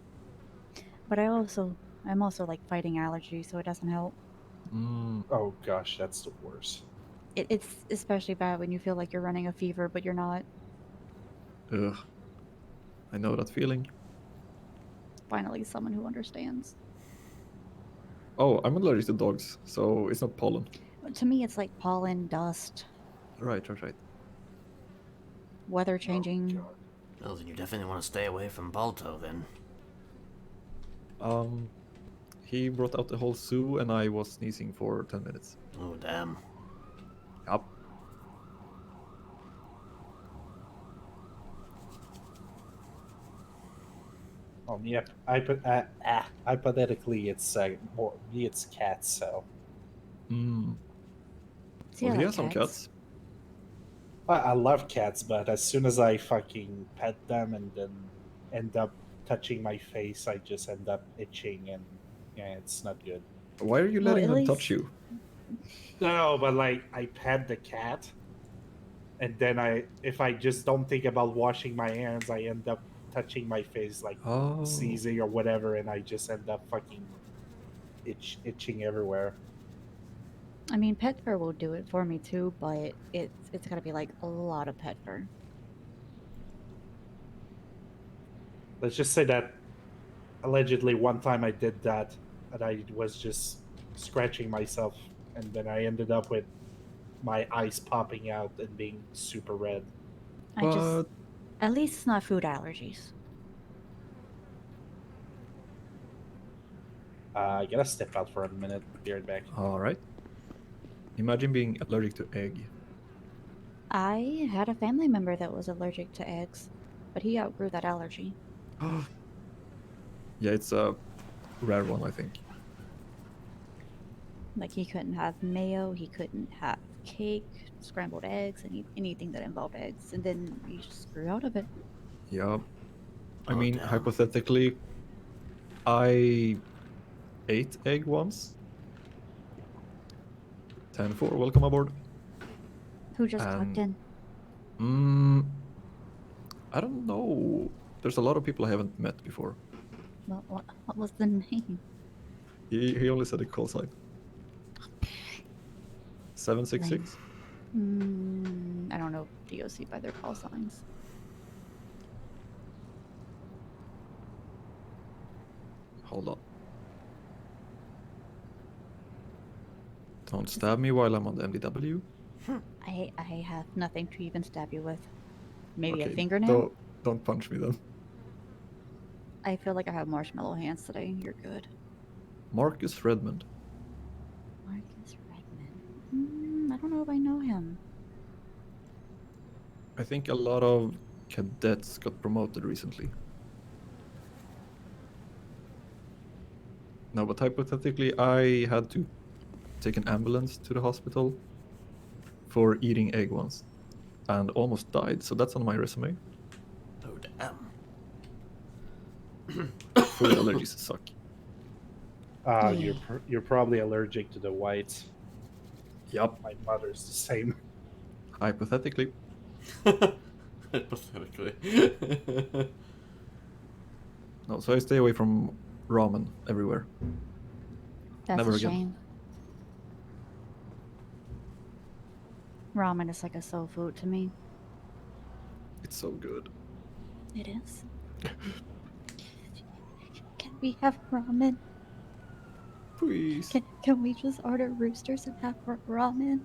But I'm also like fighting allergies, so it doesn't help. Oh gosh, that's the worst. It's especially bad when you feel like you're running a fever, but you're not. Ugh. I know that feeling. Finally, someone who understands. Oh, I'm allergic to dogs, so it's not pollen. To me, it's like pollen, dust, Right. weather changing. Well, then you definitely want to stay away from Balto, then. He brought out the whole zoo, and I was sneezing for 10 minutes. Oh, damn. Yup. Oh, yeah. Hypothetically, it's more me. It's cats, so. See, Well, I he like has some cats. I love cats, but as soon as I fucking pet them and then end up touching my face, I just end up itching, and yeah, it's not good. Why are you Well, letting at them touch least you? No, but like I pet the cat, and then if I just don't think about washing my hands, I end up touching my face, like Oh. sneezing or whatever, and I just end up fucking itching everywhere. I mean, pet fur will do it for me too, but it's gotta be like a lot of pet fur. Let's just say that allegedly one time I did that, and I was just scratching myself, and then I ended up with my eyes popping out and being super red. I just, at least it's not food allergies. I gotta step out for a minute. Be right back. All right. Imagine being allergic to egg. I had a family member that was allergic to eggs, but he outgrew that allergy. Yeah, it's a rare one, I think. Like he couldn't have mayo, he couldn't have cake, scrambled eggs, anything that involved eggs, and then he just grew out of it. Yeah. I mean, hypothetically, I ate egg once. 10-4, welcome aboard. Who just clocked in? I don't know. There's a lot of people I haven't met before. What was the name? He only said a call sign. 766? I don't know DOC by their call signs. Hold on. Don't stab me while I'm on the MDW. I have nothing to even stab you with. Maybe Okay, a fingernail? Don't punch me then. I feel like I have marshmallow hands today. You're good. Marcus Redmond. Marcus Redmond. I don't know if I know him. I think a lot of cadets got promoted recently. No, but hypothetically, I had to take an ambulance to the hospital for eating egg once and almost died, so that's on my resume. Oh, damn. Food allergies suck. You're probably allergic to the whites. Yup. My mother's the same. Hypothetically. Hypothetically. No, so I stay away from ramen everywhere. That's Never a again. shame. Ramen is like a soul food to me. It's so good. It is. Can we have ramen? Please. Can we just order roosters and have ramen?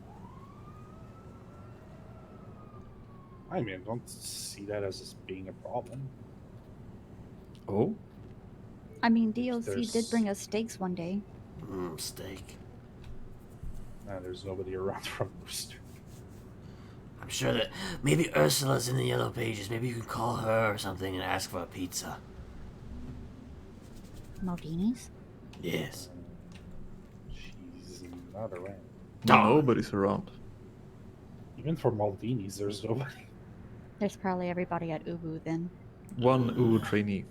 I mean, don't see that as being a problem. Oh? I mean, DOC There's- did bring us steaks one day. Steak. Nah, there's nobody around from Rooster. I'm sure that maybe Ursula's in the Yellow Pages. Maybe you could call her or something and ask for a pizza. Maldinis? Yes. She's not around. Nobody's around. Even for Maldinis, there's nobody. There's probably everybody at Ubu then. One UU trainee.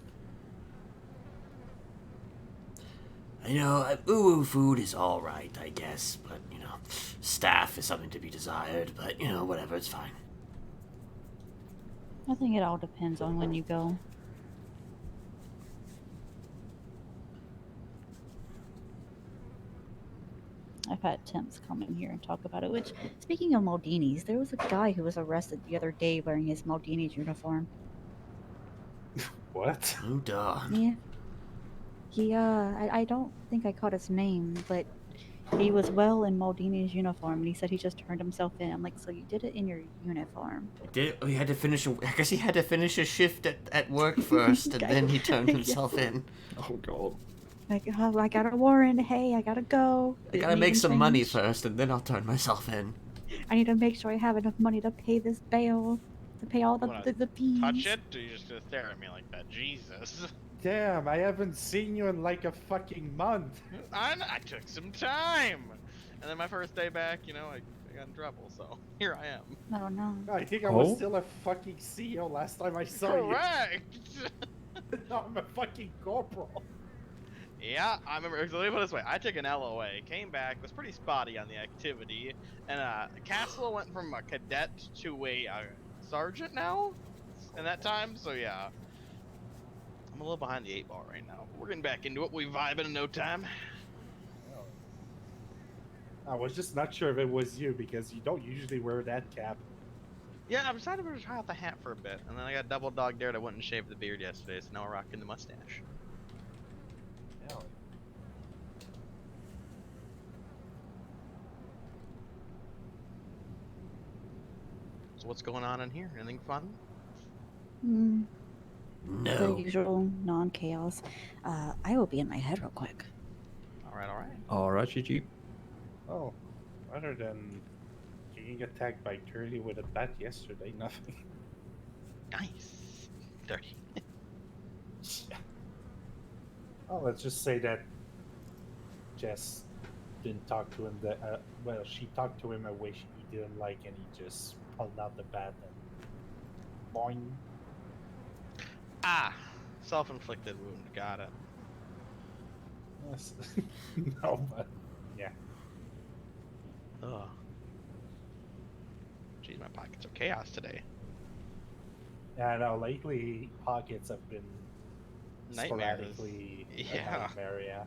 You know, ooh food is alright, I guess, but, you know, staff is something to be desired, but, you know, whatever, it's fine. I think it all depends on when you go. I've had temps come in here and talk about it, which, speaking of Maldinis, there was a guy who was arrested the other day wearing his Maldini's uniform. What? Oh, darn. Yeah. He, I don't think I caught his name, but he was well in Maldini's uniform, and he said he just turned himself in. I'm like, so you did it in your uniform? He had to finish. I guess he had to finish a shift at work first, and then he turned himself in. Oh god. Like, oh, I got a warrant. Hey, I gotta go. I gotta make some money first, and then I'll turn myself in. I need to make sure I have enough money to pay this bail, to pay all the fees. Touch it? Or you just gonna stare at me like that? Jesus. Damn, I haven't seen you in like a fucking month. I took some time. And then my first day back, you know, I got in trouble, so here I am. Oh no. I think I was Oh? still a fucking CEO last time I saw Correct! you. Now I'm a fucking corporal. Yeah, I remember. So let me put it this way: I took an LOA, came back, was pretty spotty on the activity, and Castle went from a cadet to a sergeant now in that time. So yeah, I'm a little behind the 8 ball right now. But we're getting back into it. We vibing in no time. I was just not sure if it was you because you don't usually wear that cap. Yeah, I decided to try out the hat for a bit, and then I got double dog dared. I went and shaved the beard yesterday, so now we're rocking the mustache. Yeah. So what's going on in here? Anything fun? The No. usual non-chaos. I will be in my head real quick. All right, all right. Alright, GG. Oh, other than getting attacked by Curly with a bat yesterday, nothing. Nice. Dirty. Oh, let's just say that Jess didn't talk to him. Well, she talked to him a way he didn't like, and he just pulled out the bat and boing. Ah, self-inflicted wound. Got it. Yes. No, but yeah. Ugh. Geez, my pockets are chaos today. Yeah, I know. Lately, pockets have been Nightmares. sporadically a Yeah. nightmare, yeah.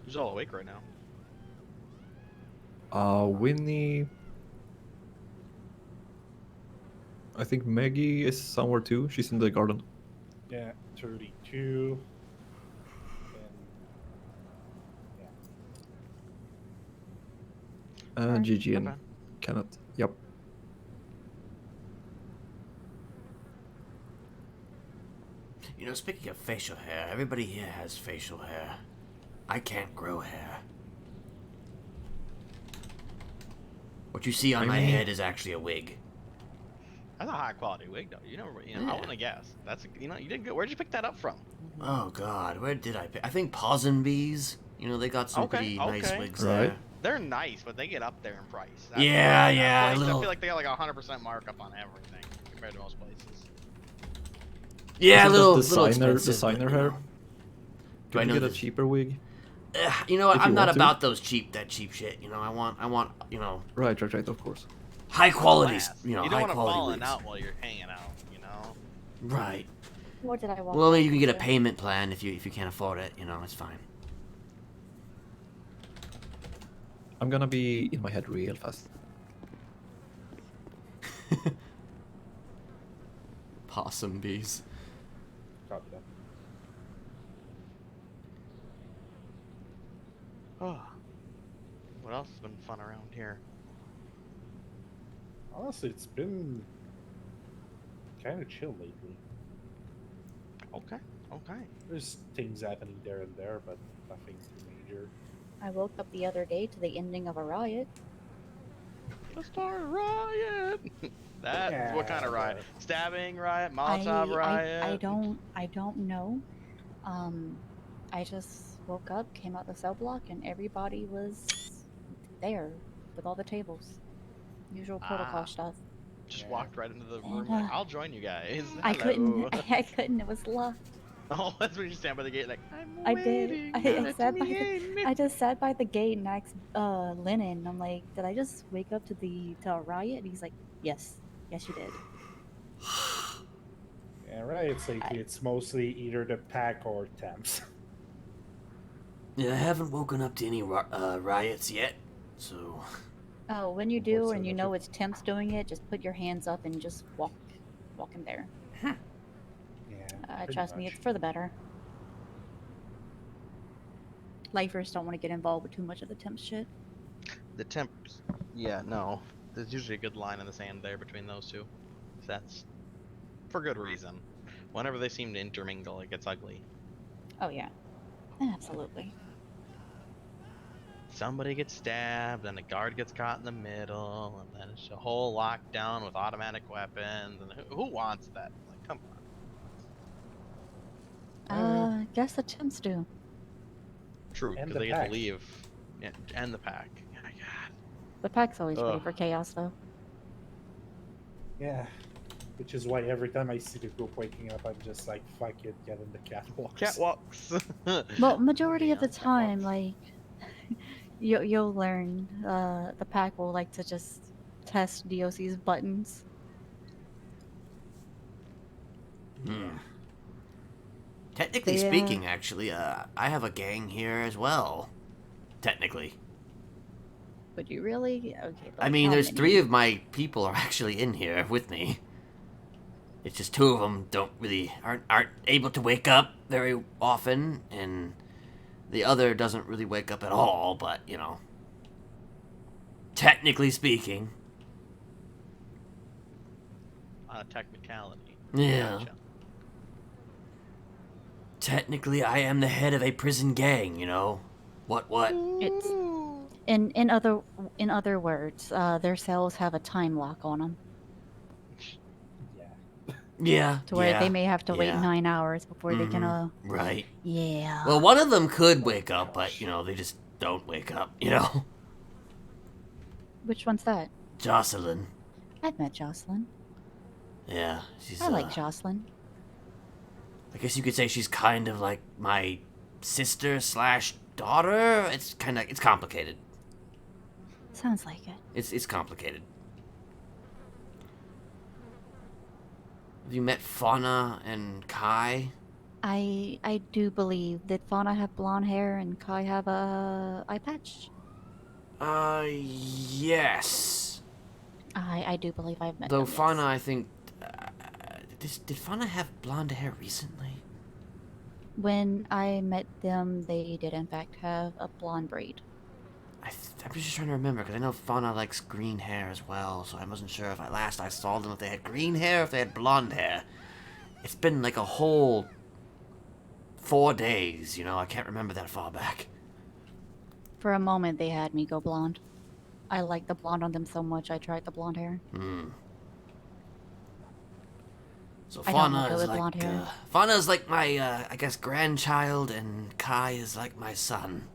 Who's all awake right now? Winnie. I think Maggie is somewhere too. She's in the garden. Yeah, 32. And Gigi and Okay. Kenneth. Yep. You know, speaking of facial hair, everybody here has facial hair. I can't grow hair. What you see on my head is actually a wig. That's a high quality wig, though. You know, I wouldn't have guessed. That's you did good. Where'd you pick that up from? Oh God, where did I pick? I think Pause&Bees. You know, they got some pretty nice wigs there. They're nice, but they get up there in price. Yeah, I little- feel like they got like 100% markup on everything compared to most places. Yeah, Isn't little that expensive, designer but, you hair. know. Do I know get a this? cheaper wig? You know what? If you I'm not want to. about that cheap shit. You know, I want, you know, Right, of course. high quality, Class. you know, you high don't want to quality fall wigs. out while you're hanging out, you know. Right. What did I want? Well, maybe you can get a payment plan if you can't afford it. You know, it's fine. I'm gonna be in my head real fast. Pause&Bees. Copy that. Oh. What else has been fun around here? Honestly, it's been kind of chill lately. Okay. There's things happening there and there, but nothing too major. I woke up the other day to the ending of a riot. The Star Riot. That's what kind of riot? Stabbing riot? Molotov riot? I don't know. I just woke up, came out the cell block, and everybody was there with all the tables. Usual protocol stuff. Just walked right into the room. And, Like, I'll join you guys. I Hello. couldn't. It was locked. Oh, that's when you stand by the gate like, I'm I waiting. did. I let sat by me the, in." I just sat by the gate and asked Lennon. I'm like, did I just wake up to a riot? And he's like, yes, you did. Yeah, right. It's like it's mostly either the pack or temps. Yeah, I haven't woken up to any riots yet, so. Oh, when you do and you know it's temps doing it, just put your hands up and just walk in there. Yeah. Trust me, it's for the better. Lifers don't want to get involved with too much of the temp shit. The temps, yeah, no. There's usually a good line in the sand there between those two. That's for good reason. Whenever they seem to intermingle, it gets ugly. Oh yeah, absolutely. somebody gets stabbed, and a guard gets caught in the middle, and then it's a whole lockdown with automatic weapons. And who wants that? Like, come on. Guess the chimps do. True, And because the they get pack. to leave. Yeah, and the pack. Oh my god. The pack's always ready Ugh. for chaos, though. Yeah. Which is why every time I see the group waking up, I'm just like, fuck it, get in the catwalks. Catwalks. Well, majority of the Yeah, time, catwalks. like, you'll learn the pack will like to just test DOC's buttons. Technically They, speaking, actually, I have a gang here as well. Technically. Would you really? Okay. I like, mean, how there's many? 3 of my people are actually in here with me. It's just 2 of them aren't able to wake up very often, and the other doesn't really wake up at all, but, you know. Technically speaking. On a technicality. Yeah. Gotcha. Technically, I am the head of a prison gang, you know? What? It's in other words, their cells have a time lock on them. Yeah. To where they may have to wait yeah. 9 hours before they can. Right. Yeah. Well, one of them could wake up, but, you know, they just don't wake up, you know? Which one's that? Jocelyn. I've met Jocelyn. Yeah, she's. I like Jocelyn. I guess you could say she's kind of like my sister/daughter. It's complicated. Sounds like it. It's complicated. Have you met Fauna and Kai? I do believe that Fauna have blonde hair and Kai have a eye patch. Yes. I do believe I've met Though them, Fauna, yes. I think. Did Fauna have blonde hair recently? When I met them, they did in fact have a blonde braid. I'm just trying to remember, because I know Fauna likes green hair as well, so I wasn't sure if I saw them if they had green hair or if they had blonde hair. It's been like a whole 4 days, you know, I can't remember that far back. For a moment, they had me go blonde. I liked the blonde on them so much, I tried the blonde hair. So I don't know Fauna if it is was like, blonde hair. Fauna is like my, I guess, grandchild, and Kai is like my son.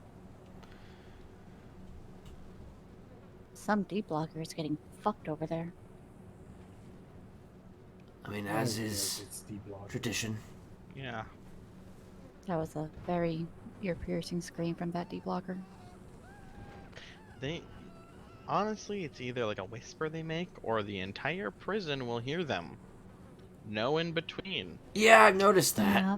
Some D blocker is getting fucked over there. I mean, as is tradition. Yeah. That was a very ear-piercing scream from that D blocker. Honestly, it's either like a whisper they make, or the entire prison will hear them. No in between. Yeah, I've noticed that. Yeah.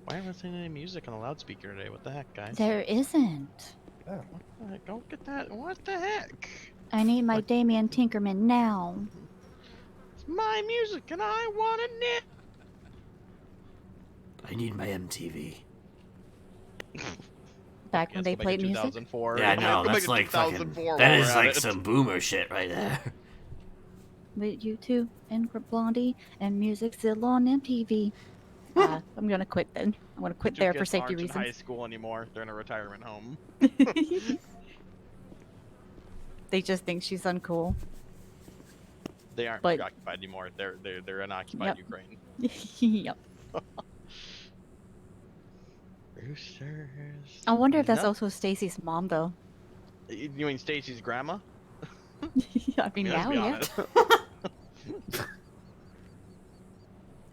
Why am I listening to any music on the loudspeaker today? What the heck, guys? There isn't. What the heck? Don't get that. What the heck? I need my Damien Tinkerman now. It's my music and I want it. I need my MTV. Back when they played music? 2004. Yeah, I know, that's like fucking, 2004 that while is we're at like it. some boomer shit right there. With you two and Blondie and music still on MTV. I'm gonna quit then. I'm gonna quit Two there for kids safety aren't in high reasons. school anymore. They're in a retirement home. They just think she's uncool. They aren't But- occupied anymore. They're in occupied Yep. Ukraine. Yep. Roosters. I wonder if that's No. also Stacy's mom though. You mean Stacy's grandma? I mean, let's now, be yeah. honest.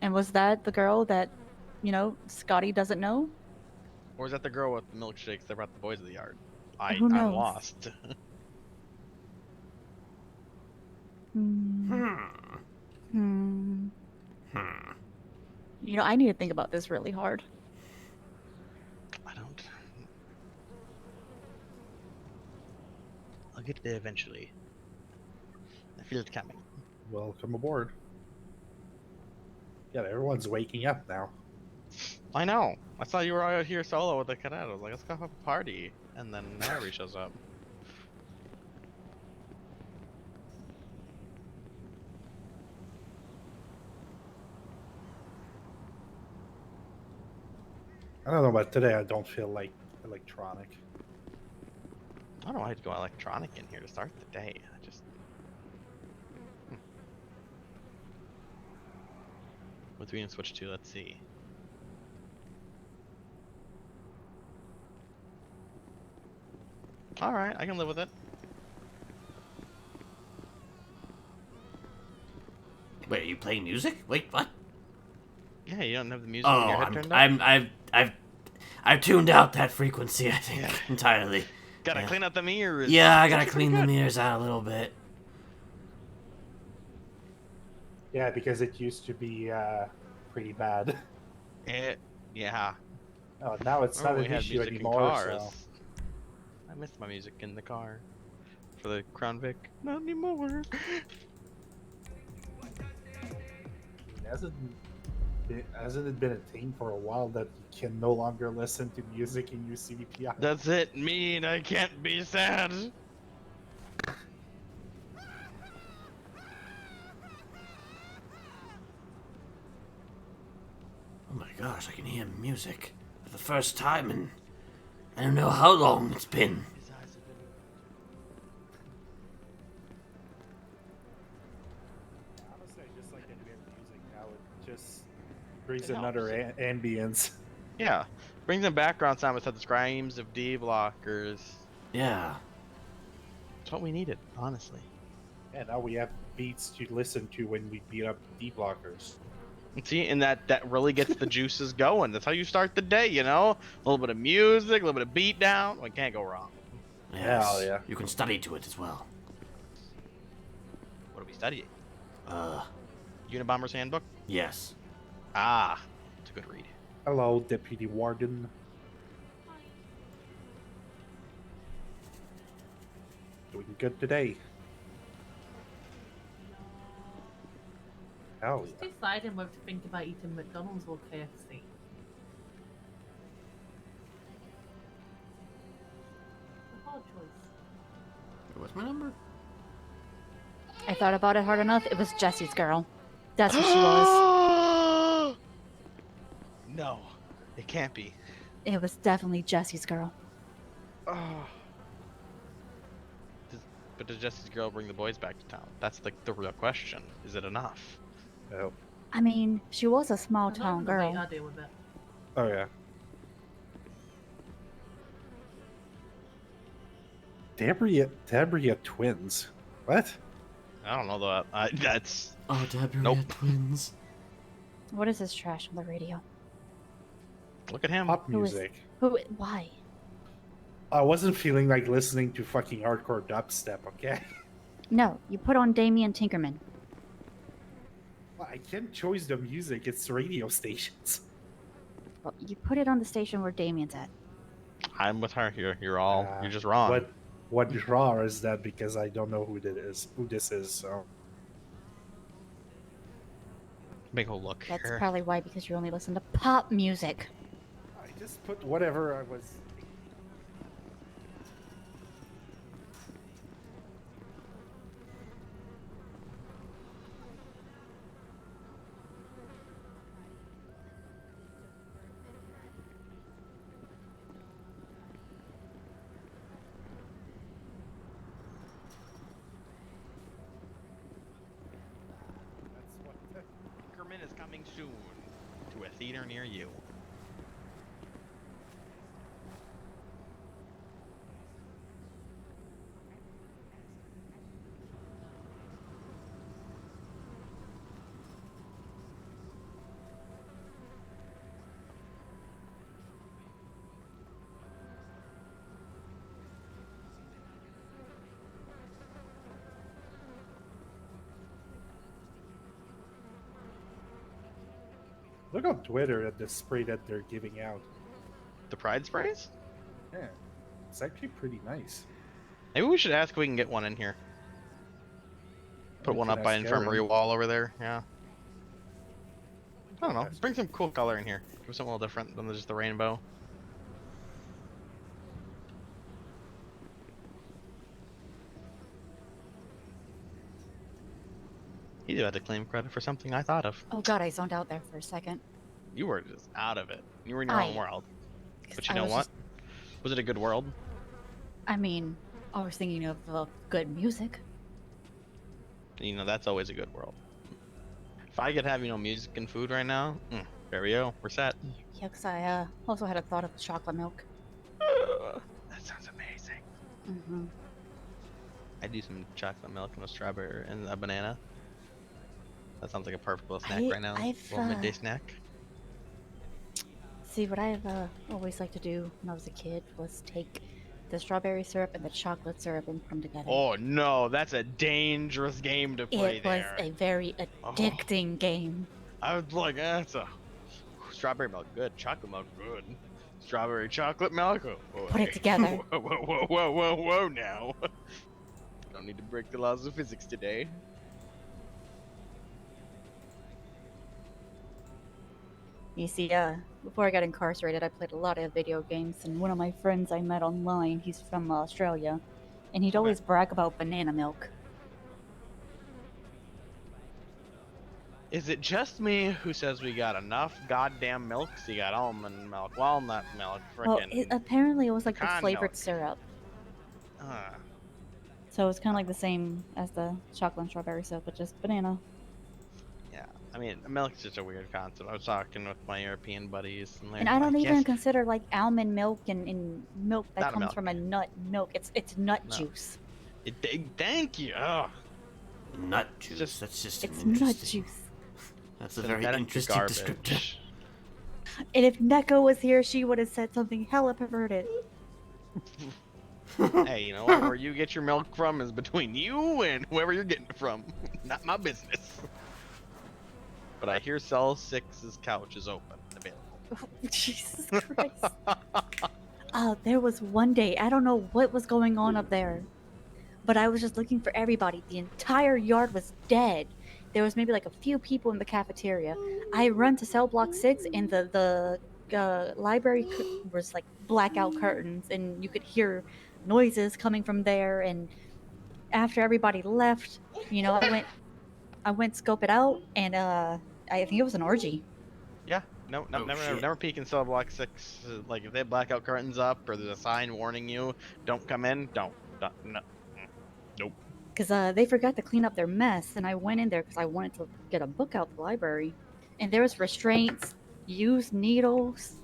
And was that the girl that, you know, Scotty doesn't know? Or is that the girl with the milkshakes that brought the boys to the yard? Who knows? I'm lost. You know, I need to think about this really hard. I don't. I'll get there eventually. I feel it coming. Welcome aboard. Yeah, everyone's waking up now. I know. I saw you were out here solo with the Kenneth. I was like, let's go have a party. And then Mary shows up. I don't know, but today I don't feel like electronic. I don't know why I'd go electronic in here to start the day. I just. What do we need to switch to? Let's see. Alright, I can live with it. Wait, are you playing music? Wait, what? Yeah, you don't have the music in your head turned up? I've tuned out that frequency, I think, entirely. Gotta clean out the mirrors. Yeah, I gotta clean the mirrors out a little bit. Yeah, because it used to be pretty bad. Yeah. Oh, now it's not we an had issue music in anymore. cars. So. I missed my music in the car. For the Crown Vic. Not anymore. Hasn't it been a thing for a while that you can no longer listen to music in your CDPI? Does it mean I can't be sad? Oh my gosh, I can hear music for the first time in I don't know how long it's been. Honestly, I just like ambient music now. It just brings another ambience. Yeah. Brings in background sound instead of the screams of D-blockers. Yeah. That's what we needed, honestly. Yeah, now we have beats to listen to when we beat up D-blockers. See, and that really gets the juices going. That's how you start the day, you know? A little bit of music, a little bit of beat down. Well, it can't go wrong. Yes. Hell yeah. You can study to it as well. What are we studying? Unabomber's Handbook? Yes. Ah, it's a good read. Hello, Deputy Warden. Doing good today. Hell Just yeah. deciding whether to think about eating McDonald's or KFC. A hard choice. What's my number? I thought about it hard enough. It was Jesse's girl. That's what she was. No, it can't be. It was definitely Jesse's girl. Oh. But does Jesse's girl bring the boys back to town? That's like the real question. Is it enough? Oh. I mean, she was a small town girl. I'll deal with it. Oh yeah. Dabria twins. What? I don't know though. That's. Oh, Deborah Nope. twins. What is this trash on the radio? Look at him. Pop Who is- music. Why? I wasn't feeling like listening to fucking hardcore dubstep, okay? No, you put on Damien Tinkerman. Well, I can't choose the music, it's radio stations. Well, you put it on the station where Damien's at. I'm with her here. You're just wrong. What genre is that? Because I don't know who this is, so. Make a look That's here. probably why, because you only listen to pop music. I just put whatever I was. Tinkerman is coming soon to a theater near you. Look on Twitter at the spray that they're giving out. The pride sprays? Yeah, it's actually pretty nice. Maybe we should ask if we can get one in here. Put We one can up by ask infirmary Aaron. wall over there. Yeah. I don't know. Bring some cool color in here. Do something a little different than just the rainbow. He had to claim credit for something I thought of. Oh god, I zoned out there for a second. You were just out of it. You were in your own world. But you I know was what? just- Was it a good world? I mean, I was thinking of good music. You know, that's always a good world. If I could have, you know, music and food right now, there we go. We're set. Yeah, because I also had a thought of chocolate milk. That sounds amazing. Mm-hmm. I do some chocolate milk and a strawberry and a banana. That sounds like a perfect little snack right now. Little midday snack. See, what I've always liked to do when I was a kid was take the strawberry syrup and the chocolate syrup and put them together. Oh no, that's a dangerous game to play It was there. a very addicting game. I was like, that's a strawberry milk good, chocolate milk good, strawberry chocolate milk. Oh, boy. Put it together. Whoa now. Don't need to break the laws of physics today. You see, before I got incarcerated, I played a lot of video games, and one of my friends I met online, he's from Australia, and he'd always brag about banana milk. Is it just me who says we got enough goddamn milks? You got almond milk, walnut milk, Well, frickin' apparently it was like the pecan flavored milk. syrup. Ah. So it's kind of like the same as the chocolate and strawberry syrup, but just banana. Yeah, I mean, milk's just a weird concept. I was talking with my European buddies, and, And I don't like, even yes, consider like almond milk and milk that Not a comes milk. from a nut milk. It's nut No. juice. Thank you. Ugh. Nut juice. That's just It's an nut interesting. juice. That's a very Synthetic interesting garbage. descriptor. And if Neko was here, she would have said something hella perverted. Hey, you know what? Where you get your milk from is between you and whoever you're getting it from. Not my business. But I hear Cell 6's couch is open, available. Jesus Christ. There was one day, I don't know what was going on up there, but I was just looking for everybody. The entire yard was dead. There was maybe like a few people in the cafeteria. I run to cell block 6 and the library was like blackout curtains, and you could hear noises coming from there. And after everybody left, you know, I went scope it out, and I think it was an orgy. Yeah, never peek in Cell Block 6. Like, if they have blackout curtains up or there's a sign warning you, don't come in, don't no. Nope. Because they forgot to clean up their mess, and I went in there because I wanted to get a book out the library. And there was restraints, used needles,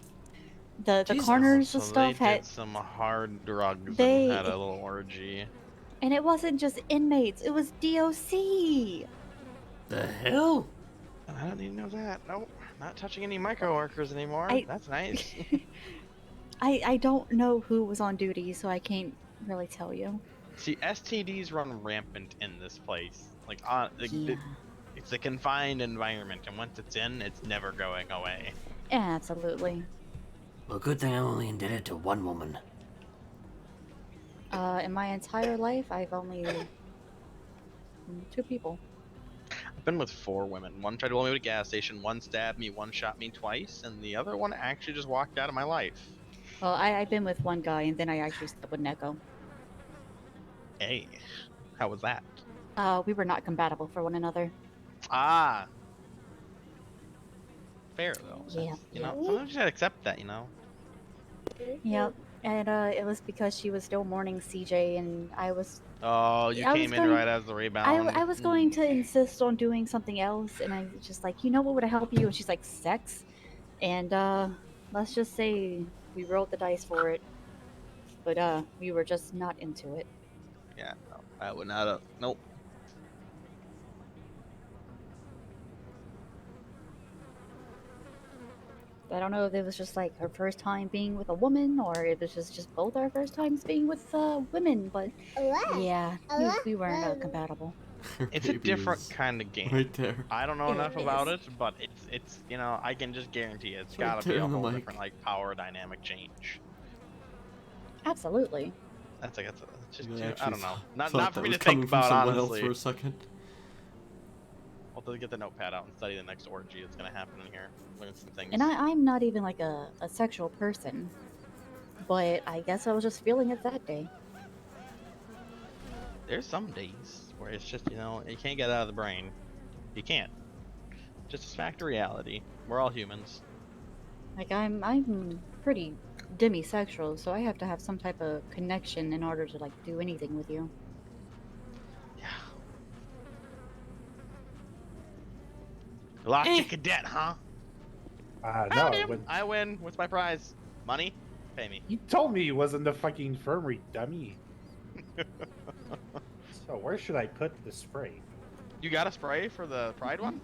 the corners So of stuff they had... did some hard drugs They- and had a little orgy. And it wasn't just inmates, it was DOC! The hell? I don't even know that. Nope. Not touching any micro workers anymore. That's nice. I don't know who was on duty, so I can't really tell you. See, STDs run rampant in this place. Like, Yeah. it's a confined environment, and once it's in, it's never going away. Absolutely. Well, good thing I only did it to one woman. In my entire life, I've only... 2 people. I've been with 4 women. One tried to roll me at a gas station, one stabbed me, one shot me twice, and the other one actually just walked out of my life. Well, I've been with one guy, and then I actually slept with Neko. Hey, how was that? We were not compatible for one another. Ah. Fair, though. Yeah. You know, sometimes you gotta accept that, you know? Yep. And it was because she was still mourning CJ, and I was... Oh, you I was came in going- right as the rebound. I was going to insist on doing something else, and I was just like, you know what would help you? And she's like, sex? And let's just say we rolled the dice for it, but we were just not into it. Yeah, no, I would not have. Nope. I don't know if it was just like her first time being with a woman, or if it was just both our first times being with women, but yeah, we weren't compatible. It's a different kind of game. right there. I don't know It enough is. about it, but it's you know, I can just guarantee it's Right gotta be there a in the whole mic. different like power dynamic change. Absolutely. That's like that's just You too, I actually don't know. thought Not that for me was to coming think from about someone honestly. else for a second. I'll have to get the notepad out and study the next orgy that's gonna happen in here. Learn some things. And I'm not even like a sexual person, but I guess I was just feeling it that day. There's some days where it's just, you know, you can't get out of the brain. You can't. Just a fact of reality. We're all humans. Like I'm pretty demisexual, so I have to have some type of connection in order to like do anything with you. Lost a cadet, huh? No, I win. What's my prize? Money? Pay me. you told me he was in the fucking infirmary, dummy. So where should I put the spray? You got a spray for the pride one?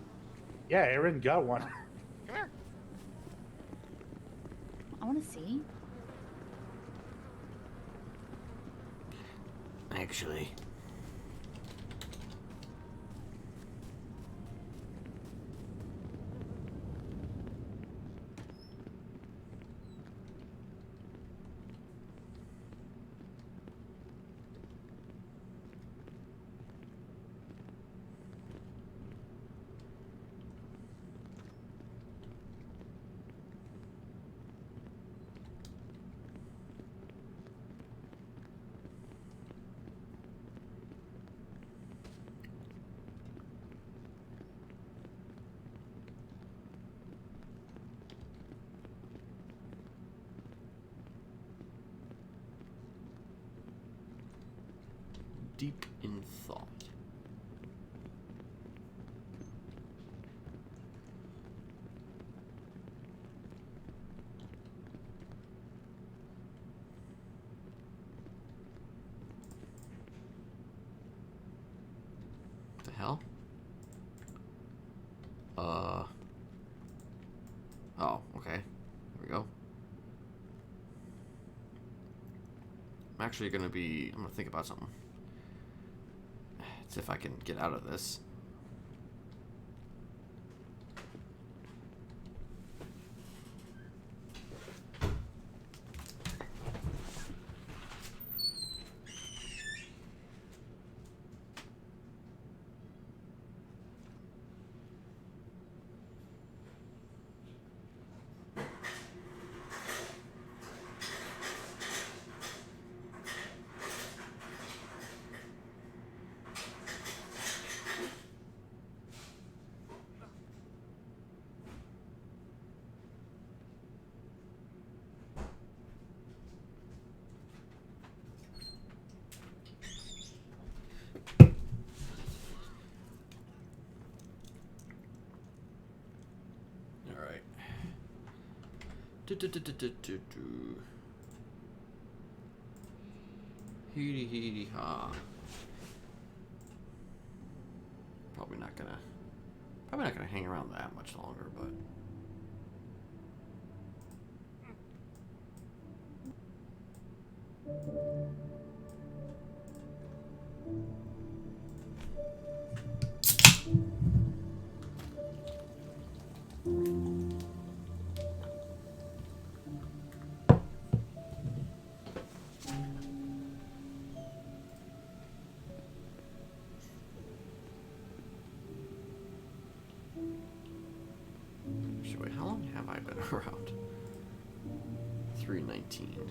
Yeah, Aaron got one. Come here. I want to see. Actually. Deep in thought. What the hell? Oh, okay. There we go. I'm actually I'm gonna think about something. See if I can get out of this. Heedy heedy ha. Probably not gonna hang around that much longer, but wait, how long have I been around? 319.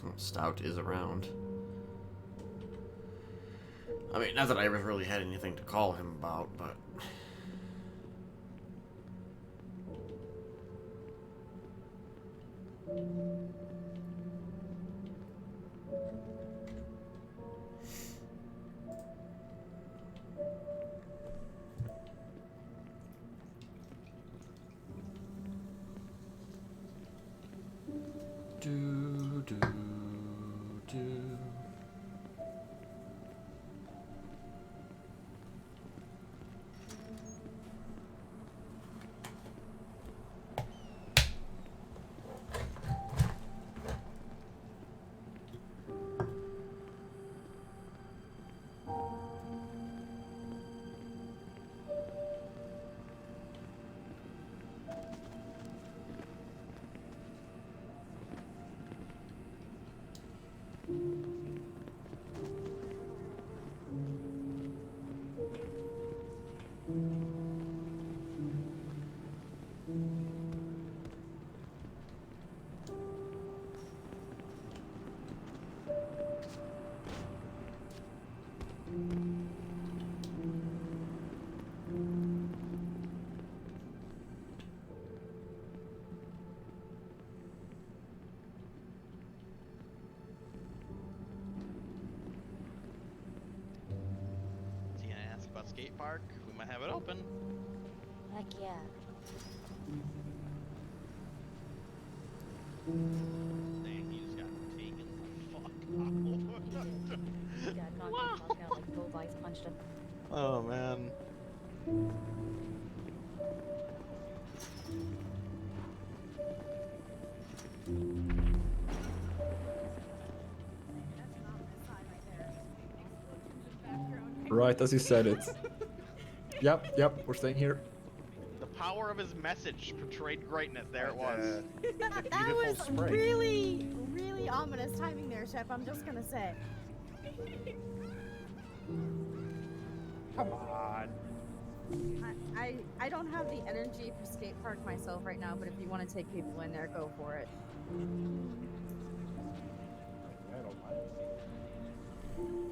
Oh, Stout is around. I mean, not that I ever really had anything to call him about, but Do, do, do. So you gonna ask about skate park? We might have it open. Heck yeah. Dang, he just got taken the fuck out. He got knocked the fuck out like both eyes punched him. Oh man. Right as you said it. Yep, we're staying here. The power of his message portrayed greatness. There it was. That was really, really ominous timing there, Chef. I'm just gonna say. Come on. I don't have the energy for skate park myself right now, but if you want to take people in there, go for it. I don't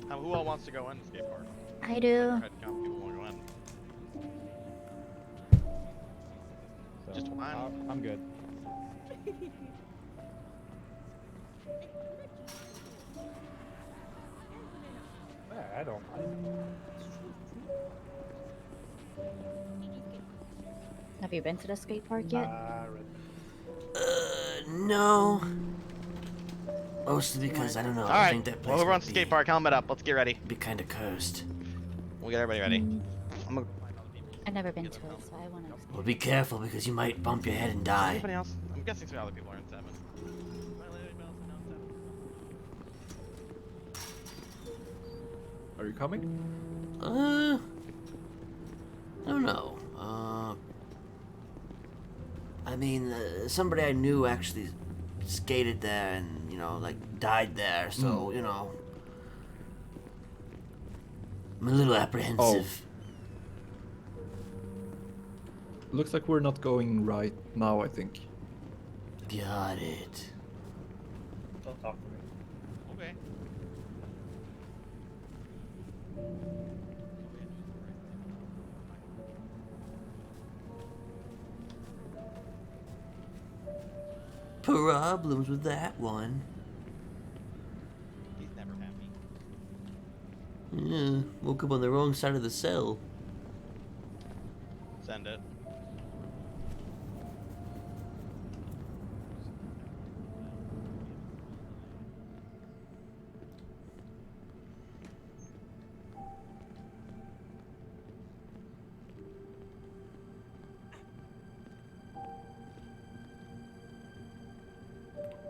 mind. Who all wants to go in the skate park? I do. Head count people want to go in. So, Just one. I'm good. I don't mind. Have you been to the skate park yet? No. Mostly because I don't know. I Alright, think that place well, we're on might the skate park. Helmet up. Let's get ready. be kind of cursed. We'll get everybody ready. I'm gonna... I've never been to it, so I want to. Well, be careful because you might bump your head and die. Anybody else? I'm guessing some other people are in 7. Are you coming? I don't know. I mean, somebody I knew actually skated there and, you know, like, died there, so, you know. I'm a little apprehensive. Looks like we're not going right now, I think. Got it. Don't talk to me. Okay. Problems with that one. He's never happy. Yeah, woke up on the wrong side of the cell. Send it.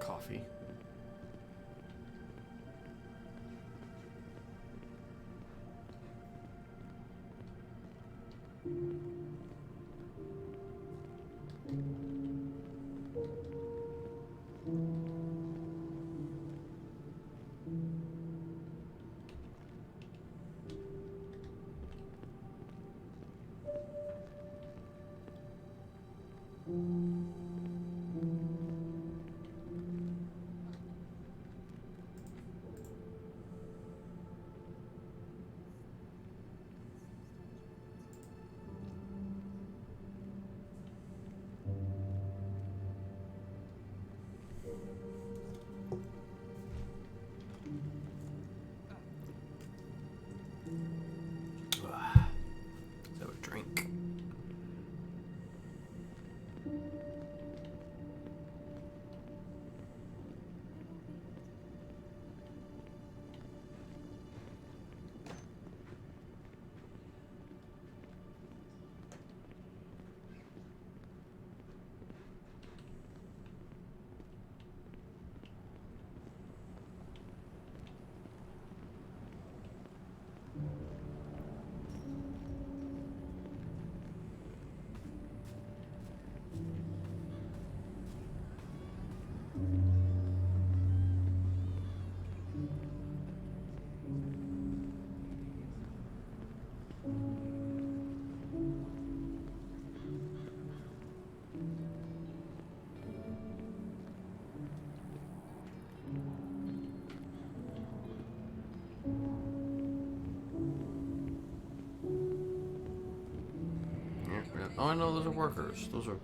Coffee. Oh, I know those are workers. Those are...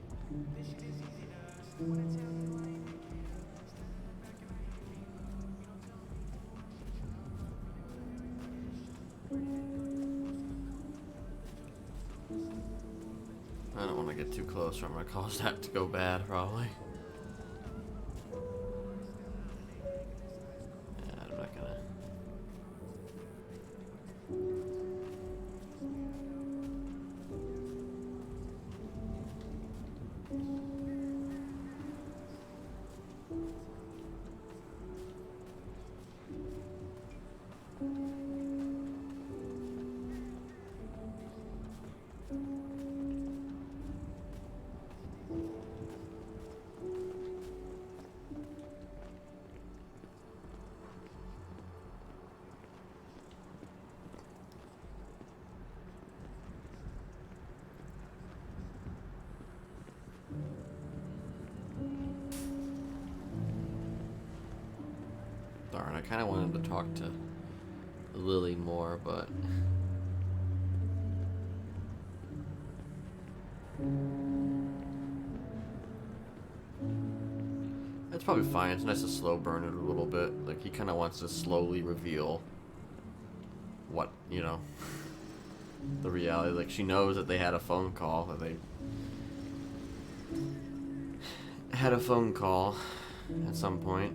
I don't want to get too close or I'm going to cause that to go bad, probably. Yeah, I'm not going to... Darn, I kind of wanted to talk to Lily more, but... That's probably fine. It's nice to slow burn it a little bit. Like, he kind of wants to slowly reveal what, you know, the reality. Like, she knows that they had a phone call, that they had a phone call at some point.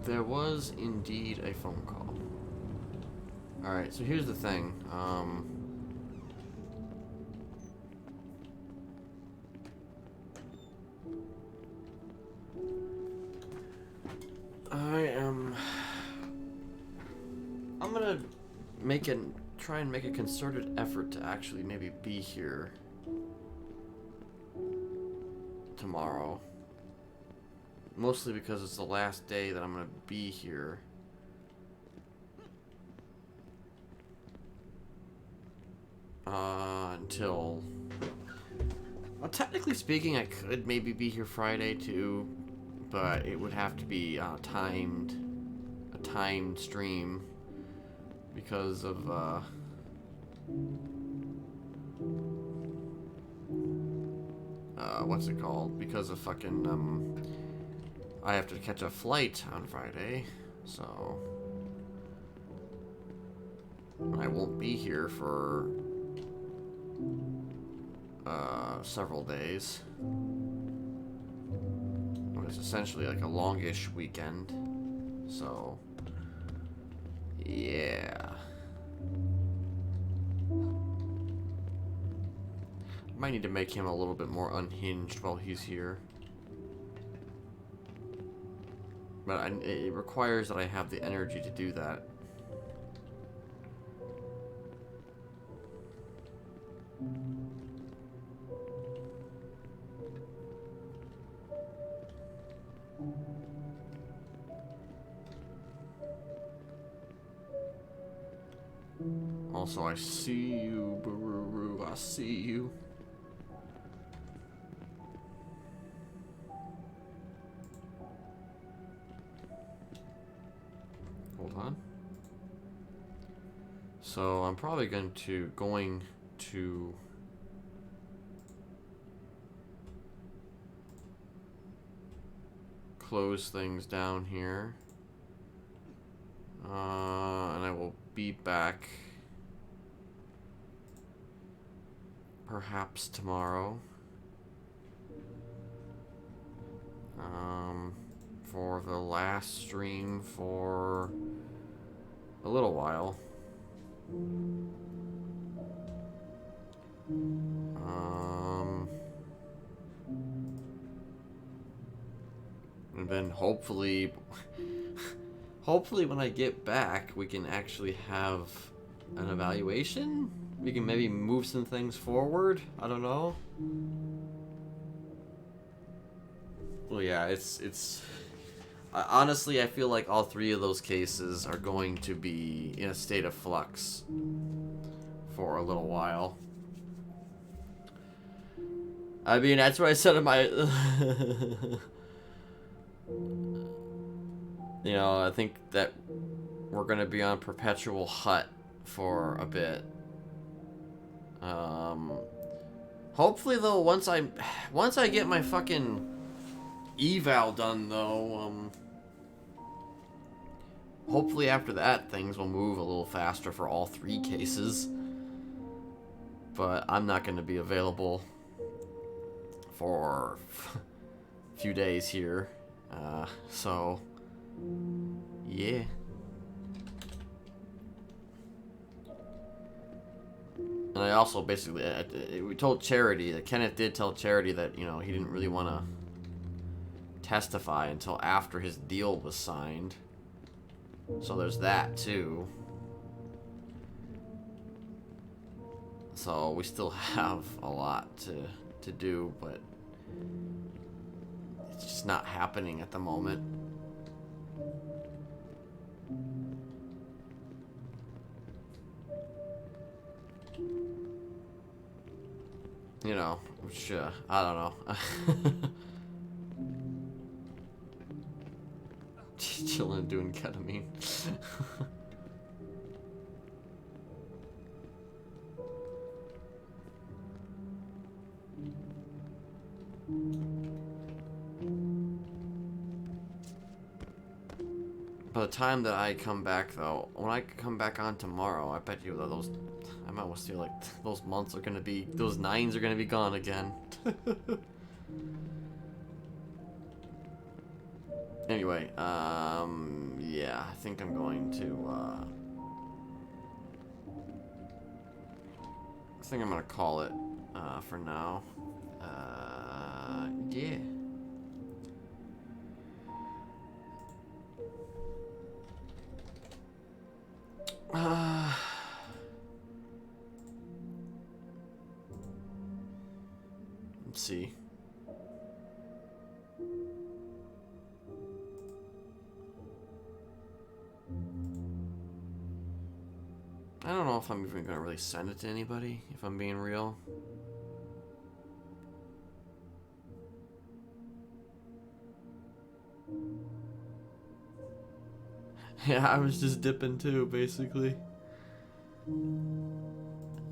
There was indeed a phone call. Alright, so here's the thing. I'm gonna try and make a concerted effort to actually maybe be here tomorrow. Mostly because it's the last day that I'm gonna be here. Until... Well, technically speaking, I could maybe be here Friday too, but it would have to be a timed stream because of what's it called? Because of fucking I have to catch a flight on Friday, so I won't be here for several days. It's essentially like a longish weekend, so yeah. Might need to make him a little bit more unhinged while he's here. But it requires that I have the energy to do that. Also, I see you, Bururu. I see you. Hold on. So I'm probably going to close things down here, and I will be back perhaps tomorrow for the last stream for a little while. And then hopefully when I get back, we can actually have an evaluation. We can maybe move some things forward. I don't know. Well, yeah, it's Honestly, I feel like all 3 of those cases are going to be in a state of flux for a little while. I mean, that's what I said in my... You know, I think that we're going to be on perpetual hut for a bit. Hopefully, though, once I get my fucking eval done, though, hopefully after that, things will move a little faster for all 3 cases. But I'm not going to be available for a few days here. So, yeah. And I also basically, we told Charity, that Kenneth did tell Charity that, you know, he didn't really want to testify until after his deal was signed. So there's that, too. So we still have a lot to do, but it's just not happening at the moment. You know, which, I don't know. Chilling doing ketamine. By the time that I come back, though, when I come back on tomorrow, I bet you that those, I might almost feel like those months are gonna be, those 9s are gonna be gone again. Anyway, yeah, I think I'm going to, I think I'm gonna call it, for now. Yeah. Let's see. I don't know if I'm even gonna really send it to anybody, if I'm being real. Yeah, I was just dipping too, basically.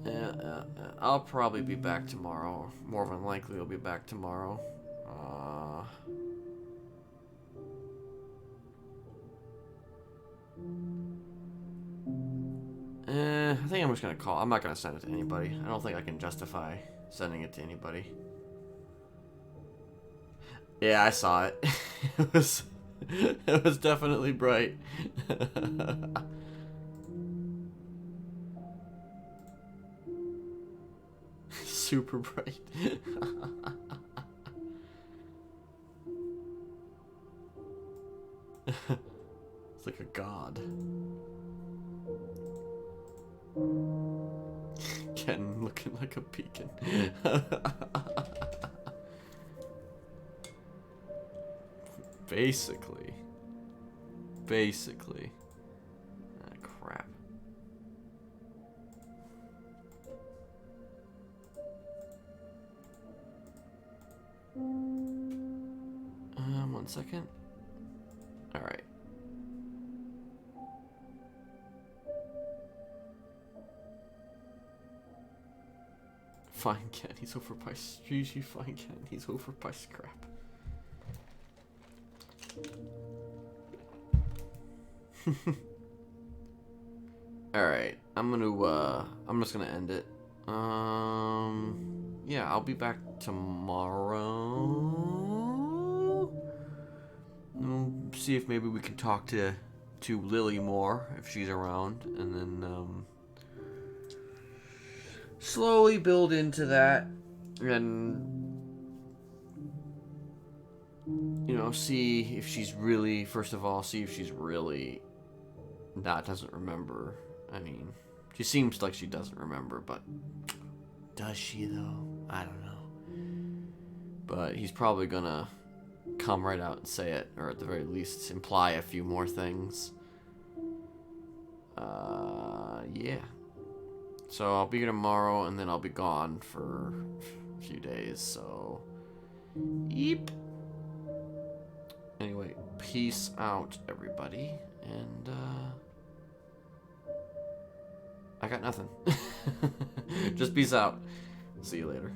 Yeah, I'll probably be back tomorrow. More than likely, I'll be back tomorrow. I think I'm just gonna call. I'm not gonna send it to anybody. I don't think I can justify sending it to anybody. Yeah, I saw it. It was definitely bright. Super bright. It's like a god. Ken looking like a beacon. Basically. Ah, crap. One second. All right. Fine, Ken. He's over by. Usually, fine, Ken. He's over by scrap. All right. I'm just gonna end it. Yeah, I'll be back tomorrow. We'll see if maybe we can talk to Lily more if she's around, and then slowly build into that, and you know, see if she's really, first of all, see if she's really doesn't remember. I mean, she seems like she doesn't remember, but does she though? I don't know. But he's probably gonna come right out and say it, or at the very least imply a few more things. Yeah. So I'll be here tomorrow, and then I'll be gone for a few days, so... Yeep. Anyway, peace out, everybody, and, I got nothing. Just peace out. See you later.